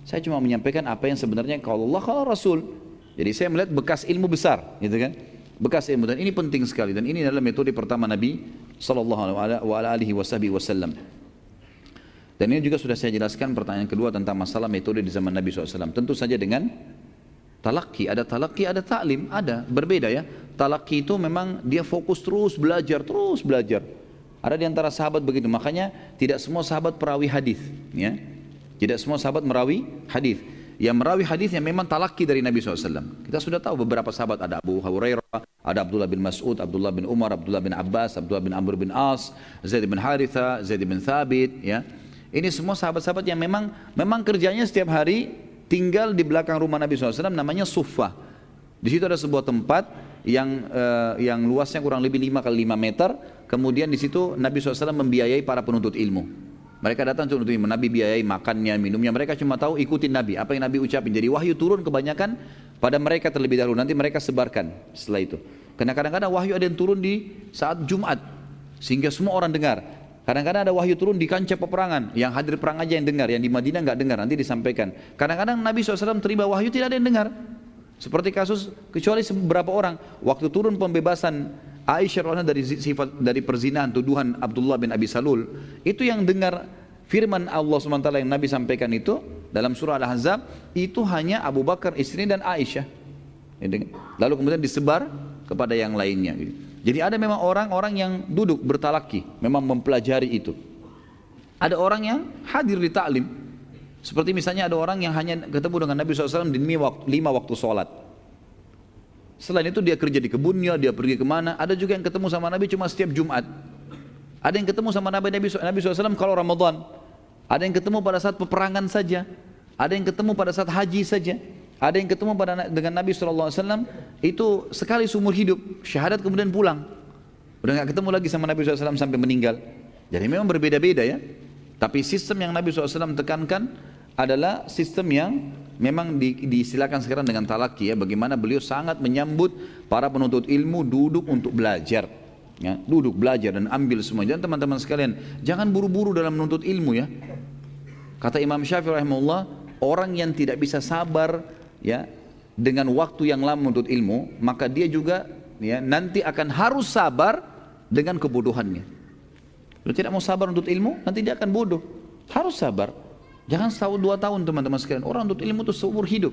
Saya cuma menyampaikan apa yang sebenarnya kalau Allah, kalau Rasul. Jadi saya melihat bekas ilmu besar, gitu kan? Bekas ilmu dan ini penting sekali dan ini adalah metode pertama Nabi sallallahu alaihi wasallam. Dan ini juga sudah saya jelaskan pertanyaan kedua tentang masalah metode di zaman Nabi SAW. Tentu saja dengan talaki, ada ta'lim, ada berbeda ya. Talaki itu memang dia fokus terus belajar. Ada di antara sahabat begitu, makanya tidak semua sahabat perawi hadis, ya. Tidak semua sahabat merawi hadis. Yang merawi hadis yang memang talaki dari Nabi SAW. Kita sudah tahu beberapa sahabat, ada Abu Hurairah, ada Abdullah bin Mas'ud, Abdullah bin Umar, Abdullah bin Abbas, Abdullah bin Amr bin As, Zaid bin Haritha, Zaid bin Thabit, ya. Ini semua sahabat-sahabat yang memang kerjanya setiap hari tinggal di belakang rumah Nabi SAW, namanya Suffah. Di situ ada sebuah tempat yang luasnya kurang lebih 5 kali 5 meter. Kemudian di situ Nabi SAW membiayai para penuntut ilmu. Mereka datang untuk menuntut ilmu, Nabi biayai makannya, minumnya. Mereka cuma tahu ikutin Nabi, apa yang Nabi ucapin. Jadi wahyu turun kebanyakan pada mereka terlebih dahulu, nanti mereka sebarkan setelah itu. Karena kadang-kadang wahyu ada yang turun di saat Jumat, sehingga semua orang dengar. Kadang-kadang ada wahyu turun di kancah peperangan, yang hadir perang aja yang dengar, yang di Madinah nggak dengar, nanti disampaikan. Kadang-kadang Nabi SAW terima wahyu tidak ada yang dengar. Seperti kasus, kecuali beberapa orang, waktu turun pembebasan Aisyah dari perzinahan, tuduhan Abdullah bin Abi Salul, itu yang dengar firman Allah SWT yang Nabi sampaikan itu dalam surah Al-Ahzab, itu hanya Abu Bakar istrinya dan Aisyah. Lalu kemudian disebar kepada yang lainnya. Jadi ada memang orang-orang yang duduk bertalaki, memang mempelajari itu. Ada orang yang hadir di ta'lim. Seperti misalnya ada orang yang hanya ketemu dengan Nabi SAW di 5 waktu sholat. Selain itu dia kerja di kebunnya, dia pergi kemana. Ada juga yang ketemu sama Nabi cuma setiap Jumat. Ada yang ketemu sama Nabi SAW kalau Ramadan. Ada yang ketemu pada saat peperangan saja. Ada yang ketemu pada saat haji saja. Ada yang ketemu dengan Nabi SAW itu sekali seumur hidup, syahadat kemudian pulang. Udah gak ketemu lagi sama Nabi SAW sampai meninggal. Jadi memang berbeda-beda ya. Tapi sistem yang Nabi SAW tekankan adalah sistem yang memang diistilahkan sekarang dengan talaki ya. Bagaimana beliau sangat menyambut para penuntut ilmu duduk untuk belajar. Ya, duduk belajar dan ambil semua. Dan teman-teman sekalian, jangan buru-buru dalam menuntut ilmu ya. Kata Imam Syafi'i rahimahullah, orang yang tidak bisa sabar ya dengan waktu yang lama menuntut ilmu, maka dia juga ya nanti akan harus sabar dengan kebodohannya. Kalau tidak mau sabar untuk ilmu, nanti dia akan bodoh. Harus sabar. Jangan setahun 2 tahun teman-teman sekalian. Orang untuk ilmu itu seumur hidup.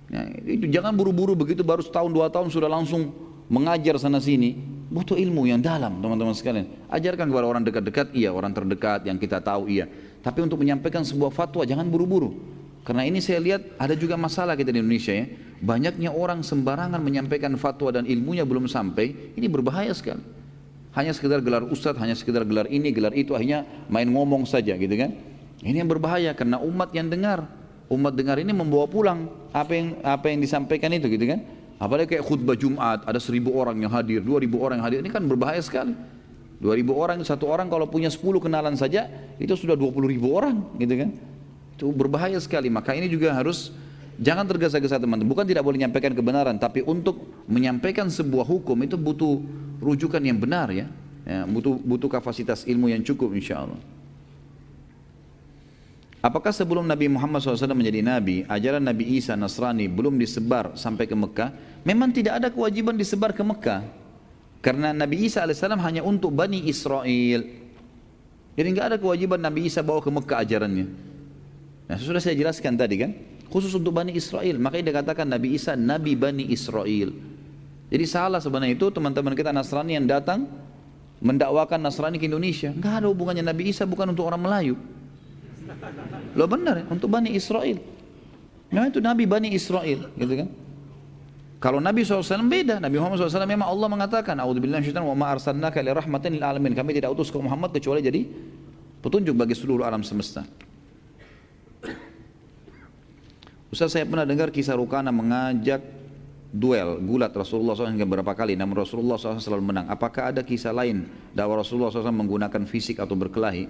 Ya, itu jangan buru-buru begitu baru setahun 2 tahun sudah langsung mengajar sana sini. Butuh ilmu yang dalam teman-teman sekalian. Ajarkan kepada orang dekat-dekat, iya, orang terdekat yang kita tahu, iya. Tapi untuk menyampaikan sebuah fatwa jangan buru-buru. Karena ini saya lihat ada juga masalah kita di Indonesia ya. Banyaknya orang sembarangan menyampaikan fatwa dan ilmunya belum sampai. Ini berbahaya sekali. Hanya sekedar gelar ustadz, hanya sekedar gelar ini, gelar itu, akhirnya main ngomong saja gitu kan. Ini yang berbahaya karena umat yang dengar. Umat dengar ini membawa pulang apa yang disampaikan itu gitu kan. Apalagi kayak khutbah Jumat, ada 1.000 orang yang hadir, 2.000 orang yang hadir. Ini kan berbahaya sekali. 2.000 orang, satu orang kalau punya 10 kenalan saja, itu sudah 20.000 orang gitu kan. Itu berbahaya sekali. Maka ini juga harus jangan tergesa-gesa teman-teman. Bukan tidak boleh menyampaikan kebenaran, tapi untuk menyampaikan sebuah hukum itu butuh rujukan yang benar ya. Butuh kapasitas ilmu yang cukup insya Allah. Apakah sebelum Nabi Muhammad SAW menjadi Nabi, ajaran Nabi Isa Nasrani belum disebar sampai ke Mekah? Memang tidak ada kewajiban disebar ke Mekah. Karena Nabi Isa AS hanya untuk Bani Israel. Jadi nggak ada kewajiban Nabi Isa bawa ke Mekah ajarannya. Nah sudah saya jelaskan tadi kan, khusus untuk Bani Israel. Makanya dikatakan Nabi Isa Nabi Bani Israel. Jadi salah sebenarnya itu teman-teman kita Nasrani yang datang mendakwakan Nasrani ke Indonesia. Nggak ada hubungannya, Nabi Isa bukan untuk orang Melayu. Loh benar ya, untuk Bani Israel. Memang itu Nabi Bani Israel, gitu kan? Kalau Nabi SAW beda. Nabi Muhammad SAW memang Allah mengatakan, A'udzubillahi minasyaitonir rajim, wa ma arsalnaka illa rahmatan lil alamin. Kami tidak utus ke Muhammad kecuali jadi petunjuk bagi seluruh alam semesta. Ustaz, saya pernah dengar kisah Rukana mengajak duel gulat Rasulullah SAW hingga beberapa kali, namun Rasulullah SAW selalu menang. Apakah ada kisah lain dakwah Rasulullah SAW menggunakan fisik atau berkelahi?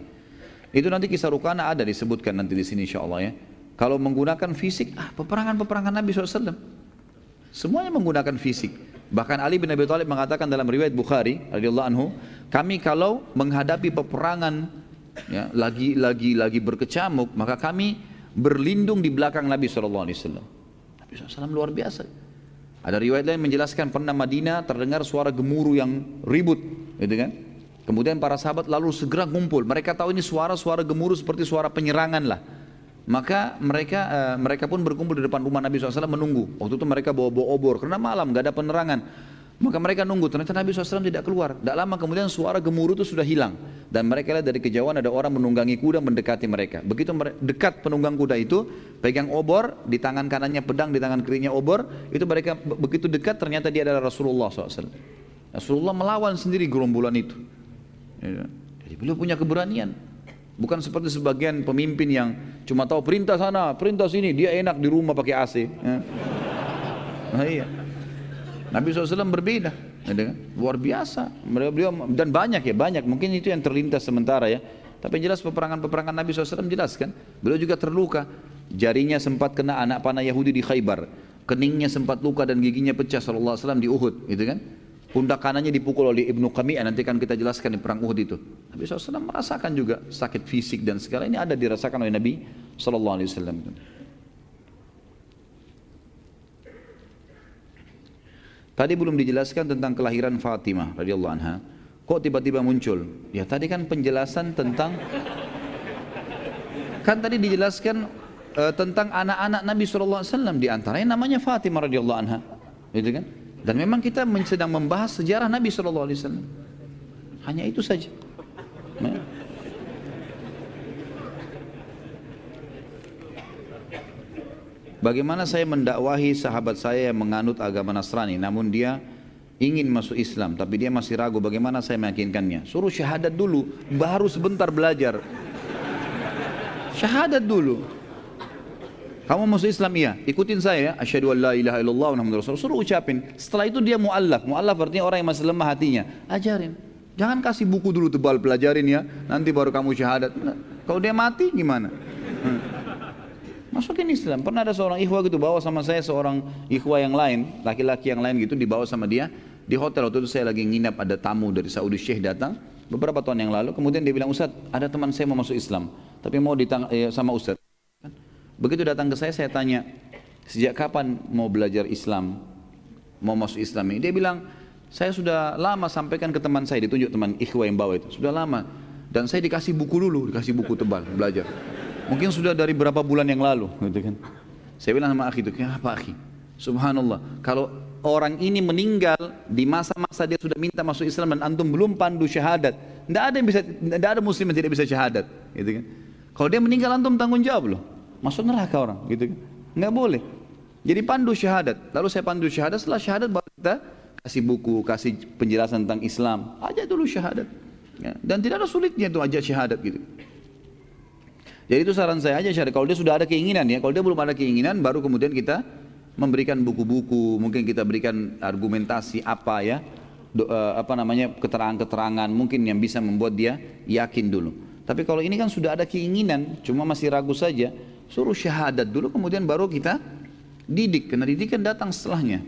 Itu nanti kisah Rukana ada disebutkan nanti di sini insyaallah ya. Kalau menggunakan fisik, peperangan-peperangan Nabi SAW semuanya menggunakan fisik. Bahkan Ali bin Abi Thalib mengatakan dalam riwayat Bukhari radhiyallahu anhu, kami kalau menghadapi peperangan ya, lagi berkecamuk, maka kami berlindung di belakang Nabi SAW. Nabi SAW luar biasa. Ada riwayat lain menjelaskan pernah Madinah terdengar suara gemuruh yang ribut, gitu kan? Kemudian para sahabat lalu segera ngumpul. Mereka tahu ini suara-suara gemuruh seperti suara penyerangan lah. Maka mereka pun berkumpul di depan rumah Nabi SAW menunggu. Waktu itu mereka bawa obor karena malam gak ada penerangan. Maka mereka nunggu, ternyata Nabi SAW tidak keluar. Tidak lama kemudian suara gemuruh itu sudah hilang. Dan mereka lihat dari kejauhan ada orang menunggangi kuda mendekati mereka. Begitu dekat penunggang kuda itu, pegang obor, di tangan kanannya pedang, di tangan kirinya obor. Itu mereka begitu dekat ternyata dia adalah Rasulullah SAW. Rasulullah melawan sendiri gerombolan itu. Jadi beliau punya keberanian. Bukan seperti sebagian pemimpin yang cuma tahu perintah sana, perintah sini, dia enak di rumah pakai AC. Ya. Nah, iya. Nabi SAW berbeda, luar biasa. Beliau dan banyak, mungkin itu yang terlintas sementara ya. Tapi jelas peperangan Nabi SAW jelaskan. Beliau juga terluka, jarinya sempat kena anak panah Yahudi di Khaybar, keningnya sempat luka dan giginya pecah sallallahu alaihi wasallam di Uhud, gitu kan? Pundak kanannya dipukul oleh Ibnu Qami'ah, nanti kan kita jelaskan di perang Uhud itu. Nabi SAW merasakan juga sakit fisik dan segala ini ada dirasakan oleh Nabi SAW. Tadi belum dijelaskan tentang kelahiran Fatimah radhiyallahu anha. Kok tiba-tiba muncul? Ya tadi kan penjelasan tentang, kan tadi dijelaskan tentang anak-anak Nabi SAW, di antaranya namanya Fatimah radhiyallahu anha, gitu kan? Dan memang kita sedang membahas sejarah Nabi SAW. Hanya itu saja. Nah. Bagaimana saya mendakwahi sahabat saya yang menganut agama Nasrani, namun dia ingin masuk Islam, tapi dia masih ragu, bagaimana saya meyakinkannya? Suruh syahadat dulu, baru sebentar belajar. Syahadat dulu. Kamu masuk Islam, iya, ikutin saya ya, asyhadu an la ilaha illallah wa muhammadur rasulullah, suruh ucapin. Setelah itu dia mu'allaf artinya orang yang masih lemah hatinya, ajarin. Jangan kasih buku dulu tebal, pelajarin ya, nanti baru kamu syahadat. Kalau dia mati gimana? Masukin Islam. Pernah ada seorang ikhwah gitu bawa sama saya seorang ikhwah yang lain, laki-laki yang lain gitu, dibawa sama dia di hotel. Waktu itu saya lagi nginap, ada tamu dari Saudi Syekh datang beberapa tahun yang lalu. Kemudian dia bilang, Ustaz, ada teman saya mau masuk Islam, tapi mau sama Ustaz. Begitu datang ke saya tanya, sejak kapan mau belajar Islam, mau masuk Islam ini? Dia bilang, saya sudah lama sampaikan ke teman saya, ditunjuk teman ikhwah yang bawa itu, sudah lama. Dan saya dikasih buku dulu, dikasih buku tebal, belajar. Mungkin sudah dari berapa bulan yang lalu, gitu kan. Saya bilang sama akhi itu, kenapa akhi? Subhanallah, kalau orang ini meninggal di masa-masa dia sudah minta masuk Islam dan antum belum pandu syahadat, tidak ada muslim yang tidak bisa syahadat, gitu kan. Kalau dia meninggal antum tanggung jawab loh. Masuk neraka orang, gitu kan? Nggak boleh. Jadi pandu syahadat. Lalu saya pandu syahadat, setelah syahadat baru kita kasih buku, kasih penjelasan tentang Islam. Aja dulu syahadat. Ya. Dan tidak ada sulitnya itu aja syahadat gitu. Jadi itu saran saya aja syahadat. Kalau dia sudah ada keinginan ya, kalau dia belum ada keinginan, baru kemudian kita memberikan buku-buku, mungkin kita berikan argumentasi apa ya, keterangan-keterangan mungkin yang bisa membuat dia yakin dulu. Tapi kalau ini kan sudah ada keinginan, cuma masih ragu saja, suruh syahadat dulu, kemudian baru kita didik, karena didikan datang setelahnya.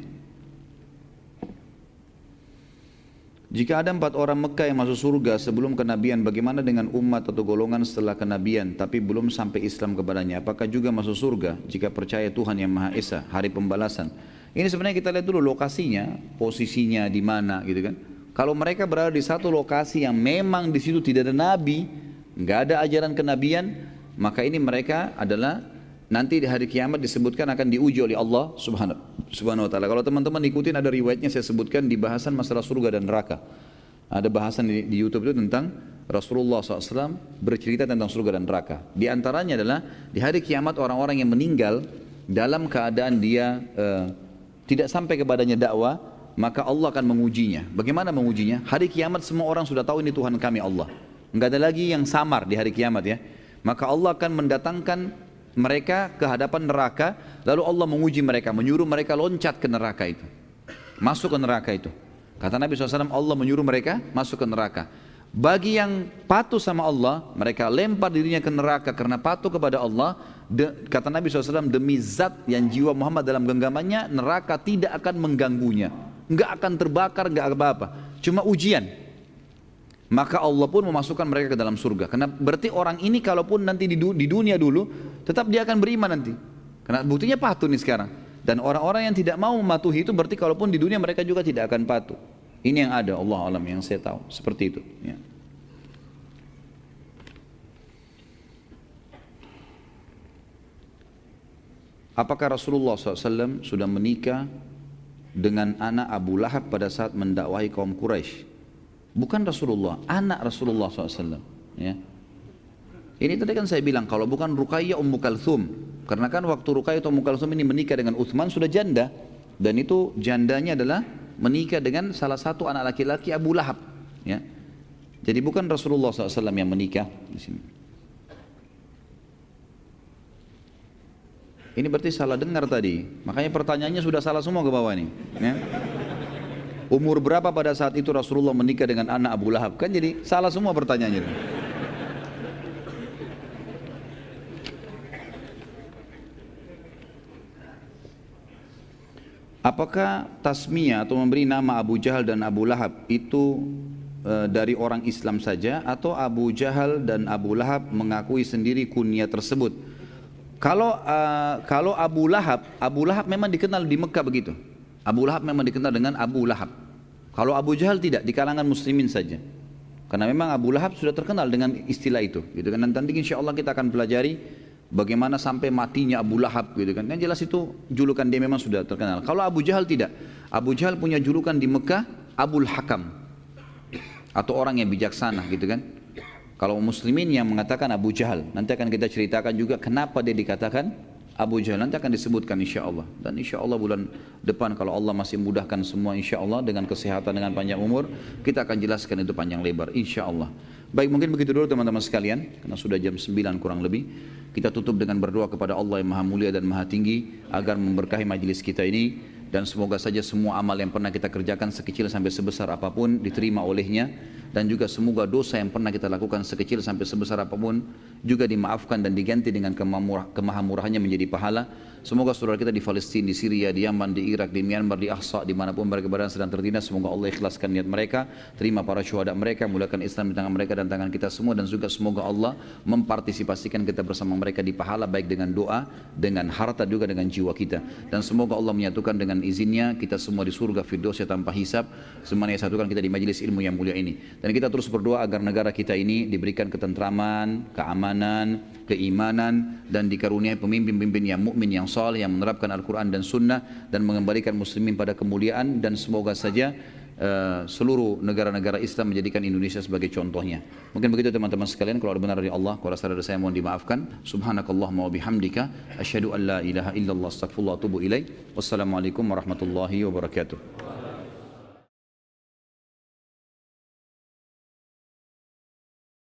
Jika ada 4 orang Mekah yang masuk surga sebelum kenabian, bagaimana dengan umat atau golongan setelah kenabian tapi belum sampai Islam kepadanya? Apakah juga masuk surga jika percaya Tuhan yang Maha Esa, hari pembalasan? Ini sebenarnya kita lihat dulu lokasinya, posisinya di mana gitu kan. Kalau mereka berada di satu lokasi yang memang di situ tidak ada nabi, nggak ada ajaran kenabian, maka ini mereka adalah nanti di hari kiamat disebutkan akan diuji oleh Allah Subhanahu wa taala. Kalau teman-teman ikutin ada riwayatnya, saya sebutkan di bahasan masalah surga dan neraka. Ada bahasan di YouTube itu tentang Rasulullah SAW bercerita tentang surga dan neraka. Di antaranya adalah di hari kiamat orang-orang yang meninggal dalam keadaan dia tidak sampai kepadanya dakwah, maka Allah akan mengujinya. Bagaimana mengujinya? Hari kiamat semua orang sudah tahu ini Tuhan kami Allah. Enggak ada lagi yang samar di hari kiamat ya. Maka Allah akan mendatangkan mereka ke hadapan neraka, lalu Allah menguji mereka, menyuruh mereka loncat ke neraka itu, masuk ke neraka itu. Kata Nabi SAW, Allah menyuruh mereka masuk ke neraka. Bagi yang patuh sama Allah, mereka lempar dirinya ke neraka karena patuh kepada Allah. Kata Nabi SAW, demi zat yang jiwa Muhammad dalam genggamannya, neraka tidak akan mengganggunya, nggak akan terbakar, nggak apa-apa, cuma ujian. Maka Allah pun memasukkan mereka ke dalam surga. Karena berarti orang ini kalaupun nanti di dunia dulu, tetap dia akan beriman nanti. Karena buktinya patuh nih sekarang. Dan orang-orang yang tidak mau mematuhi itu berarti kalaupun di dunia mereka juga tidak akan patuh. Ini yang ada, Allah alam, yang saya tahu. Seperti itu. Ya. Apakah Rasulullah SAW sudah menikah dengan anak Abu Lahab pada saat mendakwahi kaum Quraisy? Bukan Rasulullah, anak Rasulullah SAW. Ya. Ini tadi kan saya bilang, kalau bukan Ruqayyah Ummu Kalthum. Karena kan waktu Ruqayyah Ummu Kalthum ini menikah dengan Uthman sudah janda. Dan itu jandanya adalah menikah dengan salah satu anak laki-laki Abu Lahab. Ya. Jadi bukan Rasulullah SAW yang menikah di sini. Ini berarti salah dengar tadi. Makanya pertanyaannya sudah salah semua ke bawah ini. Ya. Umur berapa pada saat itu Rasulullah menikah dengan anak Abu Lahab? Kan jadi salah semua pertanyaannya. Apakah tasmiyah atau memberi nama Abu Jahal dan Abu Lahab itu dari orang Islam saja, atau Abu Jahal dan Abu Lahab mengakui sendiri kunyah tersebut? Kalau Abu Lahab memang dikenal di Mekah begitu. Abu Lahab memang dikenal dengan Abu Lahab. Kalau Abu Jahal tidak, di kalangan muslimin saja. Karena memang Abu Lahab sudah terkenal dengan istilah itu. Gitu kan. Dan nanti insya Allah kita akan pelajari bagaimana sampai matinya Abu Lahab. Gitu kan. Yang jelas itu julukan dia memang sudah terkenal. Kalau Abu Jahal tidak. Abu Jahal punya julukan di Mekah Abul Hakam. Atau orang yang bijaksana gitu kan. Kalau muslimin yang mengatakan Abu Jahal. Nanti akan kita ceritakan juga kenapa dia dikatakan Abu Jahal, nanti akan disebutkan insya Allah. Dan insya Allah bulan depan kalau Allah masih mudahkan semua insya Allah dengan kesehatan, dengan panjang umur, kita akan jelaskan itu panjang lebar insya Allah. Baik, mungkin begitu dulu teman-teman sekalian, karena sudah jam 9 kurang lebih. Kita tutup dengan berdoa kepada Allah yang maha mulia dan maha tinggi agar memberkahi majelis kita ini. Dan semoga saja semua amal yang pernah kita kerjakan sekecil sampai sebesar apapun diterima olehnya. Dan juga semoga dosa yang pernah kita lakukan sekecil sampai sebesar apapun juga dimaafkan dan diganti dengan kemahamurahannya menjadi pahala. Semoga saudara kita di Palestina, di Syria, di Yaman, di Irak, di Myanmar, di Ahsa, dimanapun mereka berada sedang tertindas, semoga Allah ikhlaskan niat mereka, terima para syuhada mereka, mulakan Islam di tangan mereka dan tangan kita semua. Dan juga semoga Allah mempartisipasikan kita bersama mereka di pahala, baik dengan doa, dengan harta, juga dengan jiwa kita. Dan semoga Allah menyatukan dengan izinnya kita semua di surga Firdausnya tanpa hisab, semuanya satukan kita di majelis ilmu yang mulia ini. Dan kita terus berdoa agar negara kita ini diberikan ketentraman, keamanan, keimanan, dan dikaruniai pemimpin-pemimpin yang mukmin, yang saleh, yang menerapkan Al-Quran dan Sunnah, dan mengembalikan muslimin pada kemuliaan. Dan semoga saja seluruh negara-negara Islam menjadikan Indonesia sebagai contohnya. Mungkin begitu teman-teman sekalian. Kalau ada benar dari Allah, kalau rasa dari saya mohon dimaafkan. Subhanakallahumma wa bihamdika asyhadu an la ilaha illallah astaghfirullah wa atubu ilaih. Wassalamualaikum warahmatullahi wabarakatuh.